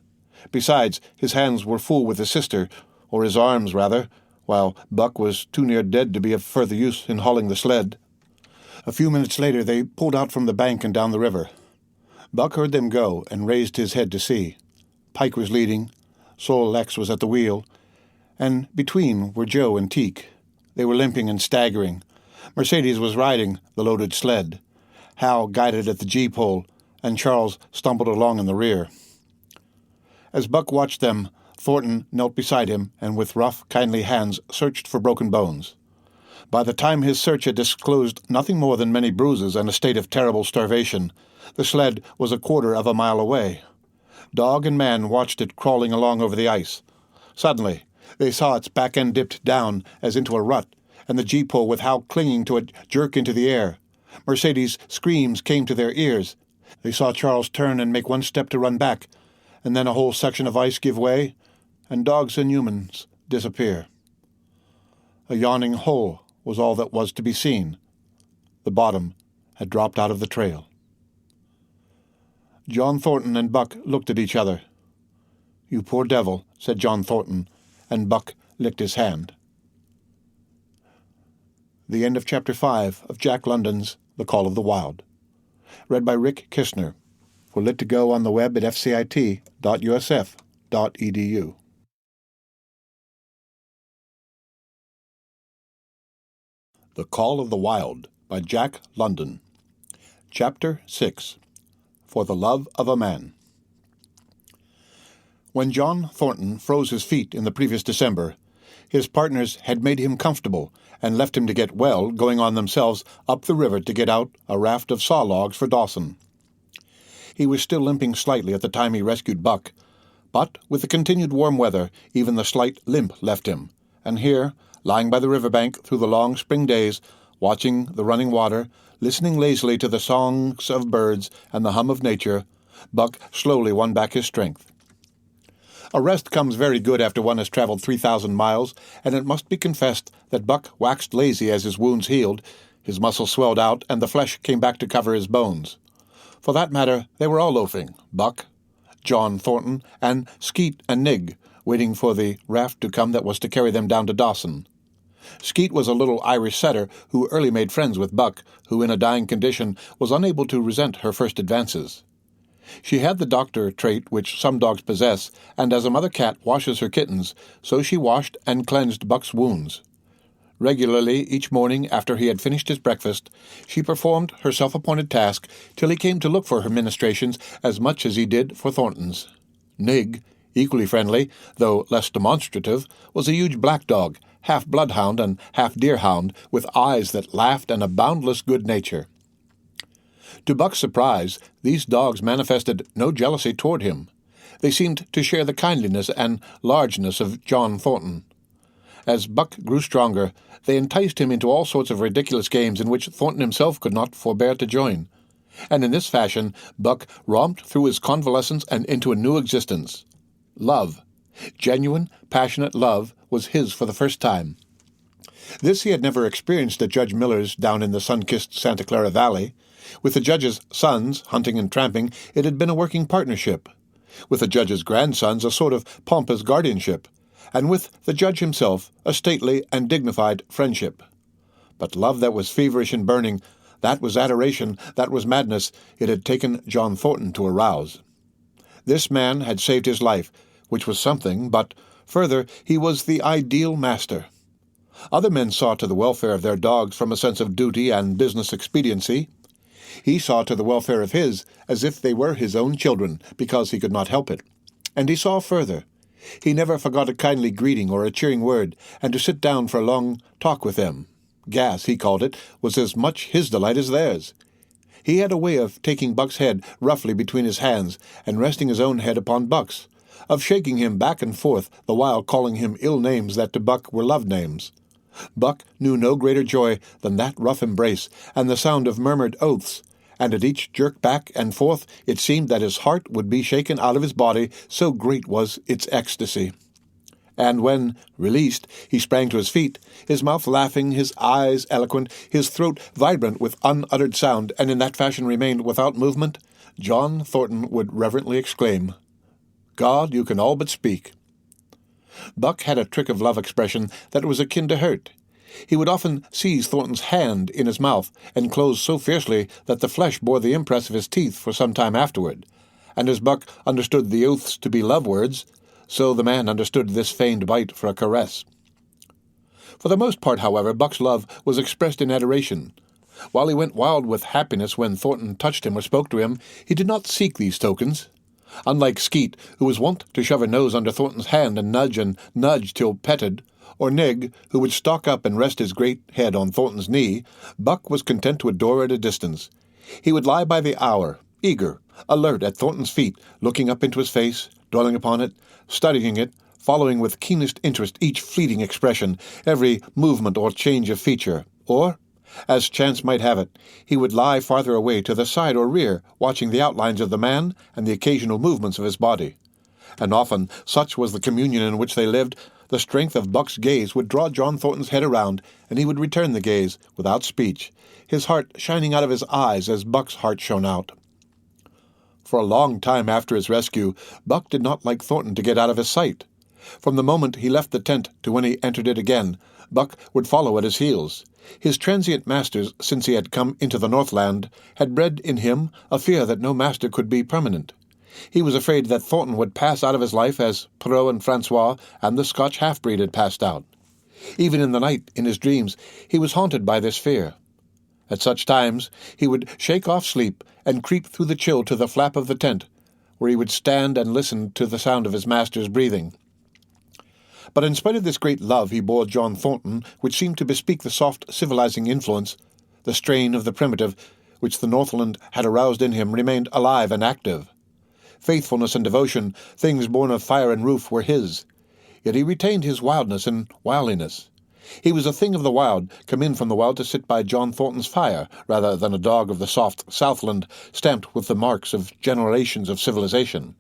Besides, his hands were full with his sister, or his arms, rather, while Buck was too near dead to be of further use in hauling the sled. A few minutes later they pulled out from the bank and down the river. Buck heard them go and raised his head to see. Pike was leading, Sol Lex was at the wheel, and between were Joe and Teak. They were limping and staggering. Mercedes was riding the loaded sled. Hal guided at the gee-pole, and Charles stumbled along in the rear. As Buck watched them, Thornton knelt beside him and with rough, kindly hands searched for broken bones. By the time his search had disclosed nothing more than many bruises and a state of terrible starvation, the sled was 1/4 of a mile away. Dog and man watched it crawling along over the ice. Suddenly, they saw its back end dipped down as into a rut, and the gee-pole with Hal clinging to it jerk into the air. Mercedes' screams came to their ears. They saw Charles turn and make 1 step to run back, and then a whole section of ice give way, and dogs and humans disappear. A yawning hole was all that was to be seen. The bottom had dropped out of the trail. John Thornton and Buck looked at each other. "You poor devil," said John Thornton, and Buck licked his hand. The end of Chapter 5 of Jack London's The Call of the Wild. Read by Rick Kistner. For Lit to Go on the web at fcit.usf.edu. The Call of the Wild by Jack London. Chapter 6. For the Love of a Man. When John Thornton froze his feet in the previous December, his partners had made him comfortable and left him to get well, going on themselves up the river to get out a raft of saw logs for Dawson. He was still limping slightly at the time he rescued Buck, but with the continued warm weather even the slight limp left him, and here, lying by the riverbank through the long spring days, watching the running water, listening lazily to the songs of birds and the hum of nature, Buck slowly won back his strength. A rest comes very good after one has traveled 3,000 miles, and it must be confessed that Buck waxed lazy as his wounds healed, his muscles swelled out, and the flesh came back to cover his bones. For that matter, they were all loafing, Buck, John Thornton, and Skeet and Nig, waiting for the raft to come that was to carry them down to Dawson. Skeet was a little Irish setter who early made friends with Buck, who in a dying condition was unable to resent her first advances. She had the doctor trait which some dogs possess, and as a mother cat washes her kittens, so she washed and cleansed Buck's wounds. Regularly, each morning after he had finished his breakfast, she performed her self-appointed task till he came to look for her ministrations as much as he did for Thornton's. Nig, equally friendly, though less demonstrative, was a huge black dog, half bloodhound and half deerhound, with eyes that laughed and a boundless good nature. To Buck's surprise, these dogs manifested no jealousy toward him. They seemed to share the kindliness and largeness of John Thornton. As Buck grew stronger, they enticed him into all sorts of ridiculous games in which Thornton himself could not forbear to join. And in this fashion, Buck romped through his convalescence and into a new existence. Love, genuine, passionate love, was his for the first time. This he had never experienced at Judge Miller's down in the sun-kissed Santa Clara Valley. With the judge's sons, hunting and tramping, it had been a working partnership. With the judge's grandsons, a sort of pompous guardianship. And with the judge himself, a stately and dignified friendship. But love that was feverish and burning, that was adoration, that was madness, it had taken John Thornton to arouse. This man had saved his life, which was something, but, further, he was the ideal master. Other men saw to the welfare of their dogs from a sense of duty and business expediency. He saw to the welfare of his as if they were his own children, because he could not help it. And he saw further. He never forgot a kindly greeting or a cheering word, and to sit down for a long talk with them. Gas, he called it, was as much his delight as theirs. He had a way of taking Buck's head roughly between his hands and resting his own head upon Buck's, of shaking him back and forth, the while calling him ill names that to Buck were love names. Buck knew no greater joy than that rough embrace and the sound of murmured oaths, and at each jerk back and forth it seemed that his heart would be shaken out of his body, so great was its ecstasy. and when, released, he sprang to his feet, his mouth laughing, his eyes eloquent, his throat vibrant with unuttered sound, and in that fashion remained without movement, John Thornton would reverently exclaim, "God, you can all but speak." Buck had a trick of love expression that was akin to hurt. He would often seize Thornton's hand in his mouth and close so fiercely that the flesh bore the impress of his teeth for some time afterward, and as Buck understood the oaths to be love words, so the man understood this feigned bite for a caress. For the most part, however, Buck's love was expressed in adoration. While he went wild with happiness when Thornton touched him or spoke to him, he did not seek these tokens. Unlike Skeet, who was wont to shove her nose under Thornton's hand and nudge till petted, or Nig, who would stalk up and rest his great head on Thornton's knee, Buck was content to adore at a distance. He would lie by the hour, eager, alert at Thornton's feet, looking up into his face, dwelling upon it, studying it, following with keenest interest each fleeting expression, every movement or change of feature, or, as chance might have it, he would lie farther away to the side or rear, watching the outlines of the man and the occasional movements of his body. And often, such was the communion in which they lived, the strength of Buck's gaze would draw John Thornton's head around, and he would return the gaze, without speech, his heart shining out of his eyes as Buck's heart shone out. For a long time after his rescue, Buck did not like Thornton to get out of his sight. From the moment he left the tent to when he entered it again, Buck would follow at his heels. His transient masters, since he had come into the Northland, had bred in him a fear that no master could be permanent. He was afraid that Thornton would pass out of his life as Perrault and Francois and the Scotch half-breed had passed out. Even in the night, in his dreams, he was haunted by this fear. At such times he would shake off sleep and creep through the chill to the flap of the tent, where he would stand and listen to the sound of his master's breathing. But in spite of this great love he bore John Thornton, which seemed to bespeak the soft civilizing influence, the strain of the primitive, which the Northland had aroused in him, remained alive and active. Faithfulness and devotion, things born of fire and roof, were his. Yet he retained his wildness and wiliness. He was a thing of the wild, come in from the wild to sit by John Thornton's fire, rather than a dog of the soft Southland, stamped with the marks of generations of civilization.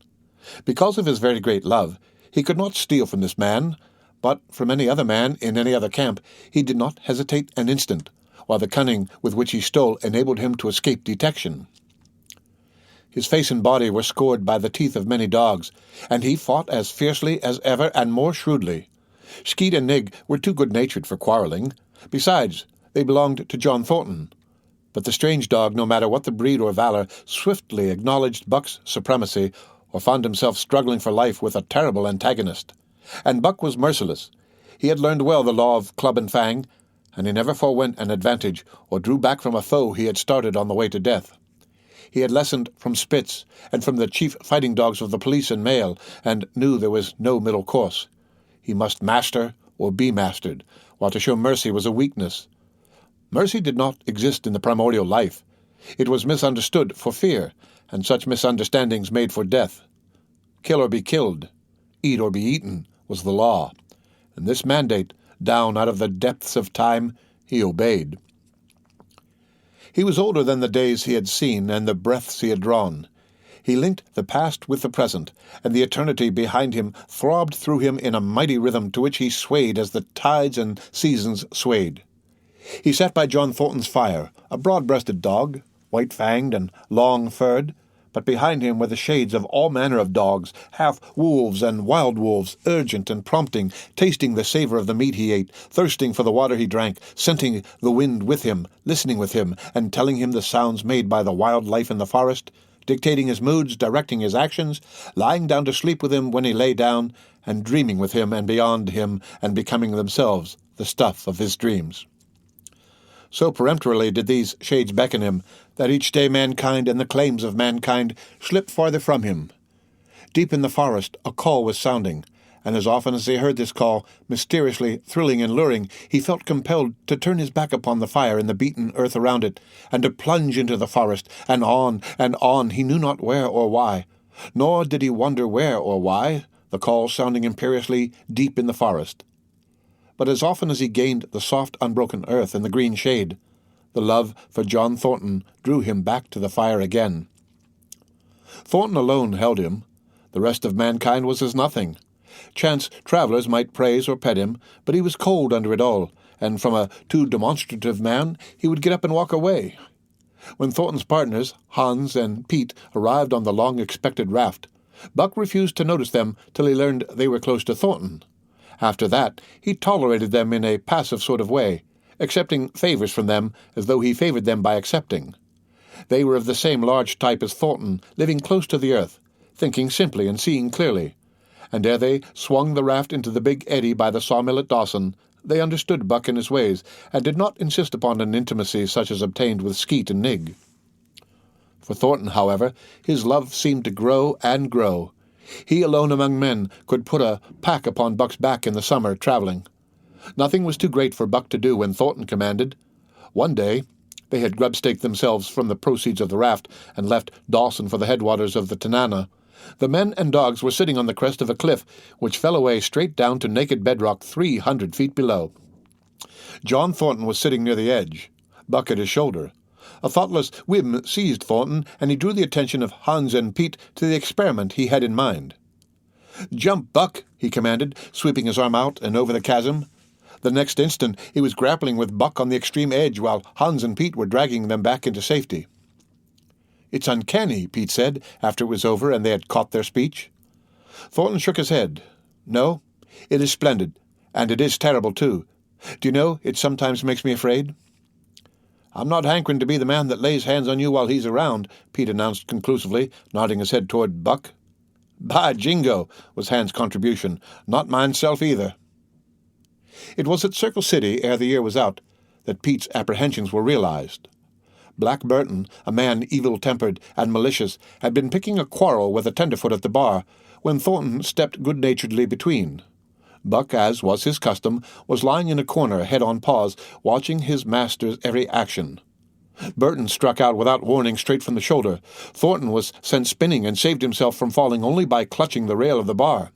Because of his very great love, he could not steal from this man, but from any other man in any other camp he did not hesitate an instant, while the cunning with which he stole enabled him to escape detection. His face and body were scored by the teeth of many dogs, and he fought as fiercely as ever and more shrewdly. Skeet and Nig were too good-natured for quarrelling. Besides, they belonged to John Thornton. But the strange dog, no matter what the breed or valor, swiftly acknowledged Buck's supremacy, or found himself struggling for life with a terrible antagonist. And Buck was merciless. He had learned well the law of club and fang, and he never forewent an advantage or drew back from a foe he had started on the way to death. He had lessoned from Spitz and from the chief fighting dogs of the police and mail, and knew there was no middle course. He must master or be mastered, while to show mercy was a weakness. Mercy did not exist in the primordial life. It was misunderstood for fear, and such misunderstandings made for death. Kill or be killed, eat or be eaten, was the law, and this mandate, down out of the depths of time, he obeyed. He was older than the days he had seen and the breaths he had drawn. He linked the past with the present, and the eternity behind him throbbed through him in a mighty rhythm to which he swayed as the tides and seasons swayed. He sat by John Thornton's fire, a broad-breasted dog, white-fanged and long-furred, but behind him were the shades of all manner of dogs, half-wolves and wild wolves, urgent and prompting, tasting the savour of the meat he ate, thirsting for the water he drank, scenting the wind with him, listening with him, and telling him the sounds made by the wild life in the forest, dictating his moods, directing his actions, lying down to sleep with him when he lay down, and dreaming with him and beyond him, and becoming themselves the stuff of his dreams. So peremptorily did these shades beckon him, that each day mankind and the claims of mankind slipped farther from him. Deep in the forest a call was sounding, and as often as he heard this call, mysteriously thrilling and luring, he felt compelled to turn his back upon the fire and the beaten earth around it, and to plunge into the forest, and on, he knew not where or why. Nor did he wonder where or why, the call sounding imperiously deep in the forest. But as often as he gained the soft, unbroken earth and the green shade, the love for John Thornton drew him back to the fire again. Thornton alone held him. The rest of mankind was as nothing. Chance travellers might praise or pet him, but he was cold under it all, and from a too demonstrative man he would get up and walk away. When Thornton's partners, Hans and Pete, arrived on the long-expected raft, Buck refused to notice them till he learned they were close to Thornton. After that, he tolerated them in a passive sort of way, accepting favours from them as though he favoured them by accepting. They were of the same large type as Thornton, living close to the earth, thinking simply and seeing clearly. And ere they swung the raft into the big eddy by the sawmill at Dawson, they understood Buck and his ways, and did not insist upon an intimacy such as obtained with Skeet and Nig. For Thornton, however, his love seemed to grow and grow. He alone among men could put a pack upon Buck's back in the summer, travelling. Nothing was too great for Buck to do when Thornton commanded. One day they had grub-staked themselves from the proceeds of the raft and left Dawson for the headwaters of the Tanana. The men and dogs were sitting on the crest of a cliff, which fell away straight down to naked bedrock 300 feet below. John Thornton was sitting near the edge, Buck at his shoulder. A thoughtless whim seized Thornton, and he drew the attention of Hans and Pete to the experiment he had in mind. "Jump, Buck," he commanded, sweeping his arm out and over the chasm. The next instant he was grappling with Buck on the extreme edge, while Hans and Pete were dragging them back into safety. "It's uncanny," Pete said, after it was over and they had caught their speech. Thornton shook his head. "No, it is splendid, and it is terrible, too. Do you know, it sometimes makes me afraid." "I'm not hankering to be the man that lays hands on you while he's around," Pete announced conclusively, nodding his head toward Buck. "By jingo," was Hans' contribution. "Not mineself either." It was at Circle City, ere the year was out, that Pete's apprehensions were realized. Black Burton, a man evil-tempered and malicious, had been picking a quarrel with a tenderfoot at the bar, when Thornton stepped good-naturedly between. Buck, as was his custom, was lying in a corner, head on paws, watching his master's every action. Burton struck out without warning straight from the shoulder. Thornton was sent spinning and saved himself from falling only by clutching the rail of the bar.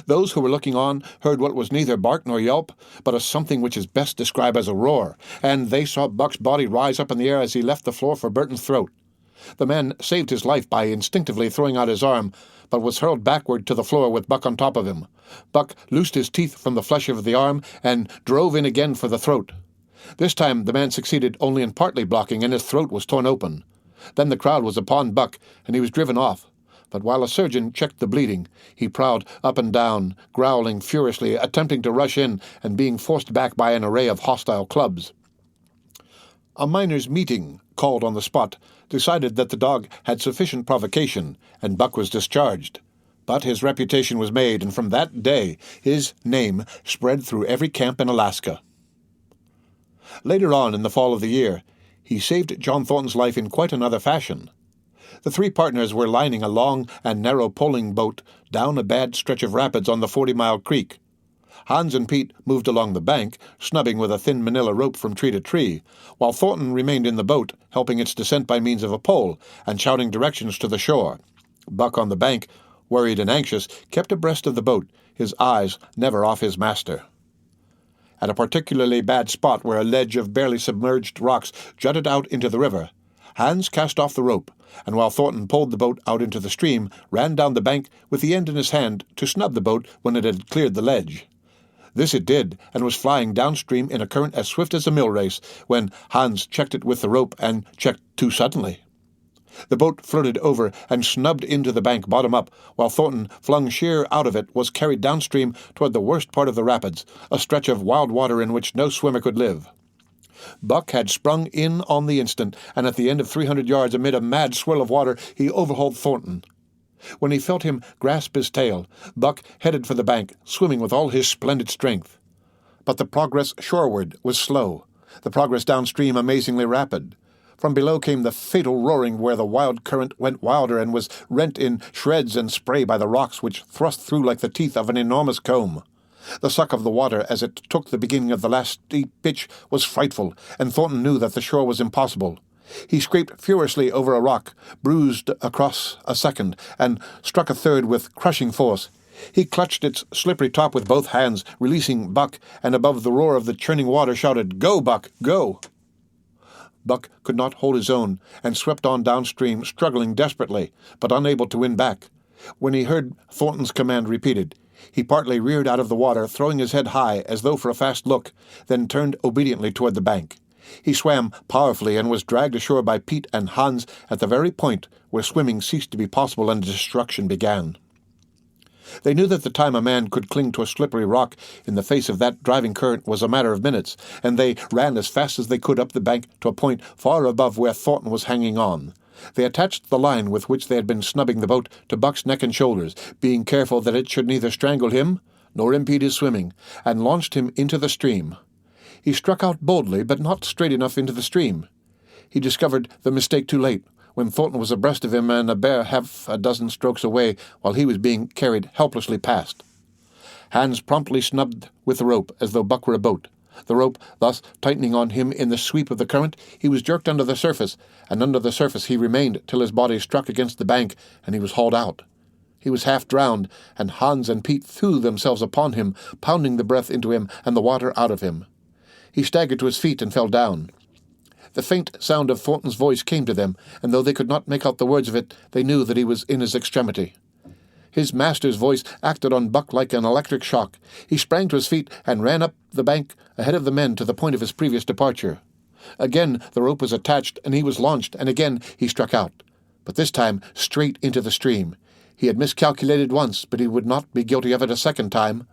Those who were looking on heard what was neither bark nor yelp, but a something which is best described as a roar, and they saw Buck's body rise up in the air as he left the floor for Burton's throat. The man saved his life by instinctively throwing out his arm, but was hurled backward to the floor with Buck on top of him. Buck loosed his teeth from the flesh of the arm and drove in again for the throat. This time the man succeeded only in partly blocking, and his throat was torn open. Then the crowd was upon Buck, and he was driven off. But while a surgeon checked the bleeding, he prowled up and down, growling furiously, attempting to rush in, and being forced back by an array of hostile clubs. A miners' meeting, called on the spot, decided that the dog had sufficient provocation, and Buck was discharged. But his reputation was made, and from that day his name spread through every camp in Alaska. Later on, in the fall of the year, he saved John Thornton's life in quite another fashion. The three partners were lining a long and narrow poling boat down a bad stretch of rapids on the 40-mile creek. Hans and Pete moved along the bank, snubbing with a thin manila rope from tree to tree, while Thornton remained in the boat, helping its descent by means of a pole and shouting directions to the shore. Buck on the bank, worried and anxious, kept abreast of the boat, his eyes never off his master. At a particularly bad spot where a ledge of barely submerged rocks jutted out into the river, Hans cast off the rope, and while Thornton pulled the boat out into the stream, ran down the bank with the end in his hand to snub the boat when it had cleared the ledge. This it did, and was flying downstream in a current as swift as a mill race, when Hans checked it with the rope and checked too suddenly. The boat floated over and snubbed into the bank bottom up, while Thornton, flung sheer out of it, was carried downstream toward the worst part of the rapids, a stretch of wild water in which no swimmer could live. Buck had sprung in on the instant, and at the end of 300 yards, amid a mad swirl of water, he overhauled Thornton. When he felt him grasp his tail, Buck headed for the bank, swimming with all his splendid strength. But the progress shoreward was slow, the progress downstream amazingly rapid. From below came the fatal roaring where the wild current went wilder and was rent in shreds and spray by the rocks which thrust through like the teeth of an enormous comb. The suck of the water as it took the beginning of the last steep pitch was frightful, and Thornton knew that the shore was impossible. He scraped furiously over a rock, bruised across a second, and struck a third with crushing force. He clutched its slippery top with both hands, releasing Buck, and above the roar of the churning water shouted, "Go, Buck, go!" Buck could not hold his own, and swept on downstream, struggling desperately, but unable to win back. When he heard Thornton's command repeated, He partly reared out of the water, throwing his head high as though for a fast look, then turned obediently toward the bank. He swam powerfully and was dragged ashore by Pete and Hans at the very point where swimming ceased to be possible and destruction began. They knew that the time a man could cling to a slippery rock in the face of that driving current was a matter of minutes, and they ran as fast as they could up the bank to a point far above where Thornton was hanging on. They attached the line with which they had been snubbing the boat to Buck's neck and shoulders, being careful that it should neither strangle him nor impede his swimming, and launched him into the stream. He struck out boldly, but not straight enough into the stream. He discovered the mistake too late, when Thornton was abreast of him and a bare half a dozen strokes away while he was being carried helplessly past. Hans promptly snubbed with the rope as though Buck were a boat. The rope thus tightening on him in the sweep of the current, he was jerked under the surface, and under the surface he remained till his body struck against the bank and he was hauled out. He was half drowned, and Hans and Pete threw themselves upon him, pounding the breath into him and the water out of him. He staggered to his feet and fell down. The faint sound of Thornton's voice came to them, and though they could not make out the words of it, they knew that he was in his extremity. His master's voice acted on Buck like an electric shock. He sprang to his feet and ran up the bank ahead of the men to the point of his previous departure. Again the rope was attached, and he was launched, and again he struck out, but this time straight into the stream. He had miscalculated once, but he would not be guilty of it a second time.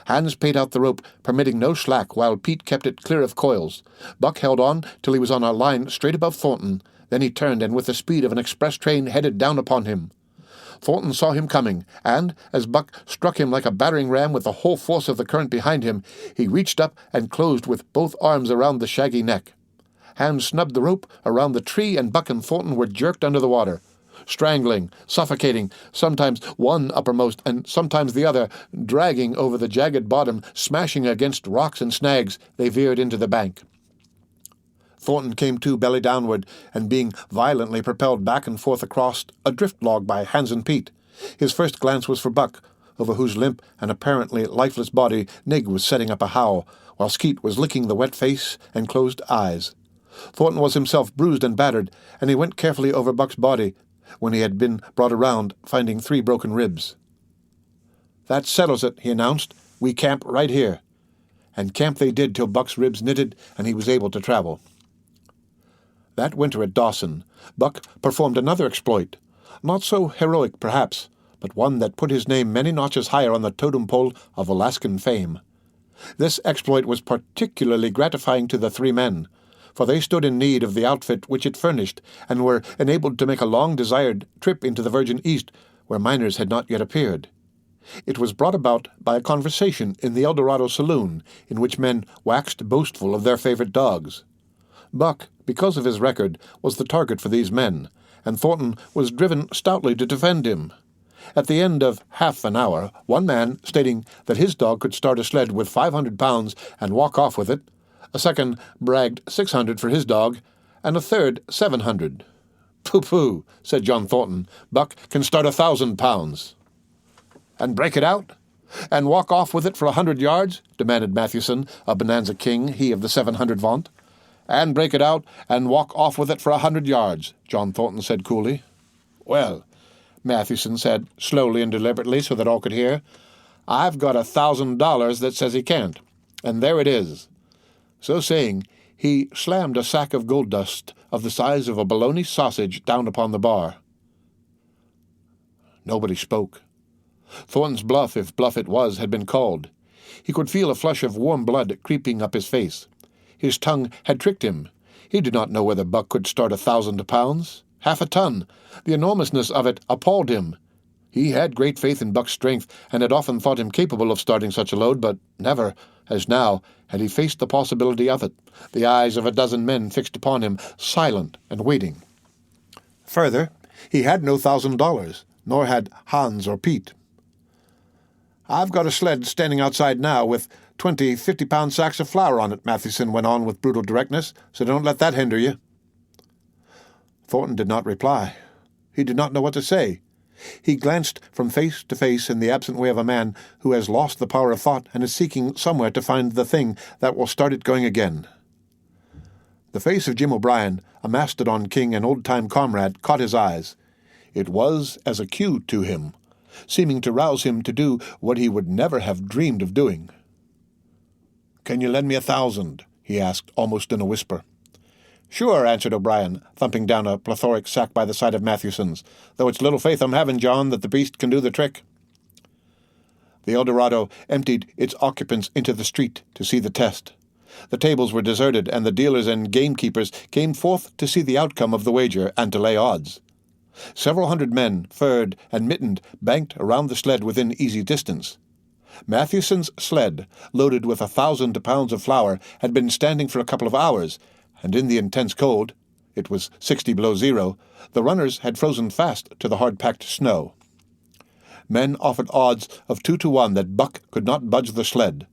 Hans paid out the rope, permitting no slack, while Pete kept it clear of coils. Buck held on till he was on a line straight above Thornton. Then he turned, and with the speed of an express train headed down upon him. Thornton saw him coming, and, as Buck struck him like a battering ram with the whole force of the current behind him, he reached up and closed with both arms around the shaggy neck. Hans snubbed the rope around the tree, and Buck and Thornton were jerked under the water. Strangling, suffocating, sometimes one uppermost and sometimes the other, dragging over the jagged bottom, smashing against rocks and snags, they veered into the bank. Thornton came to belly downward, and being violently propelled back and forth across a drift log by Hans and Pete. His first glance was for Buck, over whose limp and apparently lifeless body Nig was setting up a howl, while Skeet was licking the wet face and closed eyes. Thornton was himself bruised and battered, and he went carefully over Buck's body, when he had been brought around, finding 3 broken ribs. "That settles it," he announced. "We camp right here." And camp they did till Buck's ribs knitted and he was able to travel. That winter at Dawson, Buck performed another exploit, not so heroic perhaps, but one that put his name many notches higher on the totem pole of Alaskan fame. This exploit was particularly gratifying to the 3 men, for they stood in need of the outfit which it furnished, and were enabled to make a long-desired trip into the Virgin East, where miners had not yet appeared. It was brought about by a conversation in the El Dorado saloon, in which men waxed boastful of their favorite dogs. Buck, because of his record, was the target for these men, and Thornton was driven stoutly to defend him. At the end of half an hour, one man, stating that his dog could start a sled with 500 pounds and walk off with it, a second bragged 600 for his dog, and a third 700. "Pooh-pooh," said John Thornton. "Buck can start 1,000 pounds." "And break it out? And walk off with it for 100 yards?" demanded Mathewson, a Bonanza king, he of the 700 vaunt. "And break it out and walk off with it for 100 yards, John Thornton said coolly. "Well," Mathewson said, slowly and deliberately so that all could hear, "I've got $1,000 that says he can't, and there it is." So saying, he slammed a sack of gold dust of the size of a bologna sausage down upon the bar. Nobody spoke. Thornton's bluff, if bluff it was, had been called. He could feel a flush of warm blood creeping up his face. His tongue had tricked him. He did not know whether Buck could start 1,000 pounds. 1/2 a ton. The enormousness of it appalled him. He had great faith in Buck's strength, and had often thought him capable of starting such a load, but never, as now, had he faced the possibility of it, the eyes of a dozen men fixed upon him, silent and waiting. Further, he had no $1,000, nor had Hans or Pete. "I've got a sled standing outside now with 20 50-pound sacks of flour on it," Mathewson went on with brutal directness, "so don't let that hinder you." Thornton did not reply. He did not know what to say. He glanced from face to face in the absent way of a man who has lost the power of thought and is seeking somewhere to find the thing that will start it going again. The face of Jim O'Brien, a Mastodon king and old-time comrade, caught his eyes. It was as a cue to him. seeming to rouse him to do what he would never have dreamed of doing. "Can you lend me 1,000?" he asked, almost in a whisper. "Sure," answered O'Brien, thumping down a plethoric sack by the side of Matthewson's, "though it's little faith I'm having, John, that the beast can do the trick." The Eldorado emptied its occupants into the street to see the test. The tables were deserted, and the dealers and gamekeepers came forth to see the outcome of the wager and to lay odds. Several hundred men, furred and mittened, banked around the sled within easy distance. Matthewson's sled, loaded with 1,000 pounds of flour, had been standing for a couple of hours, and in the intense cold, it was 60 below zero, the runners had frozen fast to the hard-packed snow. Men offered odds of 2 to 1 that Buck could not budge the sled.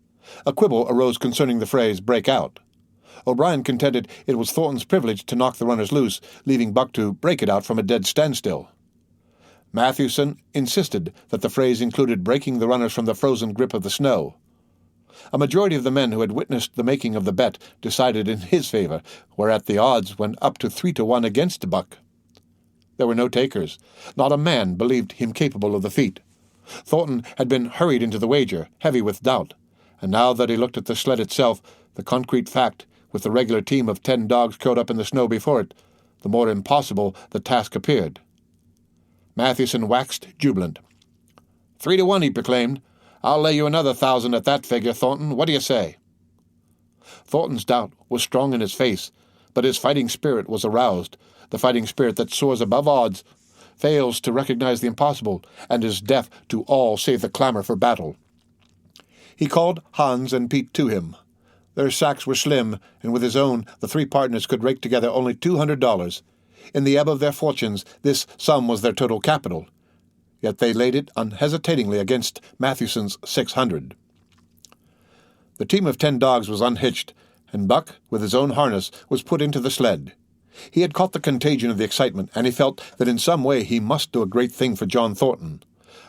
A quibble arose concerning the phrase "break out." O'Brien contended it was Thornton's privilege to knock the runners loose, leaving Buck to break it out from a dead standstill. Matthewson insisted that the phrase included breaking the runners from the frozen grip of the snow. A majority of the men who had witnessed the making of the bet decided in his favor, whereat the odds went up to 3 to 1 against Buck. There were no takers. Not a man believed him capable of the feat. Thornton had been hurried into the wager, heavy with doubt, and now that he looked at the sled itself, the concrete fact, with the regular team of 10 dogs curled up in the snow before it, the more impossible the task appeared. Matthewson waxed jubilant. 3 to 1, he proclaimed. "I'll lay you another 1,000 at that figure, Thornton. What do you say?" Thornton's doubt was strong in his face, but his fighting spirit was aroused, the fighting spirit that soars above odds, fails to recognize the impossible, and is deaf to all save the clamor for battle. He called Hans and Pete to him. Their sacks were slim, and with his own, the 3 partners could rake together only $200. In the ebb of their fortunes, this sum was their total capital. Yet they laid it unhesitatingly against Matthewson's 600. The team of 10 dogs was unhitched, and Buck, with his own harness, was put into the sled. He had caught the contagion of the excitement, and he felt that in some way he must do a great thing for John Thornton.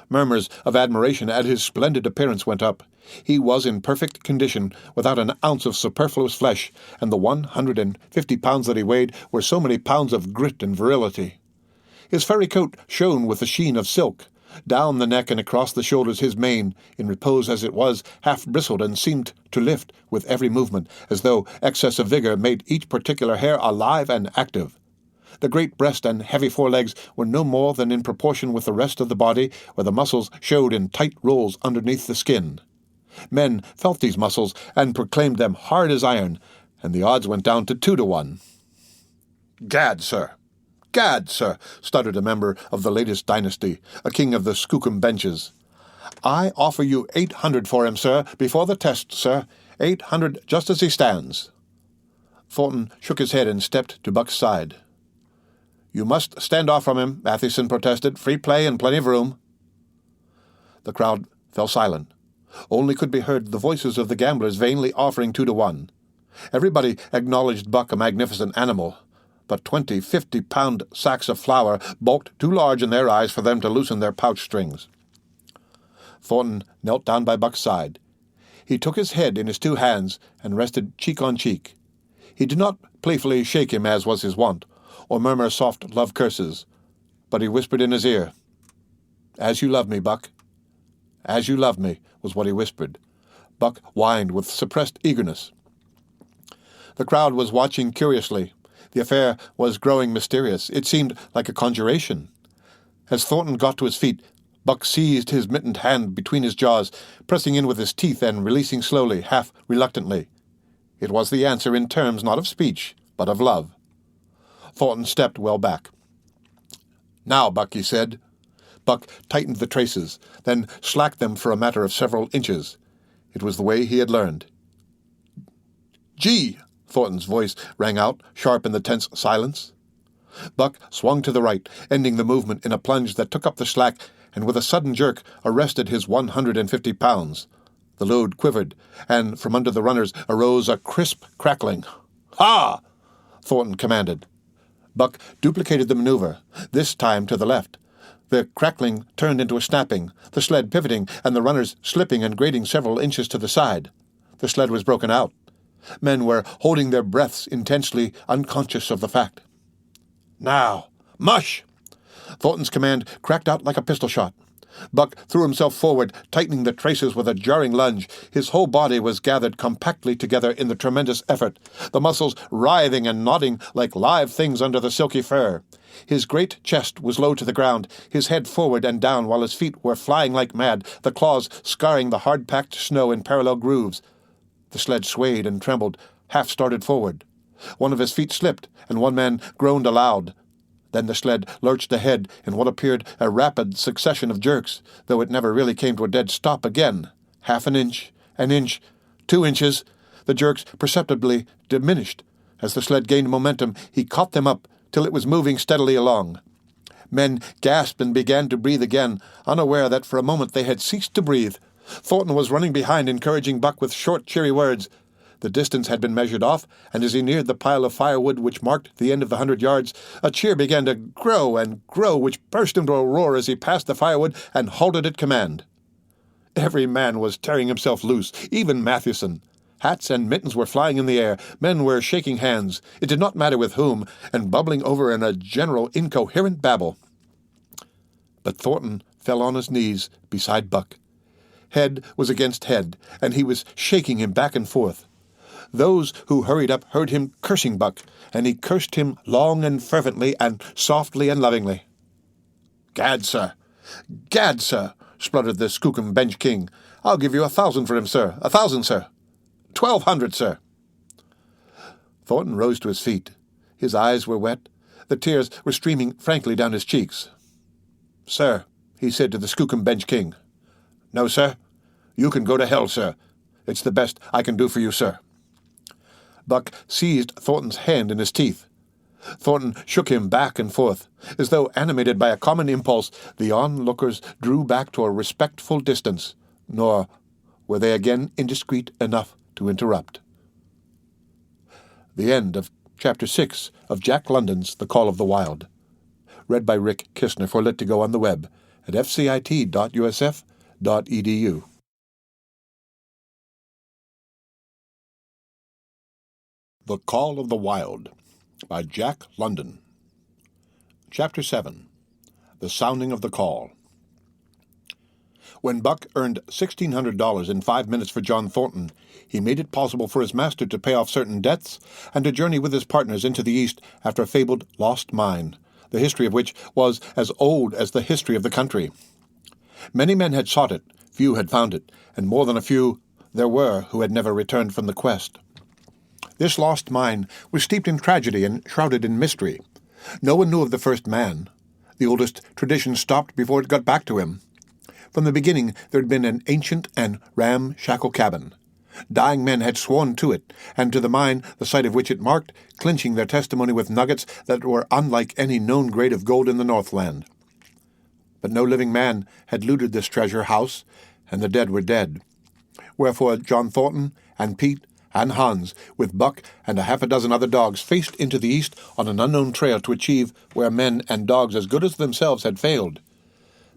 Murmurs of admiration at his splendid appearance went up. He was in perfect condition, without an ounce of superfluous flesh, and the 150 pounds that he weighed were so many pounds of grit and virility. His furry coat shone with the sheen of silk. Down the neck and across the shoulders his mane, in repose as it was, half bristled and seemed to lift with every movement, as though excess of vigor made each particular hair alive and active. The great breast and heavy forelegs were no more than in proportion with the rest of the body, where the muscles showed in tight rolls underneath the skin. Men felt these muscles and proclaimed them hard as iron, and the odds went down to 2 to 1. "Gad, sir! Gad, sir!" stuttered a member of the latest dynasty, a king of the Skookum benches. "I offer you 800 for him, sir, before the test, sir. 800 just as he stands." Thornton shook his head and stepped to Buck's side. "You must stand off from him," Matthewson protested. "Free play and plenty of room." The crowd fell silent. Only could be heard the voices of the gamblers vainly offering 2 to 1. Everybody acknowledged Buck a magnificent animal, but 20 50-pound sacks of flour bulked too large in their eyes for them to loosen their pouch strings. Thornton knelt down by Buck's side. He took his head in his 2 hands and rested cheek on cheek. He did not playfully shake him as was his wont, or murmur soft love curses, but he whispered in his ear, "As you love me, Buck. As you love me," was what he whispered. Buck whined with suppressed eagerness. The crowd was watching curiously. The affair was growing mysterious. It seemed like a conjuration. As Thornton got to his feet, Buck seized his mittened hand between his jaws, pressing in with his teeth and releasing slowly, half reluctantly. It was the answer in terms not of speech, but of love. Thornton stepped well back. "Now, Buck," he said. Buck tightened the traces, then slacked them for a matter of several inches. It was the way he had learned. "Gee!" Thornton's voice rang out, sharp in the tense silence. Buck swung to the right, ending the movement in a plunge that took up the slack and with a sudden jerk arrested his 150 pounds. The load quivered, and from under the runners arose a crisp crackling. "Ha!" Thornton commanded. Buck duplicated the maneuver, this time to the left. The crackling turned into a snapping, the sled pivoting, and the runners slipping and grating several inches to the side. The sled was broken out. Men were holding their breaths intensely, unconscious of the fact. "Now, mush!" Thornton's command cracked out like a pistol shot. Buck threw himself forward, tightening the traces with a jarring lunge. His whole body was gathered compactly together in the tremendous effort, the muscles writhing and knotting like live things under the silky fur. His great chest was low to the ground, his head forward and down while his feet were flying like mad, the claws scarring the hard-packed snow in parallel grooves. The sled swayed and trembled, half started forward. One of his feet slipped, and one man groaned aloud. Then the sled lurched ahead in what appeared a rapid succession of jerks, though it never really came to a dead stop again. Half an inch, 2 inches. The jerks perceptibly diminished. As the sled gained momentum, he caught them up till it was moving steadily along. Men gasped and began to breathe again, unaware that for a moment they had ceased to breathe. Thornton was running behind, encouraging Buck with short, cheery words. The distance had been measured off, and as he neared the pile of firewood which marked the end of the 100 yards, a cheer began to grow and grow, which burst into a roar as he passed the firewood and halted at command. Every man was tearing himself loose, even Mathewson. Hats and mittens were flying in the air, men were shaking hands, it did not matter with whom, and bubbling over in a general incoherent babble. But Thornton fell on his knees beside Buck. Head was against head, and he was shaking him back and forth. Those who hurried up heard him cursing Buck, and he cursed him long and fervently and softly and lovingly. "Gad, sir! Gad, sir!" spluttered the skookum bench king. "I'll give you 1,000 for him, sir. 1,000, sir. 1,200, sir." Thornton rose to his feet. His eyes were wet. The tears were streaming frankly down his cheeks. "Sir," he said to the skookum bench king. "No, sir. You can go to hell, sir. It's the best I can do for you, sir." Buck seized Thornton's hand in his teeth. Thornton shook him back and forth. As though animated by a common impulse, the onlookers drew back to a respectful distance, nor were they again indiscreet enough to interrupt. The end of Chapter 6 of Jack London's The Call of the Wild. Read by Rick Kistner for Lit2Go on the web at fcit.usf.edu. The Call of the Wild by Jack London. Chapter 7. The Sounding of the Call. When Buck earned $1,600 in 5 minutes for John Thornton, he made it possible for his master to pay off certain debts and to journey with his partners into the East after a fabled lost mine, the history of which was as old as the history of the country. Many men had sought it, few had found it, and more than a few there were who had never returned from the quest. This lost mine was steeped in tragedy and shrouded in mystery. No one knew of the first man. The oldest tradition stopped before it got back to him. From the beginning there had been an ancient and ramshackle cabin. Dying men had sworn to it, and to the mine the site of which it marked, clinching their testimony with nuggets that were unlike any known grade of gold in the Northland. But no living man had looted this treasure house, and the dead were dead. Wherefore John Thornton and Pete and Hans, with Buck and a half a dozen other dogs, faced into the east on an unknown trail to achieve where men and dogs as good as themselves had failed.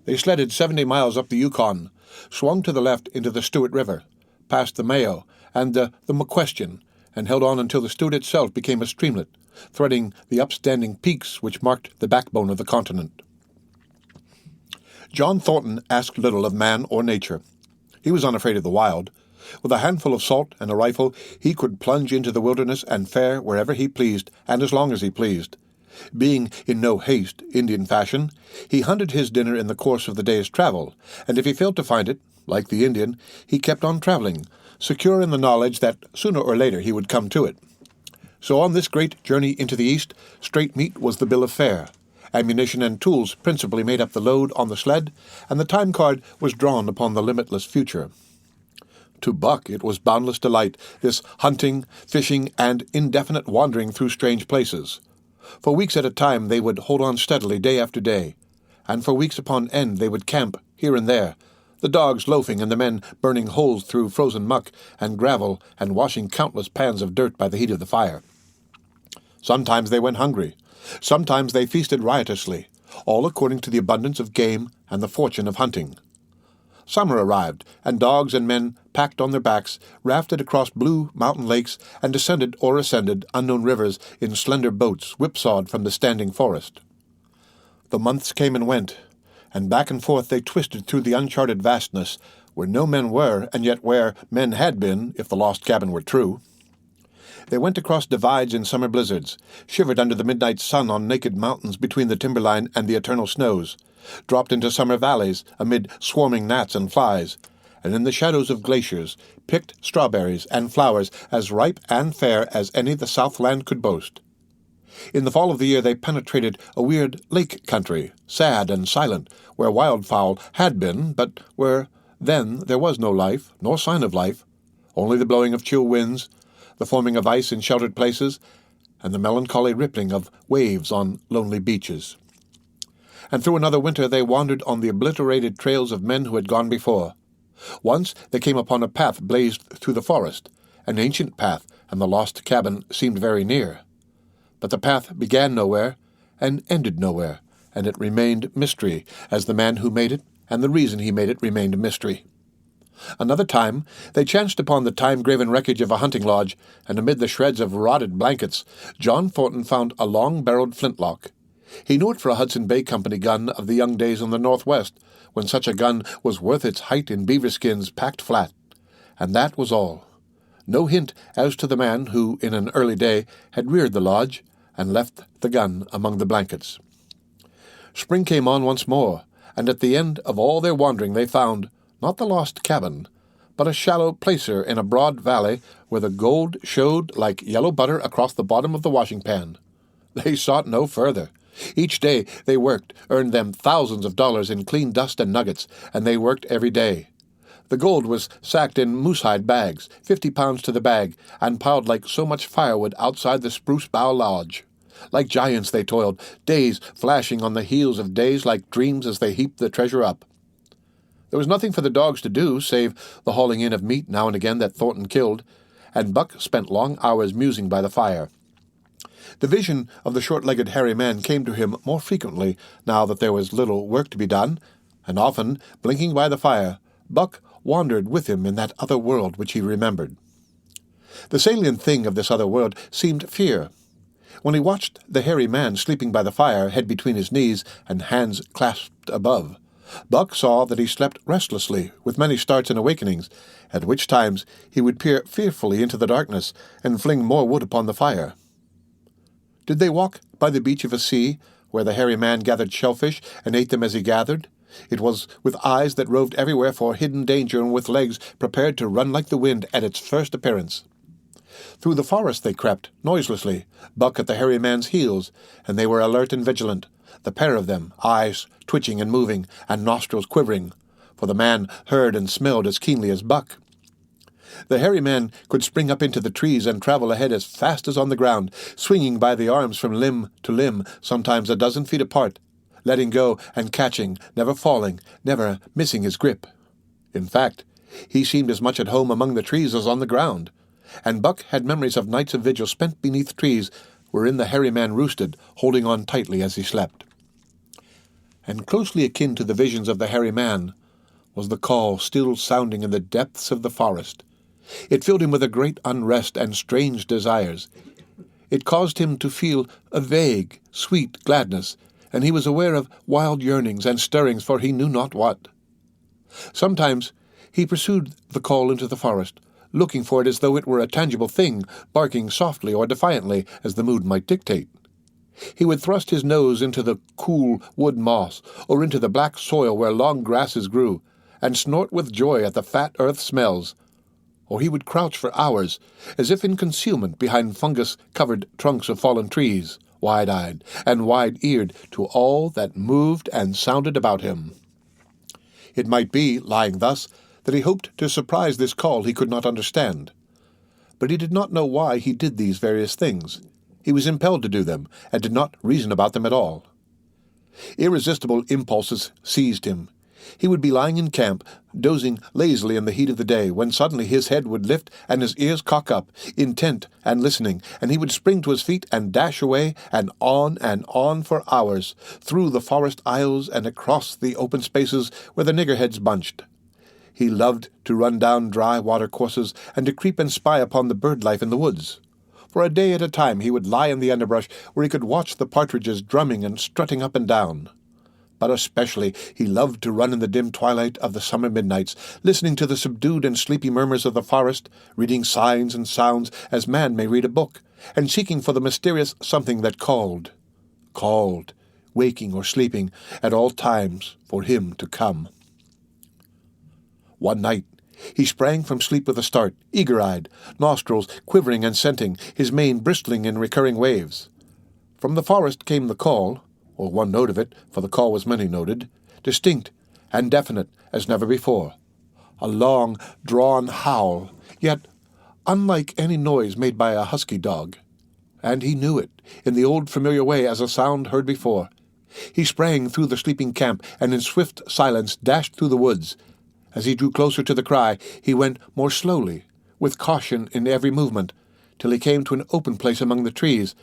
They sledded 70 miles up the Yukon, swung to the left into the Stewart River, past the Mayo and the McQuestion, and held on until the Stewart itself became a streamlet, threading the upstanding peaks which marked the backbone of the continent. John Thornton asked little of man or nature. He was unafraid of the wild. With a handful of salt and a rifle, he could plunge into the wilderness and fare wherever he pleased, and as long as he pleased. Being in no haste, Indian fashion, he hunted his dinner in the course of the day's travel, and if he failed to find it, like the Indian, he kept on traveling, secure in the knowledge that sooner or later he would come to it. So on this great journey into the east, straight meat was the bill of fare. Ammunition and tools principally made up the load on the sled, and the time card was drawn upon the limitless future. To Buck it was boundless delight, this hunting, fishing, and indefinite wandering through strange places. For weeks at a time they would hold on steadily day after day, and for weeks upon end they would camp here and there, the dogs loafing and the men burning holes through frozen muck and gravel and washing countless pans of dirt by the heat of the fire. Sometimes they went hungry, sometimes they feasted riotously, all according to the abundance of game and the fortune of hunting. Summer arrived, and dogs and men, packed on their backs, rafted across blue mountain lakes and descended or ascended unknown rivers in slender boats whipsawed from the standing forest. The months came and went, and back and forth they twisted through the uncharted vastness, where no men were, and yet where men had been, if the lost cabin were true. They went across divides in summer blizzards, shivered under the midnight sun on naked mountains between the timberline and the eternal snows, dropped into summer valleys amid swarming gnats and flies, and in the shadows of glaciers picked strawberries and flowers as ripe and fair as any the Southland could boast. In the fall of the year they penetrated a weird lake country, sad and silent, where wildfowl had been, but where then there was no life, nor sign of life, only the blowing of chill winds, the forming of ice in sheltered places, and the melancholy rippling of waves on lonely beaches. And through another winter they wandered on the obliterated trails of men who had gone before. Once they came upon a path blazed through the forest, an ancient path, and the lost cabin seemed very near. But the path began nowhere and ended nowhere, and it remained mystery, as the man who made it and the reason he made it remained a mystery. Another time they chanced upon the time-graven wreckage of a hunting lodge, and amid the shreds of rotted blankets John Thornton found a long-barreled flintlock. He knew it for a Hudson Bay Company gun of the young days in the Northwest, when such a gun was worth its height in beaver skins packed flat. And that was all. No hint as to the man who, in an early day, had reared the lodge and left the gun among the blankets. Spring came on once more, and at the end of all their wandering they found, not the lost cabin, but a shallow placer in a broad valley where the gold showed like yellow butter across the bottom of the washing-pan. They sought no further. Each day they worked, earned them thousands of dollars in clean dust and nuggets, and they worked every day. The gold was sacked in moose-hide bags, 50 pounds to the bag, and piled like so much firewood outside the Spruce Bough Lodge. Like giants they toiled, days flashing on the heels of days like dreams as they heaped the treasure up. There was nothing for the dogs to do, save the hauling in of meat now and again that Thornton killed, and Buck spent long hours musing by the fire. The vision of the short-legged hairy man came to him more frequently now that there was little work to be done, and often, blinking by the fire, Buck wandered with him in that other world which he remembered. The salient thing of this other world seemed fear. When he watched the hairy man sleeping by the fire, head between his knees and hands clasped above, Buck saw that he slept restlessly, with many starts and awakenings, at which times he would peer fearfully into the darkness and fling more wood upon the fire. Did they walk by the beach of a sea, where the hairy man gathered shellfish and ate them as he gathered? It was with eyes that roved everywhere for hidden danger and with legs prepared to run like the wind at its first appearance. Through the forest they crept, noiselessly, Buck at the hairy man's heels, and they were alert and vigilant, the pair of them, eyes twitching and moving, and nostrils quivering, for the man heard and smelled as keenly as Buck. The hairy man could spring up into the trees and travel ahead as fast as on the ground, swinging by the arms from limb to limb, sometimes a dozen feet apart, letting go and catching, never falling, never missing his grip. In fact, he seemed as much at home among the trees as on the ground, and Buck had memories of nights of vigil spent beneath trees wherein the hairy man roosted, holding on tightly as he slept. And closely akin to the visions of the hairy man was the call still sounding in the depths of the forest. It filled him with a great unrest and strange desires. It caused him to feel a vague, sweet gladness, and he was aware of wild yearnings and stirrings for he knew not what. Sometimes he pursued the call into the forest, looking for it as though it were a tangible thing, barking softly or defiantly as the mood might dictate. He would thrust his nose into the cool wood moss, or into the black soil where long grasses grew, and snort with joy at the fat earth smells, or he would crouch for hours, as if in concealment behind fungus-covered trunks of fallen trees, wide-eyed and wide-eared to all that moved and sounded about him. It might be, lying thus, that he hoped to surprise this call he could not understand. But he did not know why he did these various things. He was impelled to do them, and did not reason about them at all. Irresistible impulses seized him. He would be lying in camp, dozing lazily in the heat of the day, when suddenly his head would lift and his ears cock up, intent and listening, and he would spring to his feet and dash away, and on for hours, through the forest aisles and across the open spaces where the niggerheads bunched. He loved to run down dry water-courses and to creep and spy upon the bird life in the woods. For a day at a time he would lie in the underbrush where he could watch the partridges drumming and strutting up and down. but especially he loved to run in the dim twilight of the summer midnights, listening to the subdued and sleepy murmurs of the forest, reading signs and sounds as man may read a book, and seeking for the mysterious something that called, waking or sleeping, at all times for him to come. One night he sprang from sleep with a start, eager-eyed, nostrils quivering and scenting, his mane bristling in recurring waves. From the forest came the call, or one note of it, for the call was many-noted, distinct and definite as never before. A long, drawn howl, yet unlike any noise made by a husky dog. And he knew it, in the old familiar way, as a sound heard before. He sprang through the sleeping camp, and in swift silence dashed through the woods. As he drew closer to the cry, he went more slowly, with caution in every movement, till he came to an open place among the trees,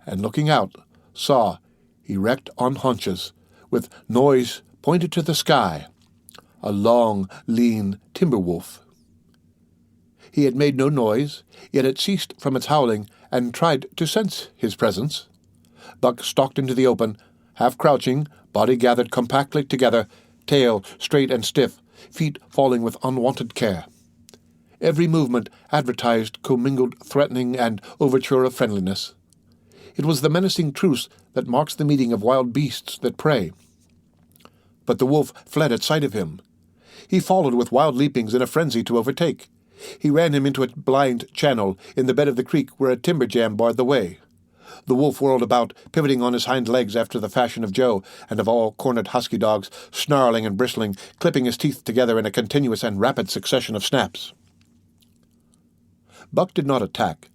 and looking out, saw, erect on haunches, with nose pointed to the sky, a long, lean timber wolf. He had made no noise, yet it ceased from its howling, and tried to sense his presence. Buck stalked into the open, half crouching, body gathered compactly together, tail straight and stiff, feet falling with unwonted care. Every movement advertised commingled threatening and overture of friendliness. It was the menacing truce that marks the meeting of wild beasts that prey. But the wolf fled at sight of him. He followed with wild leapings in a frenzy to overtake. He ran him into a blind channel in the bed of the creek where a timber jam barred the way. The wolf whirled about, pivoting on his hind legs after the fashion of Joe, and of all cornered husky dogs, snarling and bristling, clipping his teeth together in a continuous and rapid succession of snaps. Buck did not attack,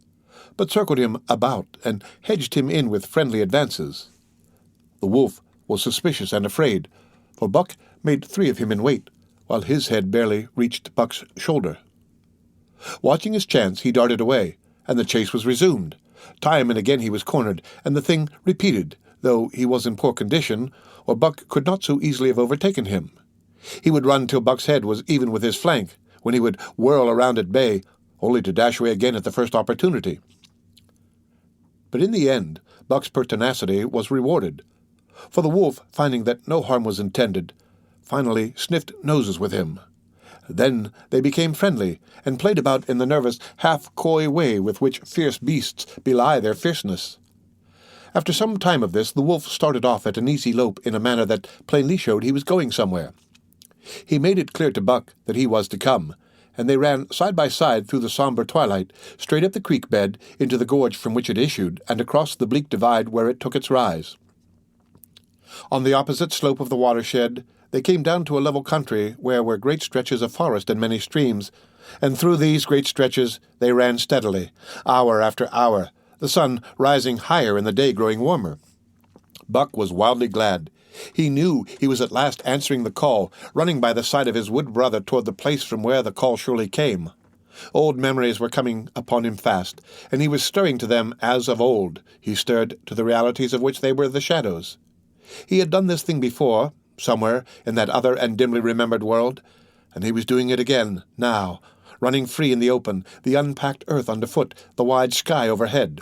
but circled him about and hedged him in with friendly advances. The wolf was suspicious and afraid, for Buck made 3 of him in weight, while his head barely reached Buck's shoulder. Watching his chance, he darted away, and the chase was resumed. Time and again he was cornered, and the thing repeated, though he was in poor condition, or Buck could not so easily have overtaken him. He would run till Buck's head was even with his flank, when he would whirl around at bay, only to dash away again at the first opportunity. But in the end, Buck's pertinacity was rewarded, for the wolf, finding that no harm was intended, finally sniffed noses with him. Then they became friendly, and played about in the nervous, half-coy way with which fierce beasts belie their fierceness. After some time of this, the wolf started off at an easy lope in a manner that plainly showed he was going somewhere. He made it clear to Buck that he was to come, and they ran side by side through the sombre twilight, straight up the creek bed, into the gorge from which it issued, and across the bleak divide where it took its rise. On the opposite slope of the watershed, they came down to a level country where were great stretches of forest and many streams, and through these great stretches they ran steadily, hour after hour, the sun rising higher and the day growing warmer. Buck was wildly glad. He knew he was at last answering the call, running by the side of his wood brother toward the place from where the call surely came. Old memories were coming upon him fast, and he was stirring to them as of old he stirred to the realities of which they were the shadows. He had done this thing before, somewhere in that other and dimly remembered world, and he was doing it again, now, running free in the open, the unpacked earth underfoot, the wide sky overhead.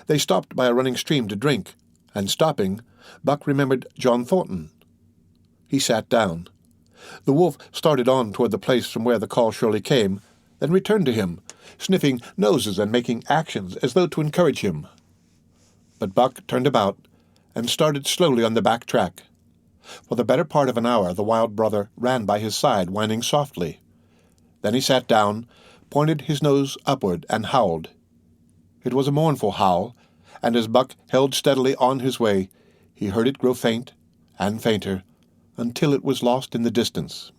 They stopped by a running stream to drink, and stopping, Buck remembered John Thornton. He sat down. The wolf started on toward the place from where the call surely came, then returned to him, sniffing noses and making actions as though to encourage him. But Buck turned about and started slowly on the back track. For the better part of an hour the wild brother ran by his side, whining softly. Then he sat down, pointed his nose upward, and howled. It was a mournful howl, and as Buck held steadily on his way, he heard it grow faint and fainter, until it was lost in the distance.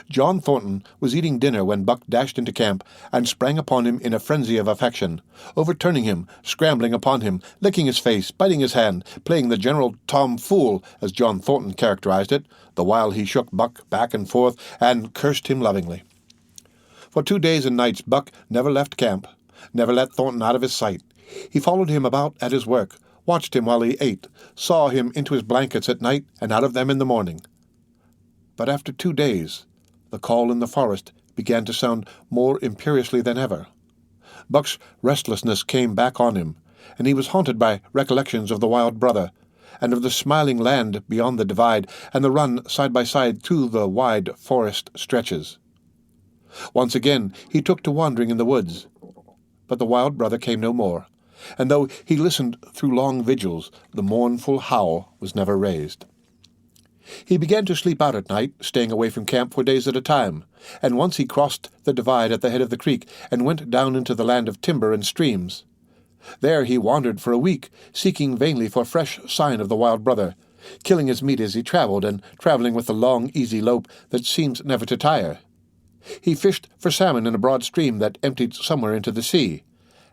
John Thornton was eating dinner when Buck dashed into camp and sprang upon him in a frenzy of affection, overturning him, scrambling upon him, licking his face, biting his hand, playing the general tomfool, as John Thornton characterized it, the while he shook Buck back and forth and cursed him lovingly. For 2 days and nights Buck never left camp, never let Thornton out of his sight. He followed him about at his work, watched him while he ate, saw him into his blankets at night and out of them in the morning. But after 2 days, the call in the forest began to sound more imperiously than ever. Buck's restlessness came back on him, and he was haunted by recollections of the wild brother, and of the smiling land beyond the divide, and the run side by side through the wide forest stretches. Once again he took to wandering in the woods, but the wild brother came no more, and though he listened through long vigils, the mournful howl was never raised. He began to sleep out at night, staying away from camp for days at a time, and once he crossed the divide at the head of the creek and went down into the land of timber and streams. There he wandered for a week, seeking vainly for fresh sign of the wild brother, killing his meat as he traveled, and traveling with the long, easy lope that seems never to tire. He fished for salmon in a broad stream that emptied somewhere into the sea,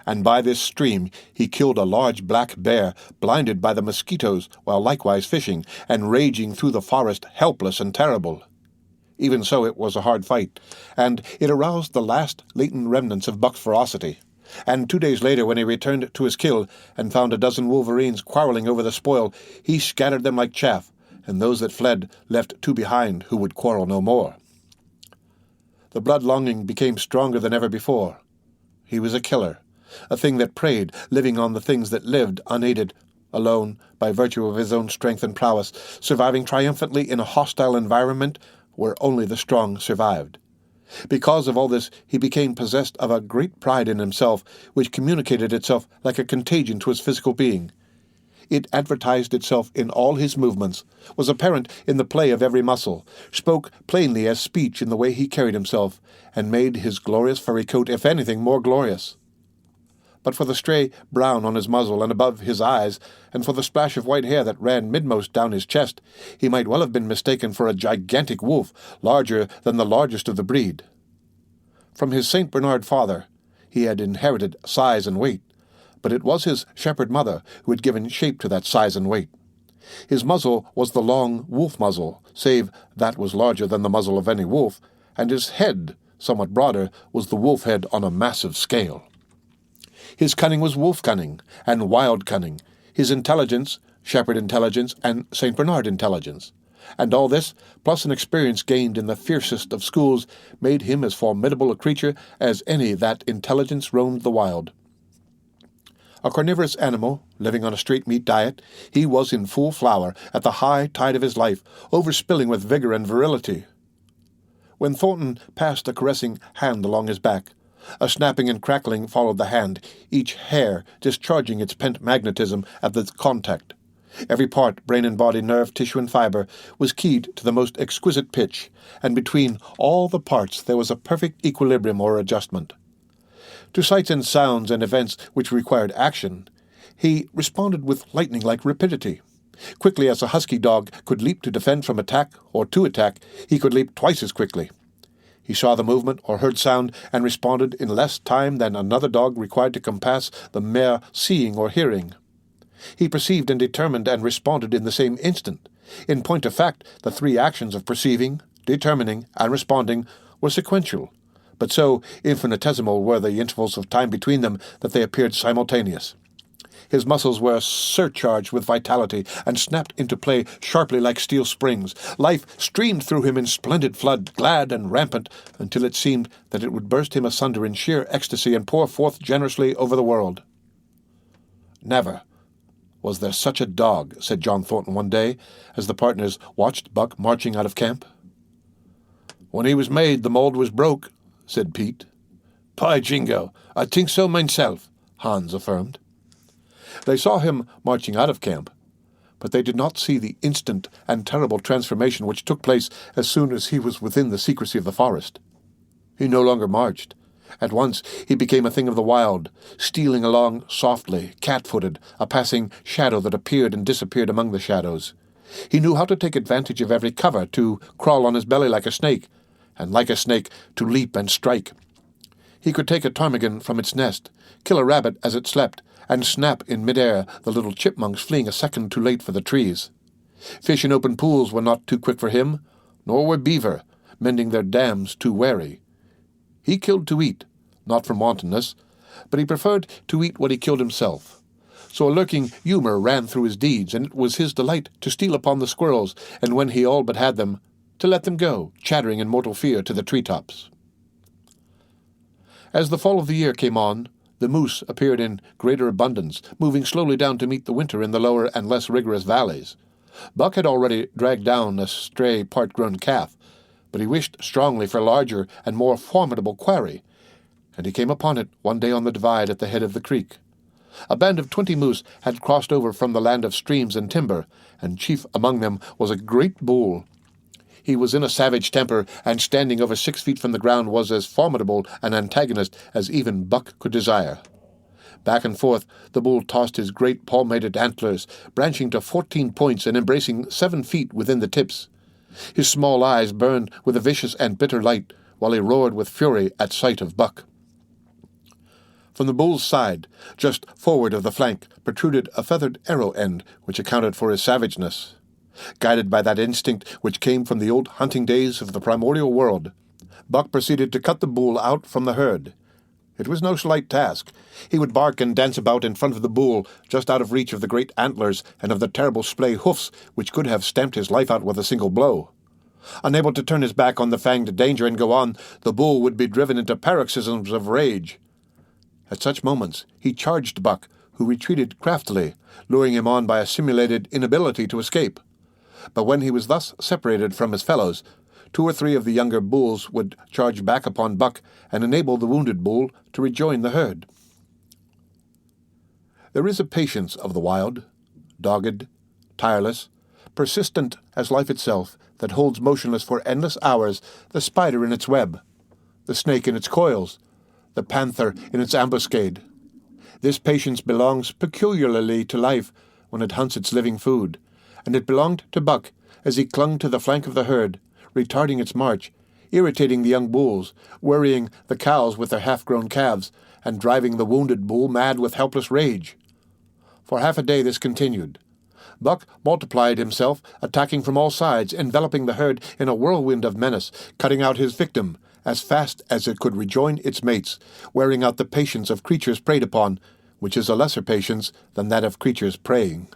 and by this stream he killed a large black bear, blinded by the mosquitoes while likewise fishing, and raging through the forest helpless and terrible. Even so, it was a hard fight, and it aroused the last latent remnants of Buck's ferocity. And 2 days later, when he returned to his kill and found a dozen wolverines quarreling over the spoil, he scattered them like chaff, and those that fled left two behind who would quarrel no more. The blood-longing became stronger than ever before. He was a killer, a thing that preyed, living on the things that lived, unaided, alone, by virtue of his own strength and prowess, surviving triumphantly in a hostile environment where only the strong survived. Because of all this, he became possessed of a great pride in himself, which communicated itself like a contagion to his physical being. It advertised itself in all his movements, was apparent in the play of every muscle, spoke plainly as speech in the way he carried himself, and made his glorious furry coat, if anything, more glorious. But for the stray brown on his muzzle and above his eyes, and for the splash of white hair that ran midmost down his chest, he might well have been mistaken for a gigantic wolf, larger than the largest of the breed. From his St. Bernard father he had inherited size and weight, but it was his shepherd mother who had given shape to that size and weight. His muzzle was the long wolf muzzle, save that was larger than the muzzle of any wolf, and his head, somewhat broader, was the wolf head on a massive scale. His cunning was wolf cunning, and wild cunning, his intelligence, shepherd intelligence, and St. Bernard intelligence. And all this, plus an experience gained in the fiercest of schools, made him as formidable a creature as any that intelligence roamed the wild. A carnivorous animal, living on a straight meat diet, he was in full flower, at the high tide of his life, overspilling with vigor and virility. When Thornton passed a caressing hand along his back, a snapping and crackling followed the hand, each hair discharging its pent magnetism at the contact. Every part, brain and body, nerve, tissue, and fiber, was keyed to the most exquisite pitch, and between all the parts there was a perfect equilibrium or adjustment. To sights and sounds and events which required action, he responded with lightning-like rapidity. Quickly as a husky dog could leap to defend from attack or to attack, he could leap twice as quickly. He saw the movement or heard sound and responded in less time than another dog required to compass the mere seeing or hearing. He perceived and determined and responded in the same instant. In point of fact, the three actions of perceiving, determining, and responding were sequential, but so infinitesimal were the intervals of time between them that they appeared simultaneous. His muscles were surcharged with vitality and snapped into play sharply like steel springs. Life streamed through him in splendid flood, glad and rampant, until it seemed that it would burst him asunder in sheer ecstasy and pour forth generously over the world. "Never was there such a dog," said John Thornton one day, as the partners watched Buck marching out of camp. "When he was made, the mould was broke," said Pete. "By jingo, I think so myself," Hans affirmed. They saw him marching out of camp, but they did not see the instant and terrible transformation which took place as soon as he was within the secrecy of the forest. He no longer marched. At once he became a thing of the wild, stealing along softly, cat-footed, a passing shadow that appeared and disappeared among the shadows. He knew how to take advantage of every cover, to crawl on his belly like a snake, and like a snake to leap and strike. He could take a ptarmigan from its nest, kill a rabbit as it slept, and snap in mid-air the little chipmunks fleeing a second too late for the trees. Fish in open pools were not too quick for him, nor were beaver, mending their dams, too wary. He killed to eat, not from wantonness, but he preferred to eat what he killed himself. So a lurking humour ran through his deeds, and it was his delight to steal upon the squirrels, and when he all but had them, to let them go, chattering in mortal fear, to the tree-tops. As the fall of the year came on, The moose appeared in greater abundance, moving slowly down to meet the winter in the lower and less rigorous valleys. Buck had already dragged down a stray part-grown calf, but he wished strongly for a larger and more formidable quarry, and he came upon it one day on the divide at the head of the creek. A band of 20 moose had crossed over from the land of streams and timber, and chief among them was a great bull. He was in a savage temper, and standing over 6 feet from the ground was as formidable an antagonist as even Buck could desire. Back and forth the bull tossed his great palmated antlers, branching to 14 points and embracing 7 feet within the tips. His small eyes burned with a vicious and bitter light, while he roared with fury at sight of Buck. From the bull's side, just forward of the flank, protruded a feathered arrow end which accounted for his savageness. Guided by that instinct which came from the old hunting days of the primordial world, Buck proceeded to cut the bull out from the herd. It was no slight task. He would bark and dance about in front of the bull, just out of reach of the great antlers and of the terrible splay hoofs which could have stamped his life out with a single blow. Unable to turn his back on the fanged danger and go on, the bull would be driven into paroxysms of rage. At such moments he charged Buck, who retreated craftily, luring him on by a simulated inability to escape. But when he was thus separated from his fellows, 2 or 3 of the younger bulls would charge back upon Buck and enable the wounded bull to rejoin the herd. There is a patience of the wild, dogged, tireless, persistent as life itself, that holds motionless for endless hours the spider in its web, the snake in its coils, the panther in its ambuscade. This patience belongs peculiarly to life when it hunts its living food, and it belonged to Buck as he clung to the flank of the herd, retarding its march, irritating the young bulls, worrying the cows with their half-grown calves, and driving the wounded bull mad with helpless rage. For half a day this continued. Buck multiplied himself, attacking from all sides, enveloping the herd in a whirlwind of menace, cutting out his victim as fast as it could rejoin its mates, wearing out the patience of creatures preyed upon, which is a lesser patience than that of creatures preying.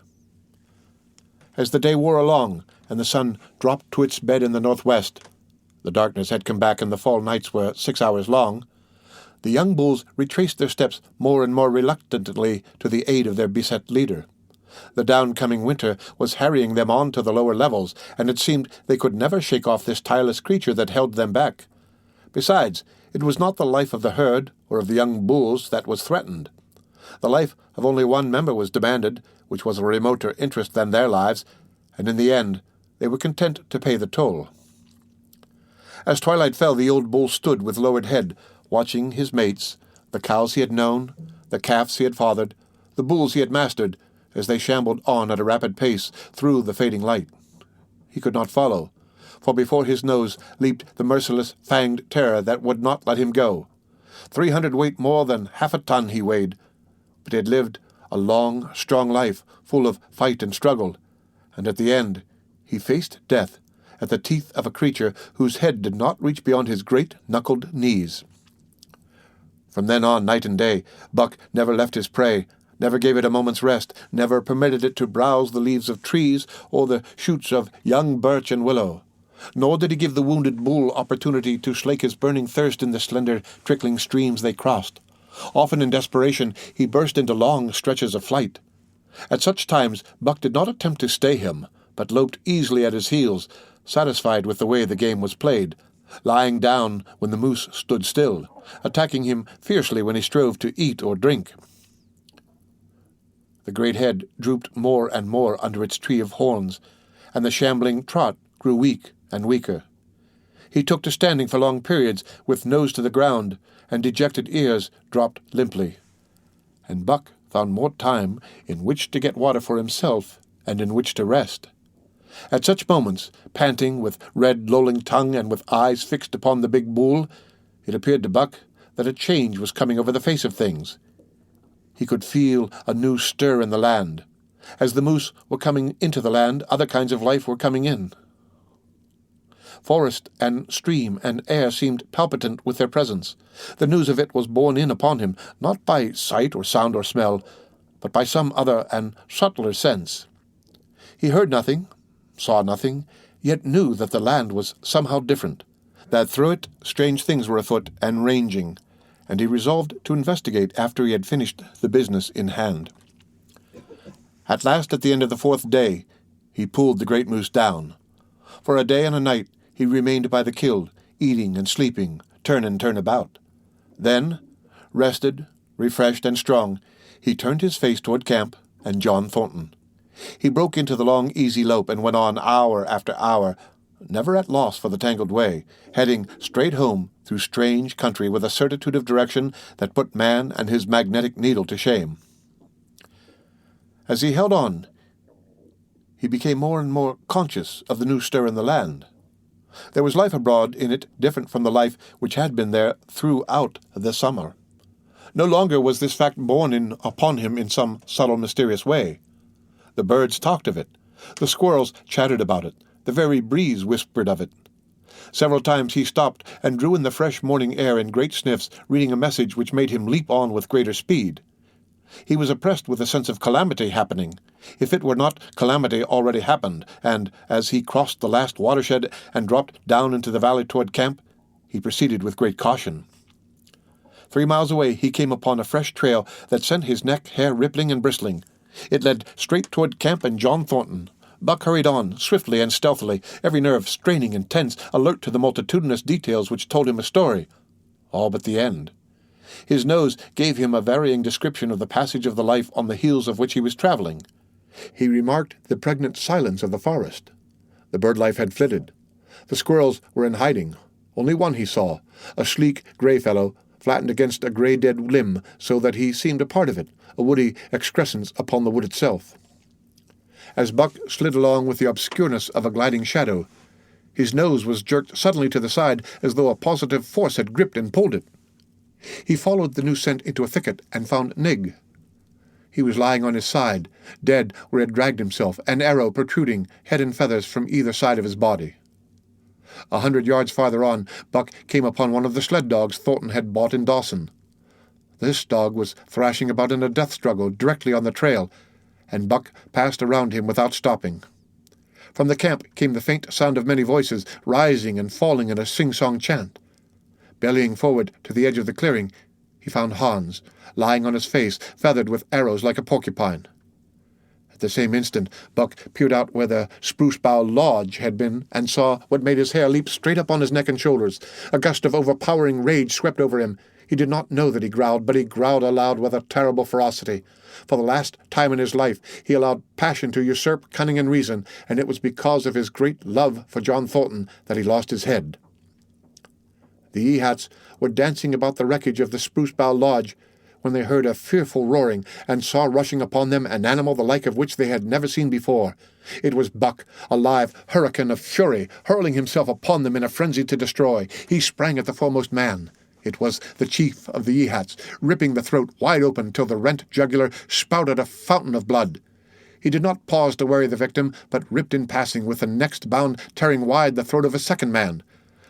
As the day wore along, and the sun dropped to its bed in the northwest — the darkness had come back and the fall nights were 6 hours long — the young bulls retraced their steps more and more reluctantly to the aid of their beset leader. The downcoming winter was harrying them on to the lower levels, and it seemed they could never shake off this tireless creature that held them back. Besides, it was not the life of the herd or of the young bulls that was threatened. The life of only one member was demanded, which was a remoter interest than their lives, and in the end they were content to pay the toll. As twilight fell, the old bull stood with lowered head, watching his mates, the cows he had known, the calves he had fathered, the bulls he had mastered, as they shambled on at a rapid pace through the fading light. He could not follow, for before his nose leaped the merciless fanged terror that would not let him go. 300 weight more than half a ton he weighed, but he had lived a long, strong life, full of fight and struggle, and at the end he faced death at the teeth of a creature whose head did not reach beyond his great knuckled knees. From then on, night and day, Buck never left his prey, never gave it a moment's rest, never permitted it to browse the leaves of trees or the shoots of young birch and willow. Nor did he give the wounded bull opportunity to slake his burning thirst in the slender, trickling streams they crossed. Often in desperation he burst into long stretches of flight. At such times Buck did not attempt to stay him, but loped easily at his heels, satisfied with the way the game was played, lying down when the moose stood still, attacking him fiercely when he strove to eat or drink. The great head drooped more and more under its tree of horns, and the shambling trot grew weak and weaker. He took to standing for long periods with nose to the ground, and dejected ears dropped limply. And Buck found more time in which to get water for himself and in which to rest. At such moments, panting, with red lolling tongue and with eyes fixed upon the big bull, it appeared to Buck that a change was coming over the face of things. He could feel a new stir in the land. As the moose were coming into the land, other kinds of life were coming in. Forest and stream and air seemed palpitant with their presence. The news of it was borne in upon him, not by sight or sound or smell, but by some other and subtler sense. He heard nothing, saw nothing, yet knew that the land was somehow different, that through it strange things were afoot and ranging, and he resolved to investigate after he had finished the business in hand. At last, at the end of the 4th day, he pulled the great moose down. For a day and a night he remained by the kill, eating and sleeping, turn and turn about. Then, rested, refreshed, and strong, he turned his face toward camp and John Thornton. He broke into the long, easy lope and went on hour after hour, never at loss for the tangled way, heading straight home through strange country with a certitude of direction that put man and his magnetic needle to shame. As he held on, he became more and more conscious of the new stir in the land. There was life abroad in it different from the life which had been there throughout the summer. No longer was this fact borne upon him in some subtle, mysterious way. The birds talked of it. The squirrels chattered about it. The very breeze whispered of it. Several times he stopped and drew in the fresh morning air in great sniffs, reading a message which made him leap on with greater speed. He was oppressed with a sense of calamity happening, if it were not calamity already happened, and, as he crossed the last watershed and dropped down into the valley toward camp, he proceeded with great caution. 3 miles away he came upon a fresh trail that sent his neck hair rippling and bristling. It led straight toward camp and John Thornton. Buck hurried on, swiftly and stealthily, every nerve straining and tense, alert to the multitudinous details which told him a story, all but the end. His nose gave him a varying description of the passage of the life on the heels of which he was traveling. He remarked the pregnant silence of the forest. The bird life had flitted. The squirrels were in hiding. Only one he saw, a sleek gray fellow, flattened against a gray dead limb so that he seemed a part of it, a woody excrescence upon the wood itself. As Buck slid along with the obscureness of a gliding shadow, his nose was jerked suddenly to the side as though a positive force had gripped and pulled it. He followed the new scent into a thicket and found Nig. He was lying on his side, dead where he had dragged himself, an arrow protruding, head and feathers, from either side of his body. 100 yards farther on, Buck came upon one of the sled dogs Thornton had bought in Dawson. This dog was thrashing about in a death struggle directly on the trail, and Buck passed around him without stopping. From the camp came the faint sound of many voices, rising and falling in a sing-song chant. Bellying forward to the edge of the clearing, he found Hans, lying on his face, feathered with arrows like a porcupine. At the same instant, Buck peered out where the spruce-bough lodge had been and saw what made his hair leap straight up on his neck and shoulders. A gust of overpowering rage swept over him. He did not know that he growled, but he growled aloud with a terrible ferocity. For the last time in his life, he allowed passion to usurp cunning and reason, and it was because of his great love for John Thornton that he lost his head. The Ehats were dancing about the wreckage of the spruce-bough lodge when they heard a fearful roaring and saw rushing upon them an animal the like of which they had never seen before. It was Buck, a live hurricane of fury, hurling himself upon them in a frenzy to destroy. He sprang at the foremost man. It was the chief of the Ehats, ripping the throat wide open till the rent jugular spouted a fountain of blood. He did not pause to worry the victim, but ripped in passing, with the next bound tearing wide the throat of a second man.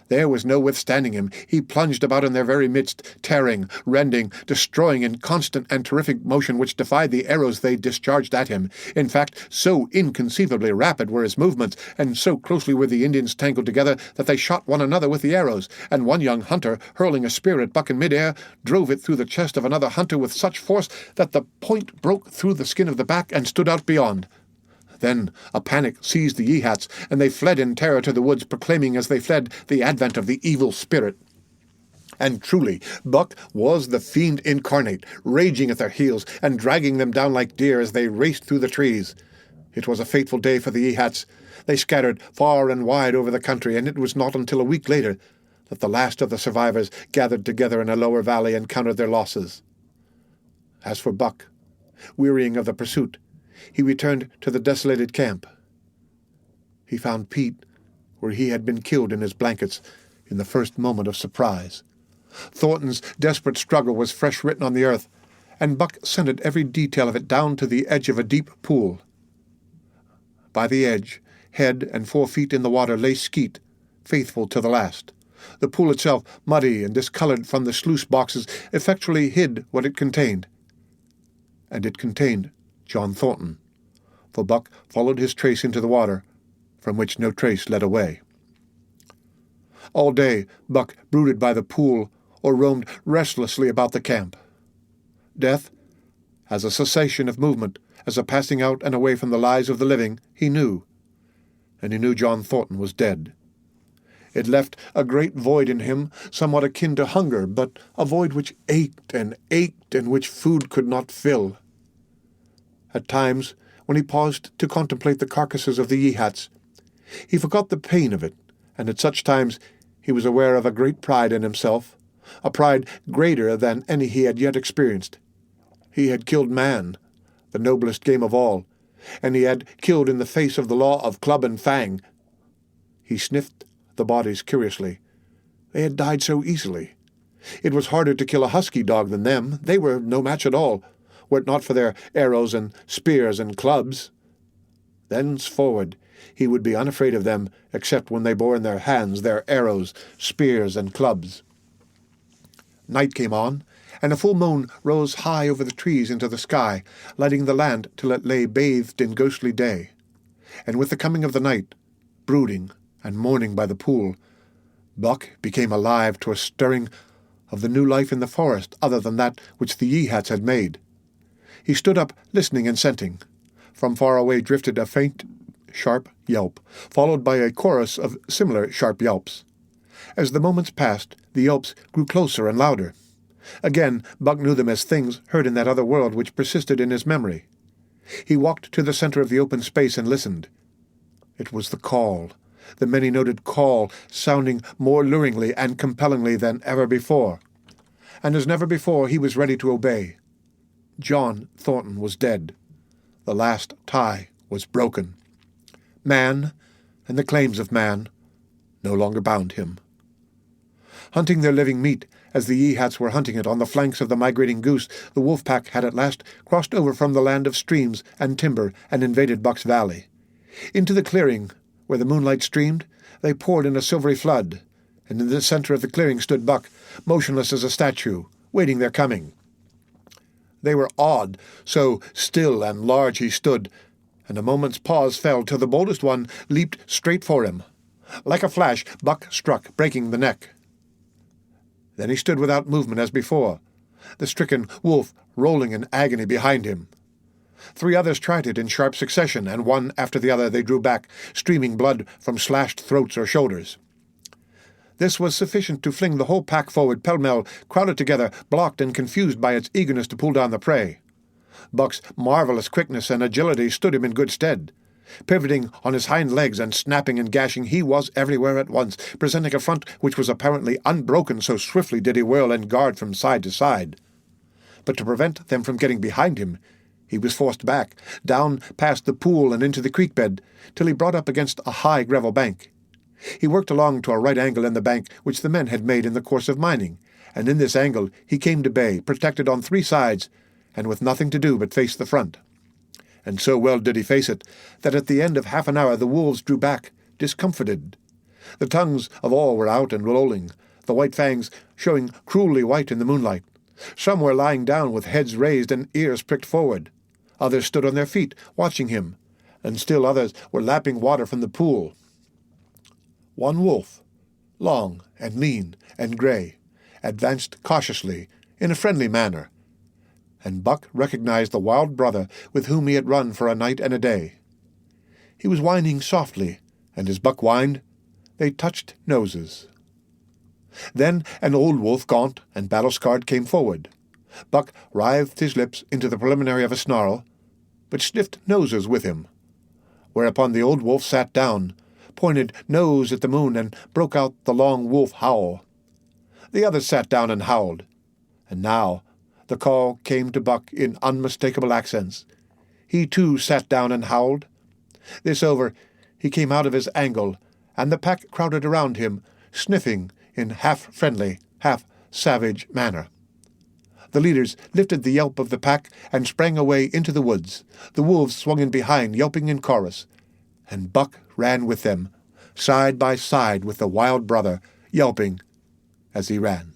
There was no withstanding him. He plunged about in their very midst, tearing, rending, destroying in constant and terrific motion which defied the arrows they discharged at him. In fact, so inconceivably rapid were his movements, and so closely were the Indians tangled together, that they shot one another with the arrows, and one young hunter, hurling a spear at Buck in midair, drove it through the chest of another hunter with such force that the point broke through the skin of the back and stood out beyond. Then a panic seized the Ehats, and they fled in terror to the woods, proclaiming as they fled the advent of the evil spirit. And truly, Buck was the fiend incarnate, raging at their heels and dragging them down like deer as they raced through the trees. It was a fateful day for the Ehats. They scattered far and wide over the country, and it was not until a week later that the last of the survivors gathered together in a lower valley and counted their losses. As for Buck, wearying of the pursuit, he returned to the desolated camp. He found Pete where he had been killed in his blankets in the first moment of surprise. Thornton's desperate struggle was fresh written on the earth, and Buck scented every detail of it down to the edge of a deep pool. By the edge, head and 4 feet in the water, lay Skeet, faithful to the last. The pool itself, muddy and discolored from the sluice boxes, effectually hid what it contained. And it contained John Thornton, for Buck followed his trace into the water, from which no trace led away. All day Buck brooded by the pool or roamed restlessly about the camp. Death, as a cessation of movement, as a passing out and away from the lives of the living, he knew. And he knew John Thornton was dead. It left a great void in him, somewhat akin to hunger, but a void which ached and which food could not fill. At times, when he paused to contemplate the carcasses of the Yehats, he forgot the pain of it, and at such times he was aware of a great pride in himself, a pride greater than any he had yet experienced. He had killed man, the noblest game of all, and he had killed in the face of the law of club and fang. He sniffed the bodies curiously. They had died so easily. It was harder to kill a husky dog than them. They were no match at all, were it not for their arrows and spears and clubs. Thenceforward he would be unafraid of them, except when they bore in their hands their arrows, spears, and clubs. Night came on, and a full moon rose high over the trees into the sky, lighting the land till it lay bathed in ghostly day. And with the coming of the night, brooding and mourning by the pool, Buck became alive to a stirring of the new life in the forest other than that which the Yehats had made. He stood up, listening and scenting. From far away drifted a faint, sharp yelp, followed by a chorus of similar sharp yelps. As the moments passed, the yelps grew closer and louder. Again, Buck knew them as things heard in that other world which persisted in his memory. He walked to the center of the open space and listened. It was the call, the many-noted call, sounding more luringly and compellingly than ever before. And as never before, he was ready to obey. John Thornton was dead. The last tie was broken. Man, and the claims of man, no longer bound him. Hunting their living meat, as the Yehats were hunting it on the flanks of the migrating goose, the wolf pack had at last crossed over from the land of streams and timber and invaded Buck's valley. Into the clearing, where the moonlight streamed, they poured in a silvery flood, and in the center of the clearing stood Buck, motionless as a statue, waiting their coming. They were awed, so still and large he stood, and a moment's pause fell till the boldest one leaped straight for him. Like a flash, Buck struck, breaking the neck. Then he stood without movement as before, the stricken wolf rolling in agony behind him. 3 others tried it in sharp succession, and one after the other they drew back, streaming blood from slashed throats or shoulders. This was sufficient to fling the whole pack forward pell-mell, crowded together, blocked and confused by its eagerness to pull down the prey. Buck's marvelous quickness and agility stood him in good stead. Pivoting on his hind legs and snapping and gashing, he was everywhere at once, presenting a front which was apparently unbroken, so swiftly did he whirl and guard from side to side. But to prevent them from getting behind him, he was forced back, down past the pool and into the creek bed, till he brought up against a high gravel bank. He worked along to a right angle in the bank which the men had made in the course of mining, and in this angle he came to bay, protected on 3 sides, and with nothing to do but face the front. And so well did he face it, that at the end of half an hour the wolves drew back, discomfited. The tongues of all were out and lolling, the white fangs showing cruelly white in the moonlight. Some were lying down with heads raised and ears pricked forward. Others stood on their feet, watching him, and still others were lapping water from the pool. One wolf, long and lean and grey, advanced cautiously, in a friendly manner, and Buck recognized the wild brother with whom he had run for a night and a day. He was whining softly, and as Buck whined, they touched noses. Then an old wolf, gaunt and battle-scarred, came forward. Buck writhed his lips into the preliminary of a snarl, but sniffed noses with him, whereupon the old wolf sat down, pointed nose at the moon, and broke out the long wolf howl. The others sat down and howled, and now the call came to Buck in unmistakable accents. He too sat down and howled. This over, he came out of his angle, and the pack crowded around him, sniffing in half-friendly, half-savage manner. The leaders lifted the yelp of the pack and sprang away into the woods. The wolves swung in behind, yelping in chorus, and Buck ran with them, side by side with the wild brother, yelping as he ran.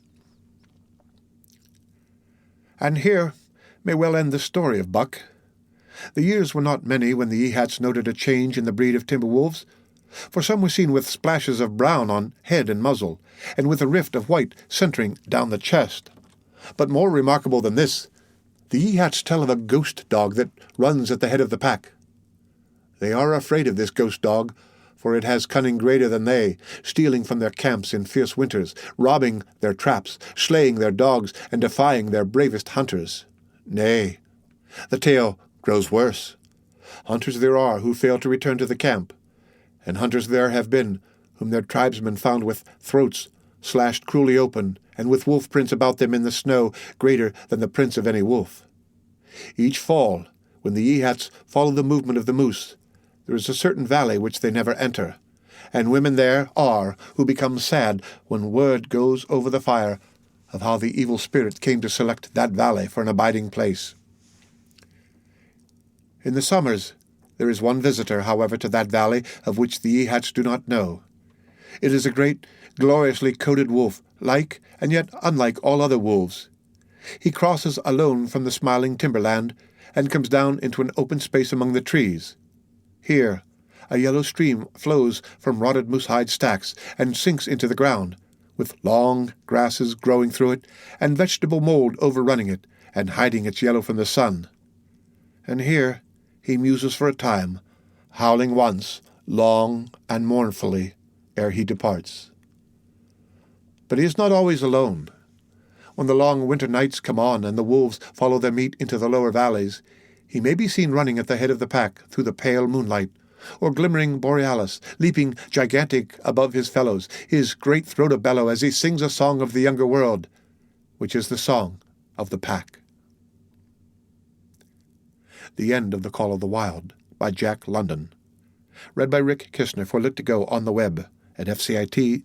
And here may well end the story of Buck. The years were not many when the Yehats noted a change in the breed of timber wolves, for some were seen with splashes of brown on head and muzzle, and with a rift of white centering down the chest. But more remarkable than this, the Yeehats tell of a ghost dog that runs at the head of the pack. They are afraid of this ghost dog, for it has cunning greater than they, stealing from their camps in fierce winters, robbing their traps, slaying their dogs, and defying their bravest hunters. Nay, the tale grows worse. Hunters there are who fail to return to the camp, and hunters there have been whom their tribesmen found with throats slashed cruelly open, and with wolf prints about them in the snow greater than the prints of any wolf. Each fall, when the Yeehats follow the movement of the moose, there is a certain valley which they never enter, and women there are who become sad when word goes over the fire of how the evil spirit came to select that valley for an abiding place. In the summers, there is one visitor, however, to that valley of which the Yeehats do not know. It is a great, gloriously coated wolf, like and yet unlike all other wolves. He crosses alone from the smiling timberland and comes down into an open space among the trees. Here, a yellow stream flows from rotted moosehide stacks and sinks into the ground, with long grasses growing through it and vegetable mold overrunning it and hiding its yellow from the sun. And here he muses for a time, howling once, long and mournfully, ere he departs. But he is not always alone. When the long winter nights come on and the wolves follow their meat into the lower valleys, he may be seen running at the head of the pack through the pale moonlight, or glimmering borealis, leaping gigantic above his fellows, his great throat a-bellow as he sings a song of the younger world, which is the song of the pack. The End of The Call of the Wild by Jack London. Read by Rick Kishner for Lit2Go on the web at fcit.usf.edu.